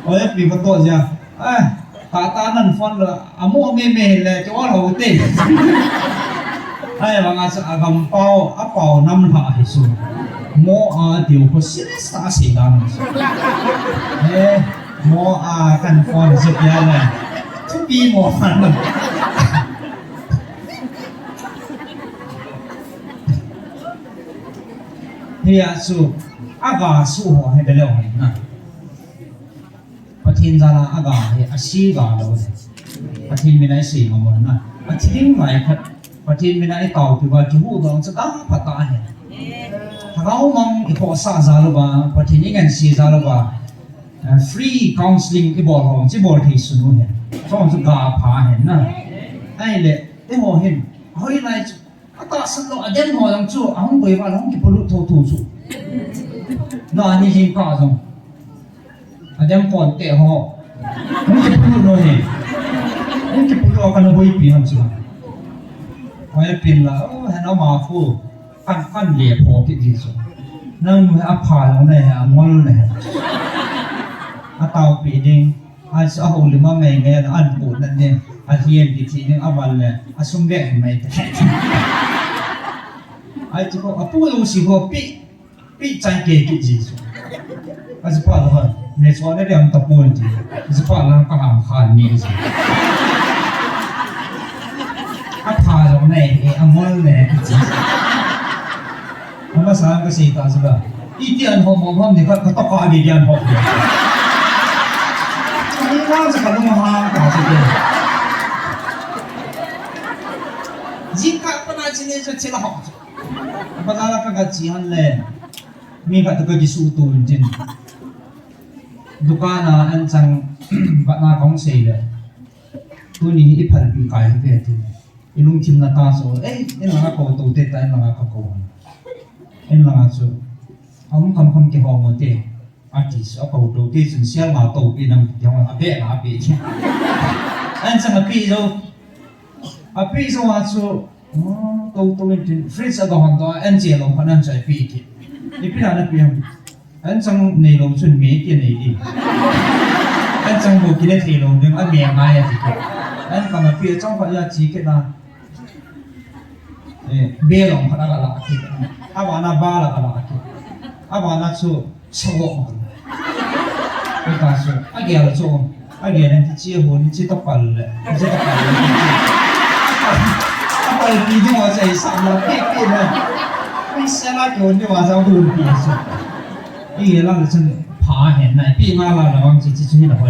[SPEAKER 5] โอ้ยปีประตูจ้ะตานั่นฟันละอามัวเมเลยจะว่าเราเต้ไอ้บางอาจจะกำเป้าเป้าน้ำหาให้สูหมออ่ะเดี๋ยวเขาเสียสาสีดำหมออ่ะกันฟันสุดยอดเลยทุกปีหมอฟันเฮียสู้อากาสู้หัวให้ไปแล้วนะปะทินจาราอากาเฮียอาชีกาแล้วปะทินไม่ได้สิ่งของมันนะปะทินไม่ครับปะทินไม่ได้ต่อไปว่าที่หูดองจะก้าวพัฒนาเห็นถ้าเรามองอีกข้อสาจารุบาปะทินยังไงสิ่งจารุบาfree counseling ที่บอกของที่บอกที่สุดเห็นช่องจะกาพาเห็นนะไอ้เละไอ้หัวเห็นเฮ้ยนายอาตาสโลอเดนหัวยังจู่อ่ะผมไปว่าเราคิดพลุทูทูจู่น่านี่จริงก้าจังอเดนปอนเตะหัวผมคิดพลุโน่นเองผมคิดพลุอาการเราไปปีนั้นจู่ไปปีนละโอ้เห็นเอามาฟูฟันเหลี่ยมหัวคิดดีสุดนั่งมืออัพพาลงเลยฮะมอลเลยอาตาปีดิงอาจจะเอาหรือมาไม่เงี้ยอันปูนั่นเนี่ยอาเทียนดีทีนึงอาวันเลยอาสมเด็จไม่ได้ไอ้ที่เขาพูดว่าสิเขาปีใจเก่งจริงๆอาจจะพาเราในส่วนนี้เรื่องตะปูนจริงอาจจะพาเราก็หามขานนี่สิอาพาเราในอามอลเนี่ยจริงๆภาษาอังกฤษตาสิบ้าอีเดียนหอมหอมนี่ก็ต้องการอีเดียนหอมนี่ว่าจะกันมาหาต่อสิเดียจิกะปนาจิเนจะเชลหอมภาษาละก็จีฮันเลยมีก็ตะกจิสูตูนจินดุกานาอันจังบัดนาของเสียเลยตัวนี้อีพันปีกายที่เป็นอีลุงทิมนาตาโซเอ๊ะนี่หลังก็โตเตตายหลังก็โกนนี่หลังก็เอาคำเกี่ยวกับเตะอาทิตย์เอาโตเตสินเสียมาโตปีนั้นยังอาเบะอาเบะอันจังอาปีโซว่าโซโตเป็นจริงฟรีสก็หันตัวอันเจลงพนันใจปีกินี่พี่อะไรพี่อันจังในลมชุนเมย์กินไหนดีอันจังบุกินได้ทีลงดึงอันเมียมาอย่างที่อันก็มาพี่จ้องพยาจีกันนะเบลงพนันละกินอาบานาบาละละกินอาบานาชูชวกไปตาชูอาเกียร์ชูอาเกียร์นั่นที่เชี่ยวนี่ที่ตะปัลเลยที่ตะปัลเลยไปปีที่ว่าใจสั่นละเป๊ะๆเลยไม่เสียละโดนที่ว่าจะโดนปีสุดนี่เราจะผาเห็นไหนปีมาละระวังจิตจิตนี่ละไป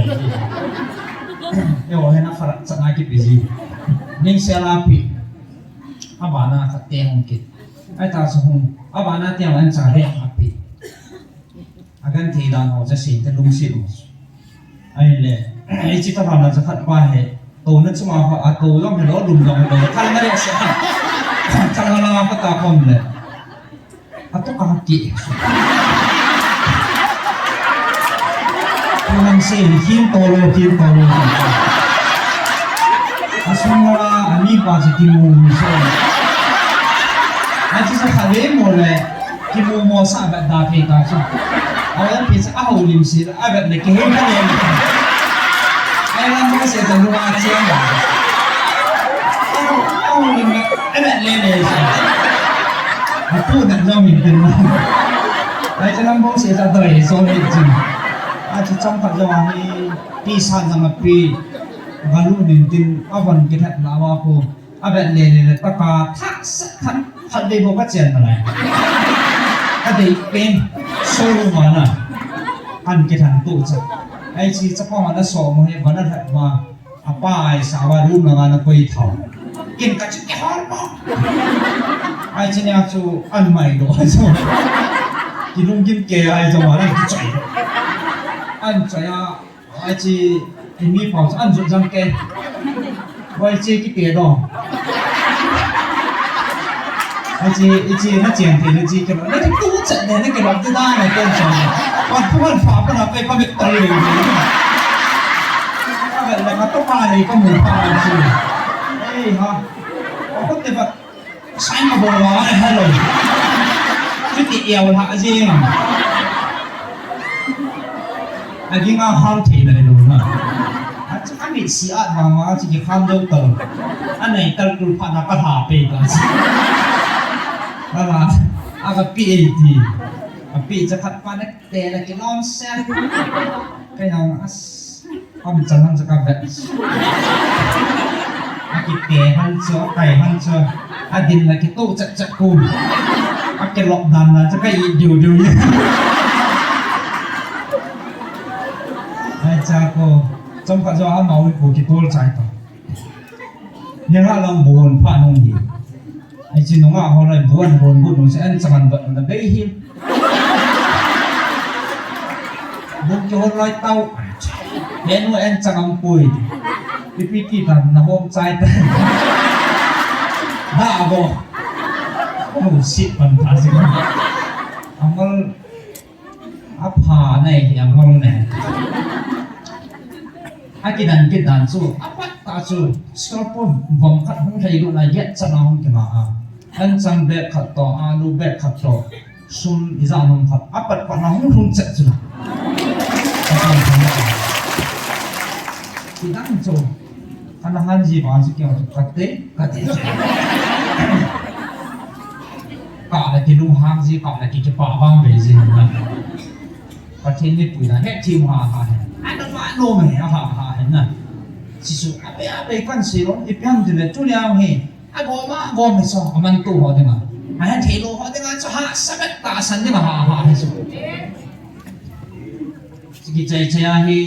[SPEAKER 5] เดี๋ยวให้นักฝรั่งจะน่าคิดไปสินี่เสียละปีอาบานาขัดเตียงกินไอ้ตาสงอาบานาเตียงอันจ่าเรียกอาปีอาการที่ด้านหัวจะเสียแต่ลุงสิลุงไอ้เล่ไอ้จิตตะวันจะขัดไปตัวนั้นสมาเขาอาตัวย่อมเห็นรถดุมดองเลยท่านไม่ได้เสียจังหวะก็ตาคมเลยอาตัวกางเกงมันเสียหินโตโลอาสมว่าอันนี้ป้าจะกินมูมิโซ่อันที่จะขายหมดเลยกินมูมอสาแบบดาเฟตาช่เอาแล้วพิซซ่าหูลิมซีอาแบบเล็กเห็นกันเลยไอ้เราไม่เสียจังหวะเชียงแบบเอาลิมไอ้แบบเล่นเลยพูดแต่เรามีเป็นมั้งไอ้จะลำบากเสียจังเลยโซ่เลยจริงอาจจะจ้องกับเราให้ปีศาจจะมาปีกาลูนินตินอาวันกินหัดลาวาโคอาแบบเล่นเลยตะกาทักษะทัดได้บอกว่าเจียนอะไรอาเด็กเป็นโซ่มานะอันกินหันตู้จ้ะไอ้ชีจะพ่อมาแล้วสอบมาให้วันนั้นหัดมา ป้าไอ้สาวรุ่นงานคุยเถ่ากินกันจะแก่ฮอร์โมนไอ้เจ้าเนี่ยจูอันใหม่ด้วยจูกินลุงกินแก่ไอ้จังหวะนั้นใจอันใจอ่ะไอ้จีอินมีพอจะอันจุดจังแก่ไว้จีกี่เปียดองไอ้จีนั่นเจียงที่นั่นจีกันแล้วที่ตู้จัดเนี่ยนั่นก็รับได้ไงเป็นจังวันทุกวันฝาปนไปก็ไม่ตรีเลยแบบแล้วก็ต้องมาเลยก็หมุนไปจีเฮ้ยฮะก็แต่แบบใช้มาบอกว่าไอ้ฮัลโหลจุดเดียวละจริงไอ้ยิ่งอ่ะห้ามทีเลยดูนะอาจจะอันนี้สีอัดมาว่าจะกี่คำเดียวเติมอันไหนตะลุผ่านนักหาไปกันสิอะไรอากับปีดีกับปีจะขัดฟันแต่ละกินน้ำเส้นก็ยังอ้อมจันทร์จะกับแบบอากิเตะหันเชือไก่หันเชืออาดินละกิตู้จัดกูอากิหลอกดันนะจะก็อีดิวเนี่ยไอ้จ้าก็จำกัดจะเอาเมาอีกกี่ตัวใจต่อยังละลองบุญพระนงยีไอ้จีนงอ่ะเขาเลยบุญนงเส้นจังหวัดมันเบี้ยหิมบุญโยนลอยเต้าเห็นว่าเอ็นจังหวัดปุยพี่กี่ตันน้ำอมใจแต่ด่าบ่โอ้ชิบมันทันสิอามันอาผาในอย่างมันเนี่ยอากินดันสู้อาปัตตาสู้สกอร์ปมบ่มขัดห้องไทยดูนายเย็ดจะน้องกันมาอันจังแบบขัดต่ออาลูแบบขัดต่อซุ่มอิจานุ่มขัดอาปัตปนห้องทุ่งเจ็ดจุดที่นั่งโจอันนั้นจีบอันสิเกี่ยวกับกัดเตะกะอะไรที่ลุงหางจีกะอะไรที่จะป่าบ้างไปจีนะประเทศนี้ปุ๋ยนะเฮ็ดทีมหาเห็นอันนั้นว่าโน้มเห็นหาเห็นนะสิสุอาไปกันสิลงอีกอย่างเดียวจุดยาวเห็นอาโกไม่ซ้อมันตู้หัวเด้งอ่ะอันนั้นเทโลหัวเด้งอ่ะจะหาสมัครตาสันเด้งหาเห็นสุดสิกิจใจให้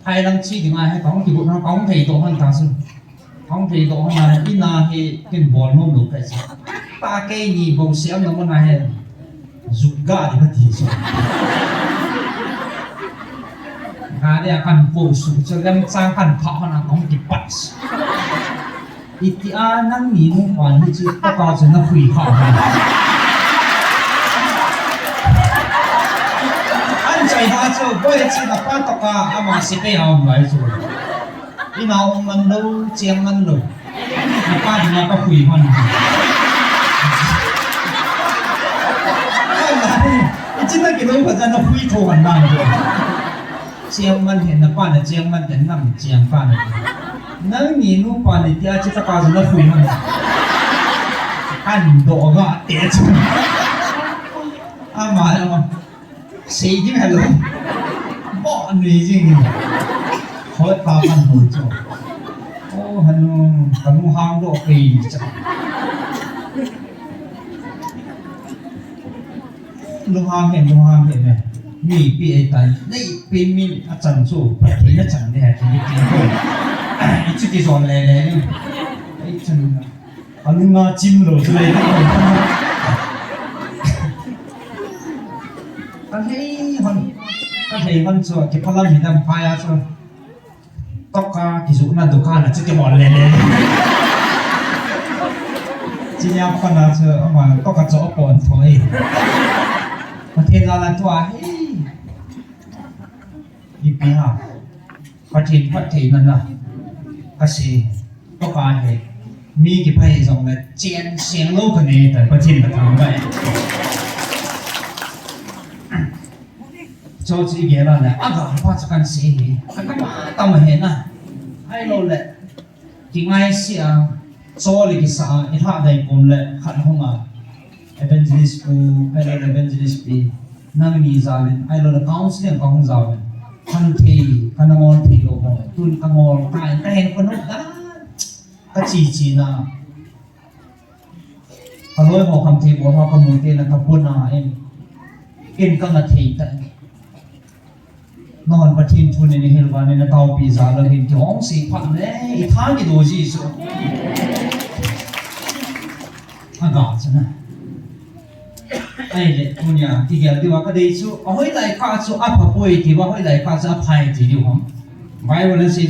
[SPEAKER 5] ไทยลังชีถึงให้ของที่บุญเราของไทยตัวมันตาสุดของไทยตัวมันมาที่นาให้กินบอลนุ่มดูไปสิตาเกย์นี่บ่เสียมันมาให้จุดกาดีมันที่สุดAda akan posu, jangan sangkan kawan akong dipas. Iti anang minum pani cita kau jangan hui kawan. Anjay hajo, boleh cita patoka ama sipe am lai tu. Inau mendo, ciang mendo. Apa dia kau hui man? Cita kita bukan hui tuan dan tu. เจียงมันเห็นนะป้าเนี่ยเจียงมันแต่นั่งเจียงป้าเนี่ยนั่งมีนู่นป้าเนี่ยที่อาจจะกาวจะคุยมันอันโดก็เตะจุนอามาแล้วสีจริงเหรอบ้านนี่จริงเขาตามันหัวจ่อโอ้ฮันนูกันนูห้างโดปีจ้ะลุงห้างเห็นไหมมีปีไอ้ตายได้ปีมีอาจารย์สู้ประเทศอาจารย์เนี่ยที่นี่คนไอ้ชุดที่สอนเลยไอ้ฉันอันนี้มาจิ้มเลยเลยกันให้มันชัวร์ที่พลังหินดำพายชัวร์ตอกกาที่สุนันตุกานะชุดที่บอลเลยจีนยามคนนั้นชัวร์มาตอกกาจะเอาปอนถอยประเทศเราละตัวอีปีห้าประเทศนั้นนะก็สิต้องการให้มีกี่พายส่งเลยเจียนเสียงโลกนี้แต่ประเทศมันทำไปโจทย์เกี่ยวกับอะไรอ่ะก็ว่าจะกันสิก็มาตั้งมาเห็นนะไอ้โลเลยที่ไงเสียโซ่เลยกี่สาวอีท่าใดผมเลยขัดห้องมาevangelist ku ai lo evangelist pi nang ni zalin ai lo counseling ka hong zalin kan thi kanangol thi lo mo tun kangol tai ten ko no da ka chi na ka loi mo kam thi bo ha ka mu te na ka pun na em ken ka na thi ta นอนประทินทุนในเฮลวานในเตาปีศาจเราเห็นที่ห้องสีพันเลยอีท่ากี่โดจีสุอากาศนะไอ้เด็กคนนี้ที่เกี่ยวที่ว่าก็ได้สุเอาให้ไหลข้าสุอัพป่วยที่ว่าให้ไหลข้าสุอภัยที่เดียวผมไม่ว่าเลยสิ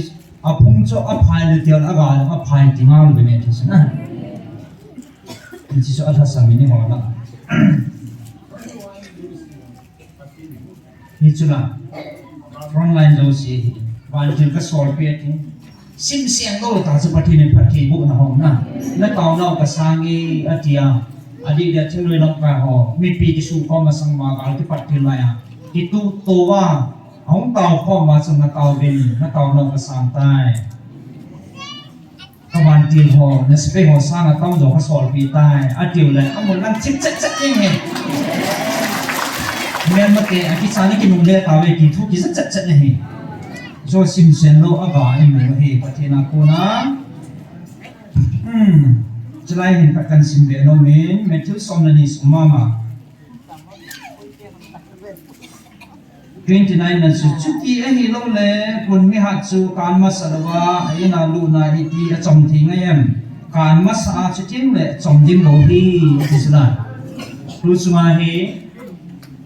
[SPEAKER 5] อาพุ่งสุอภัยเลยเดียวอากาศอภัยที่งานเป็นอย่างที่นะนี่สิสุอัฐสามีนี่หัวละนี่จุดละ front line เราสิวันที่ก็สอบเปียที่ซิมเสียงโลตาสุปฏิในปฏิบุญหอมนะและตอนเราก็สร้างอาทิยาอดีตเดียร์เลยลงไปหอมีปีที่สู้ข้อมาสังมาการที่ปฏิลายที่ตู้ตัวว่าห้องเตาข้อมาสังมาเตาบินและเตาเราก็สร้างใต้ตะวันจีนหอในสเปนหอสร้างเตาโดก็สอบปีใต้อาทิตย์เลยเอาหมดนั่งชิดจัดเองเองเมื่อมาเตะอาทิตย์สานี่กินนุ่มเลี้ยตาเวกินทุกที่จัดเลยโจซิมเซนโลอากาศเหมือนเฮปะเทนาโคนะจะไล่เห็นประกันสิมเบโนเมนเมทิวสอมนันิสมามา29นั้นสุดชุกี้ไอ้ฮิโลเล่คุณมิฮัตซูการมาสลาวะไอ้นาลูนาฮิตีจอมทิ้งไงยันการมาสอาชุจิมเล่จอมดิ้มโลฮีที่สุดรู้สมาฮี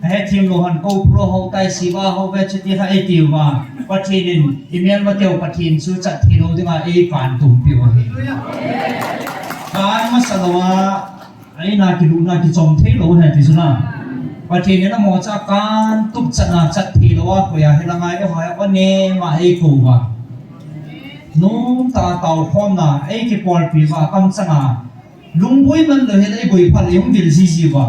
[SPEAKER 5] ไอ้ทีมโลหันกูโปรเขาไตสิว่าเขาเวชที่ให้ติวว่าปัจจุบันอิเมลมาเที่ยวปัจจุบันสุดจัดที่เราที่มาไอ้การตุ่มปิวฮีการมาสลาวะไอ้นาคิลูนาคิจอมที่เราเห็นที่สุดปัจจุบันนั้นหมอจากการตุบจัดนาจัดที่เราว่าคุยให้ละไงก็หายวันนี้มาไอ้กูว่านู้ตาเต่าพร้อมนะไอ้ที่ปอลปีว่ากำจังลุงบุยมันเลยไอ้บุยพันยังวิลซีว่า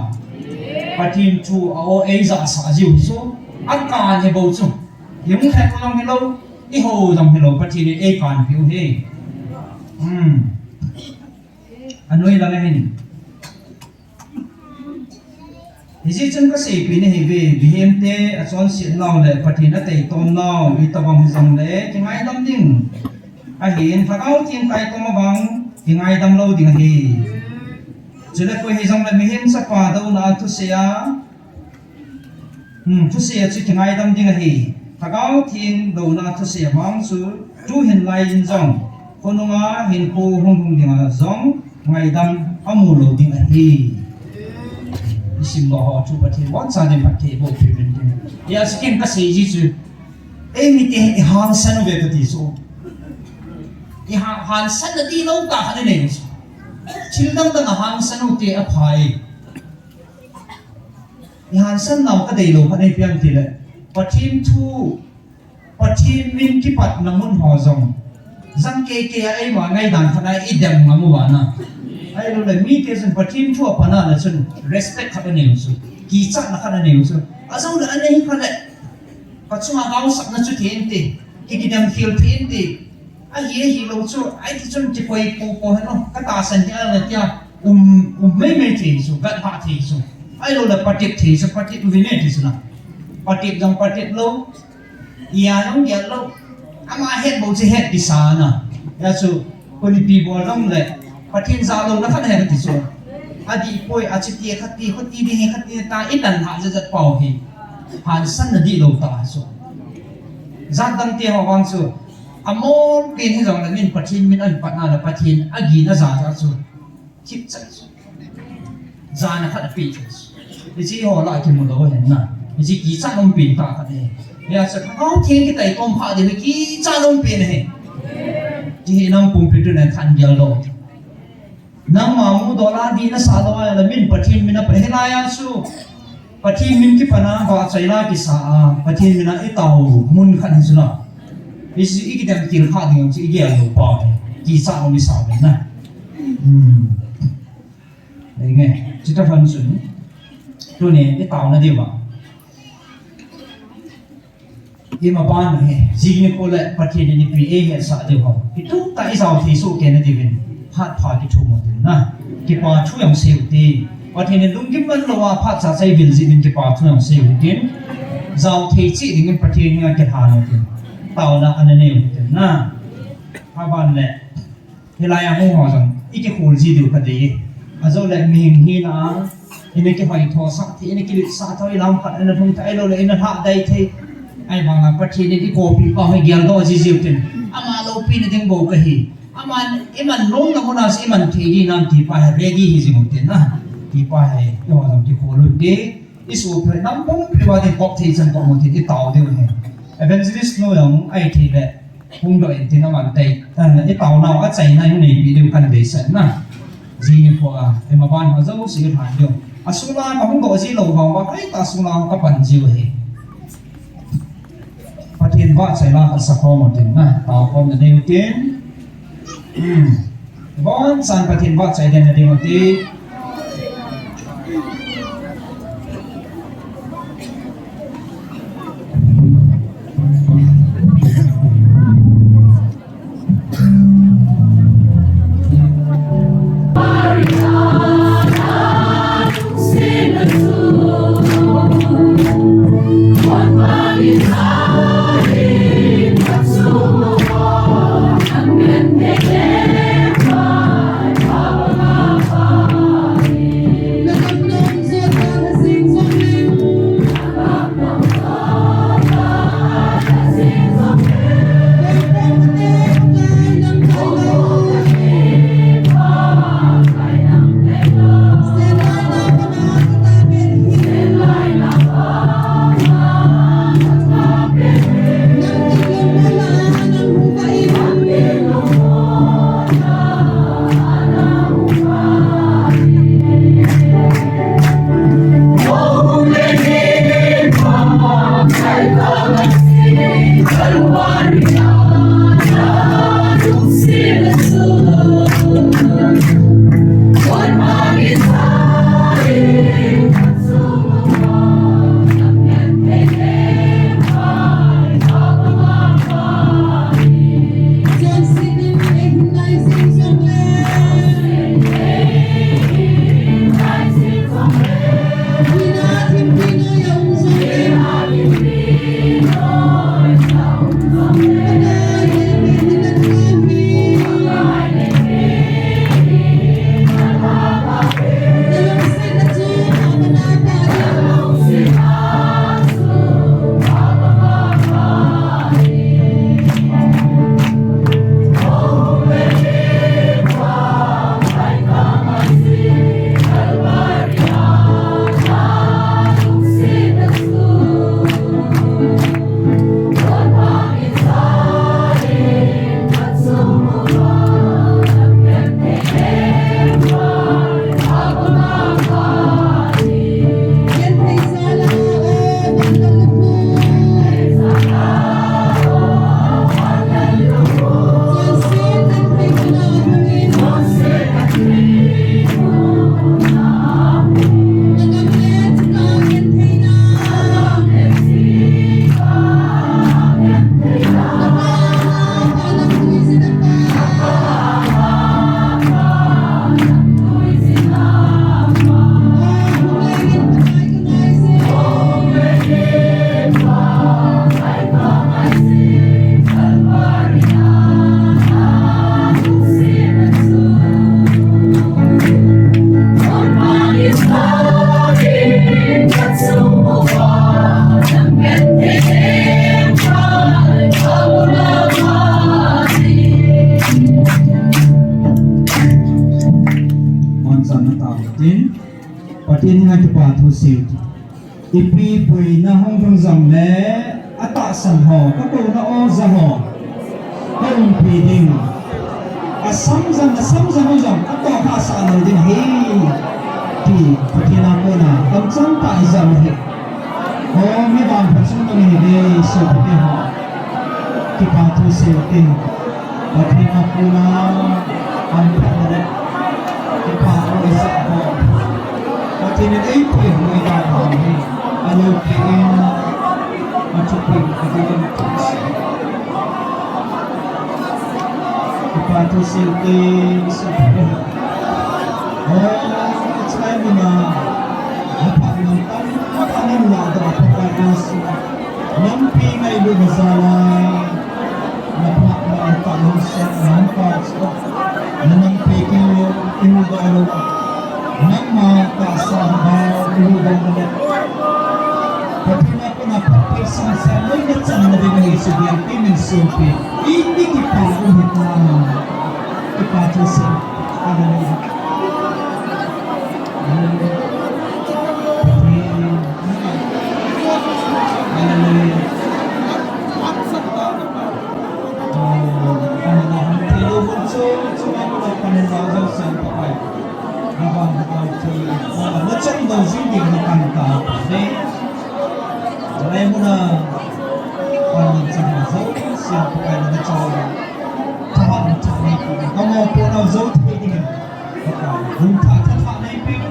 [SPEAKER 5] ปัจจุบันชูเอาไอ้จ่าสาจิวสู้อาการให้บ่สู้ยังแค่ก็ต้องให้เราอีโหต้องให้เราปัจจุบันไอ้การผิวเฮอันนู้นเราไม่เห็นที่จริงก็สิ่งนี้เหตุวิเหมเตะอาจารย์เสียเราเลยปฏิณเตะตอนเราอิตาบังจังเลยที่ไงดำดิ่งอาเห็นถ้าเขาทิ้งไปตัวมาบังที่ไงดำเราดิ่งเหจะได้คุยให้จังเลยไม่เห็นสักป่าดาวนาทุเสียทุเสียจุดที่ไงดำดิ่งเหถ้าเขาทิ้งดาวนาทุเสียบังสุดจู่เห็นลายยินจังคนนู้นเห็นผู้หงดิ่งจังไงดำอามูเราดิ่งเหสิมบอกทุกประเทศวันสันนิบาตเทบอกพิมพ์เนี่ยสกินก็เสียจีจูมีแต่ฮันสันเวทที่สุดฮันสันที่เราตาหันเนี่ยชิลดังดังฮันสันอุติอภัยฮันสันเราก็ได้รู้พันในเพียงทีละปฏิมทูปฏิมินที่ปัดน้ำมันหอจงจังเกย์ไอ้ว่าไงดันขนาดอีเดมงามัวนะไอ้เราเลยมีเกสันปฏิมทั่วพนันเลยrespect ขนาดนี้สุดกีจัดขนาดนี้สุดอาจารย์เราอันนี้ขนาดปัจจุบันเราสักนั่นสุดที่เห็นตีที่กินดำเขียวที่เห็นตีไอ้เหี้ยเราสุดไอ้ที่จนจะไปปูให้เราก็ตาสัญญาเลยที่ไม่ที่สุดกัดพาที่สุดไอ้เราเลยปฏิที่สุดปฏิวินัยที่สุดนะปฏิจังปฏิเราอย่าต้องอย่าเราอามาเฮ็ดบ่จะเฮ็ดที่สานะอย่าสุดคนที่ปีบอลต้องเลยปฏิจารเราแล้วขนาดที่สุดอดีตป่วยอาจจะตีขัดตีขัดตีดีขัดตีตาอีตันหาจะเป่าเหผ่านสั้นนดีโลตาสุดจัดตั้งเตียงวางสุดอโมเป็นที่สองแล้วมินปฏิมินอันปัตนาและปฏินอากีน่าจะสุดคิดจัดสุดจานะขัดปีสุดนี่ที่หัวไหล่ที่มุดเราเห็นนะนี่ที่กีจัดลมปีนตาขัดเนี่ยเนี่ยสุดเขาเที่ยงที่ไต่ต้มผ้าเดี๋ยวกีจัดลมปีนเหที่น้ำปุ่มปีนเนี่ยทันเดียวโลน้ำมามูดอลาดีนะสาลวายละมินปฏิมินะเปรลายสุปฏิมินที่ปนาบาใจลากิสาปฏิมินะไอเต่ามุนขันสุนัขนี่สิอีกเดิมกินข้าวเดียวสิอีกอย่างลูกป่อยกีซ่าไม่สาวเลยนะอะไรเงี้ยจิตฟันสุนตัวนี้ไอเต่านั่นดีกว่าที่มาบ้านเนี่ยสิ่งนี้ก็เลยปฏิมินปีเอเห็นสาเดียวกันที่ทุกแต่อีสาวที่สู้แกนั่นดีเป็นพัดพาที่ทุ่มหมดนะที่ป่าช่วยอย่างเสียดีว่าที่นี่ลุงกิมมันเราว่าพัดจะใช้วิลซินที่ป่าช่วยอย่างเสียดีเจ้าที่จีดิ่งประเทศนี้จะทานอะไรเต่าละอันนี้นะพาบ้านแหละที่ลายห้องหอจังอีกคนจีดูคดีอาจจะเลยมีนี่นะอินนี้ก็ไปทอสักที่อินนี้ก็สาธุอิลามขัดอินนั้นทุ่งไทยเราเลยอินนั้นหาได้ที่ ai mga pati ni kopi pa may gyal do jijiutin ama lo pi ni ding bo ka hi aman iman long na muna si iman thigi nam ti pa ready hi jimutin na ti pa hai yo jam ti ko lu de isu pre nam bong pri wa de kok thi chan ko mo ti ti taw de he evangelist no yang ai thi be hung do in ti na man tai i taw naw a chai na ni bi de kan de san na ji ni po a e ma ban ha zo si than yo asula ka hung do ji lo ba wa kai ta sula ka pan ji he Patin ba sai la ka sa ko mo tin na taw ko na de tin bon san patin ba sai de na de mo ti patin nga tupa thu siu ipi pui na hong rong zam le ata san ho ka ko na o za ho hong pi ding asam zam ho zam ato ka sa no ding he ti patin ko na kam chang pa zam he ho mi bang pa sung ni de so pi ho ti pa thu siu tin patin ko na an pa de ti pa ko sa ho Patin ay pwede mo itatawag ni alaw kain matupin kagawin kasi ipato silting sa pwede it's like na napakanin na dapat nampi na ilugasalay napakanin sa nampas nampi kayo ilugasalay Nama kasama ilugan ulit. Pati na po napapis ang salay na sự việc cái mình sửa bị ít đi kịp phản ứng hiện là cái phản ứng sự hallelujah hallelujah hallelujah nó trong đầu riêng mình nó càng cả đây đây muốn là còn mình chỉ là dấu xem cái này nó cho thằng thằng này có một bộ nào dấu thì cái này cả đúng thằng này biết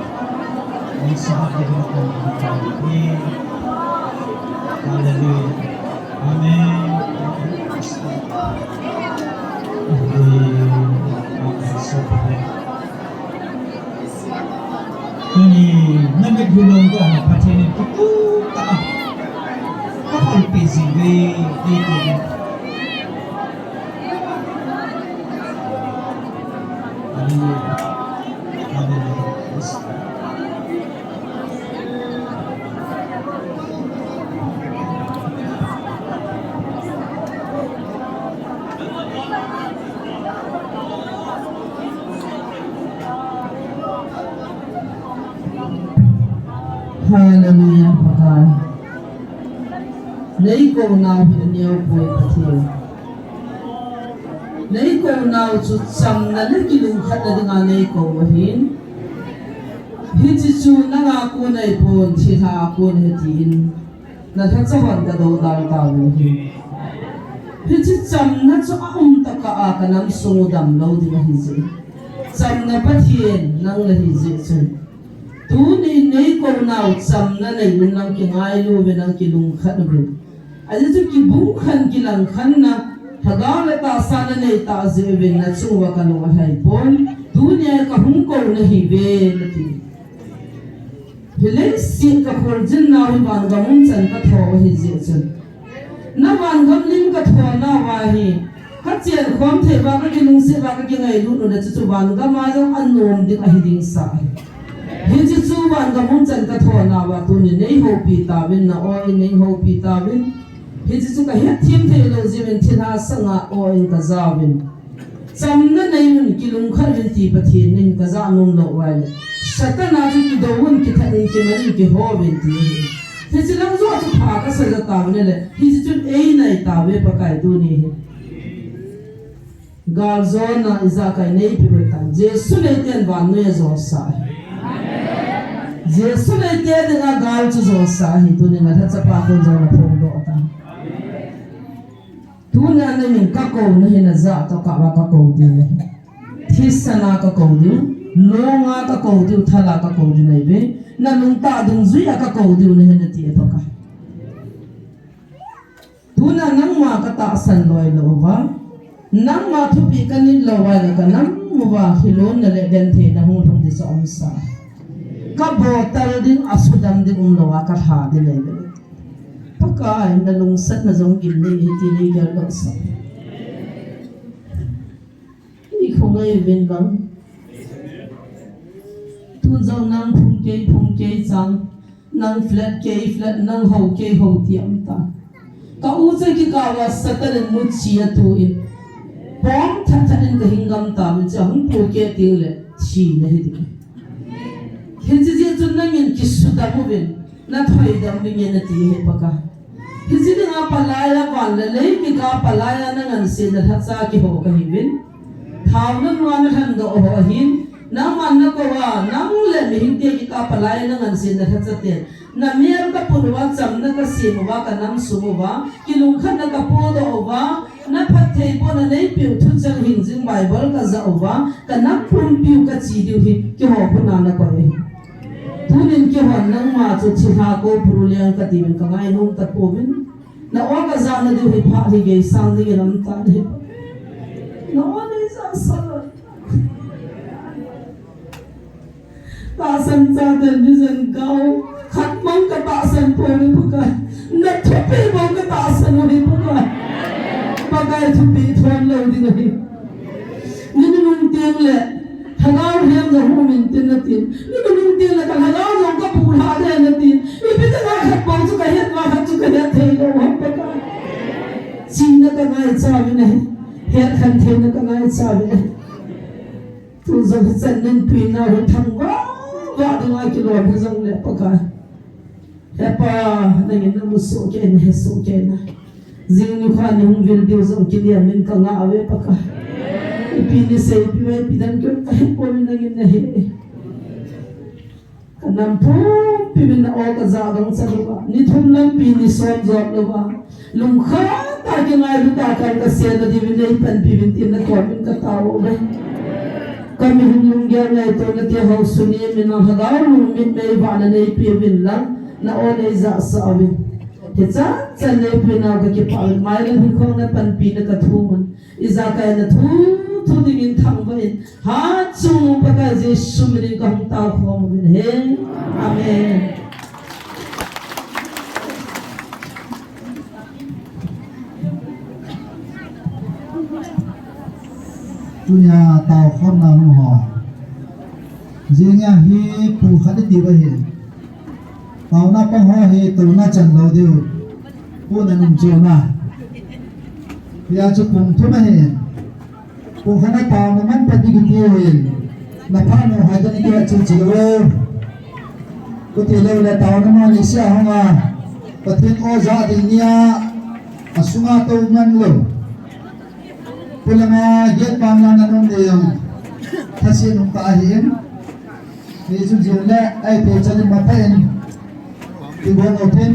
[SPEAKER 5] mình sẽ học được cái này hallelujah amen ini nanti gulung tu apa macam ni tu tak kau kalau busy di tu
[SPEAKER 2] Hallelujah, Pakai. Lấy câu nào thì nhiều buổi có thể. Lấy câu nào chút chăm là lấy cái lùng khát là dengan lấy câu mà hin. Hít chú na ngã cô này buồn chỉ thà cô này tin. Na thật sự hoàn cả đầu đào đào hin. Hít chăm na cho ông ta cả cái nắm sung đầm lâu thì mà gì. Chăm na bắt hiền năng là gì chứ. Tu ni nei ko nào chăm na nei lung nang ki ngai lu ve nang ki lung khat ve aje chu ki bu khan ki lang khan na thaga le ta sa na nei ta je ve na chu wa ka no hai pon tu ni ka hung ko na hi ve na ti hele si ka khol jin na wi ban ga mun chan ka tho hi je chen na ban gam lim ka tho na wa hi ka chen khom the ba ka ki lung se ba ka ki ngai lu no na chu ban ga ma jong an nom ding a hi ding sa hiện chỉ chú bạn gặp muốn chân cái thọ nào và tôi nhìn thấy hậu bị ta bên na oi nhìn hậu bị ta bên hiện chỉ chú cái hết thêm thế lâu gì bên thiên hạ sang à oi cái giá bên chăm nó này mình kí lung khát bên tì bát thiên nên cái giá nôm lộ vậy sát na chú cái đầu mình cái thằng cái mình cái hoa bên tì hiện chỉ làm gì chú phá cái sự ta bên này hiện chỉ chú ấy này ta bên bác cái tôi này gal zona iza kai nei pe betan jesu nei ten van no zo sa jesu nei te de na gal chu zo sa hi tu ni na tha chapa ko zo na phong do ta tu na na min ka ko na hi na za to ka ba ka ko di ne thisana ka ko di longa ka ko di thala ka ko di nei be na lung ta dung zui ka ko di ne he na ti pa ka tu na nang ma ka ta san loi lo ba nang ma thu pi kan in lo wa la ka nang mu wa hilon na le den the na hu thong di sa om sa ka botal ding asudam ding lo wa ka ha di le le paka na lung sat na zong gil ni ti ni ga lo sa ni khong ai ven bang tu zong nang phung ke chang nang flat nang ho tiam ta ka u che ki ka wa satan mu chi tu in bom thắt in cái hình gam tam chẳng bùa kia tiêu lệ chỉ là hết đi hiện giờ chúng ta nhìn kỹ术đã mua bên na thôi đam bên nhà ti hết baka hiện giờ những apalaya quan là lấy cái apalaya na ngân xin là thắt sa cái hồ cái hình thao nó ngoan nó thành độ hồ hình nang man na ko wa nang le mi hin te ki apalaya na ngân xin là thắt sa tiền na mer ka punwa cham na ka si mo wa ka nam su mo wa ki lung khan na ka po do wa na phat thei po na nei piu thu chang hing jing bible ka za wa ka na pum piu ka chi diu hi ki ho ko na ko e tu nin ki hon nang ma chu chi ha ko pruliang ka ti ben ka ngai nong ta po bin na o ka za na diu hi pha hi ge sang di nam ta de no ne sa sa ta san cha den bi san cao khát mong cái tạ sen po đi bốc cái nét chụp đi mong cái tạ sen đi bốc cái chụp đi thon lâu đi này nhưng mình tiền lệ thằng áo hem rồi hôm mình tiền là tiền nhưng mình tiền là thằng áo rồi có bù lá đây là tiền vì bây giờ khát mong chút cái hết mà khát chút cái hết thì đâu hết bốc cái
[SPEAKER 6] China ka ngai chawi ne her khan the na ka ngai chawi ne tu zo chan nen tui na ho thang wa de ngai ki lo bu zong le pa ka he pa na ngi na mu so ke ne he so ke na jing nu kha ne hung vil dio zong ki ya min ka nga ave pa ka pi ni se pi mai pi dan ko ka he po na ngi na he kanam po pi min na o ka za dong sa lo ba ni thum lam pi ni som zot lo ba lung kha ta ki ngai lu ta kan ka se na di vin nei pan pi vin tin na ko min ka ta o be kami hung lung gya ngai to na ti ho su ni min na ha ga lu min mei ba na nei pi vin lang na o nei za sa ave he cha chan nei pi na ka ki pa mai le hung khong na pan pi na ka thu mun i za ka na thu thu ding in thang ba in ha chu pa ka je su min ka hung ta kho mu bin he amen
[SPEAKER 7] dunia tàu khôn nào nu họ riêng nhà hi phù khát đi vậy hiện tàu na băng hoa hi tàu na chẳng lâu điều cô này nằm chiều na bây giờ cùng thôi mà hiện cùng khát na tàu nó mất đi cái tiêu hiện là pha nó hai cái kia chỉ chiều có thể lâu là tàu nó mà đi xe không à có thể ô giá thì nia asunga tàu ngăn lâu Pulanga get pamla na nung deyong kasi nung kaahim ni sujile ay pechali matain tibon otin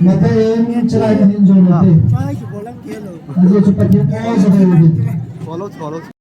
[SPEAKER 7] matain chalai mahin jo note ajo chupatin o sa kayo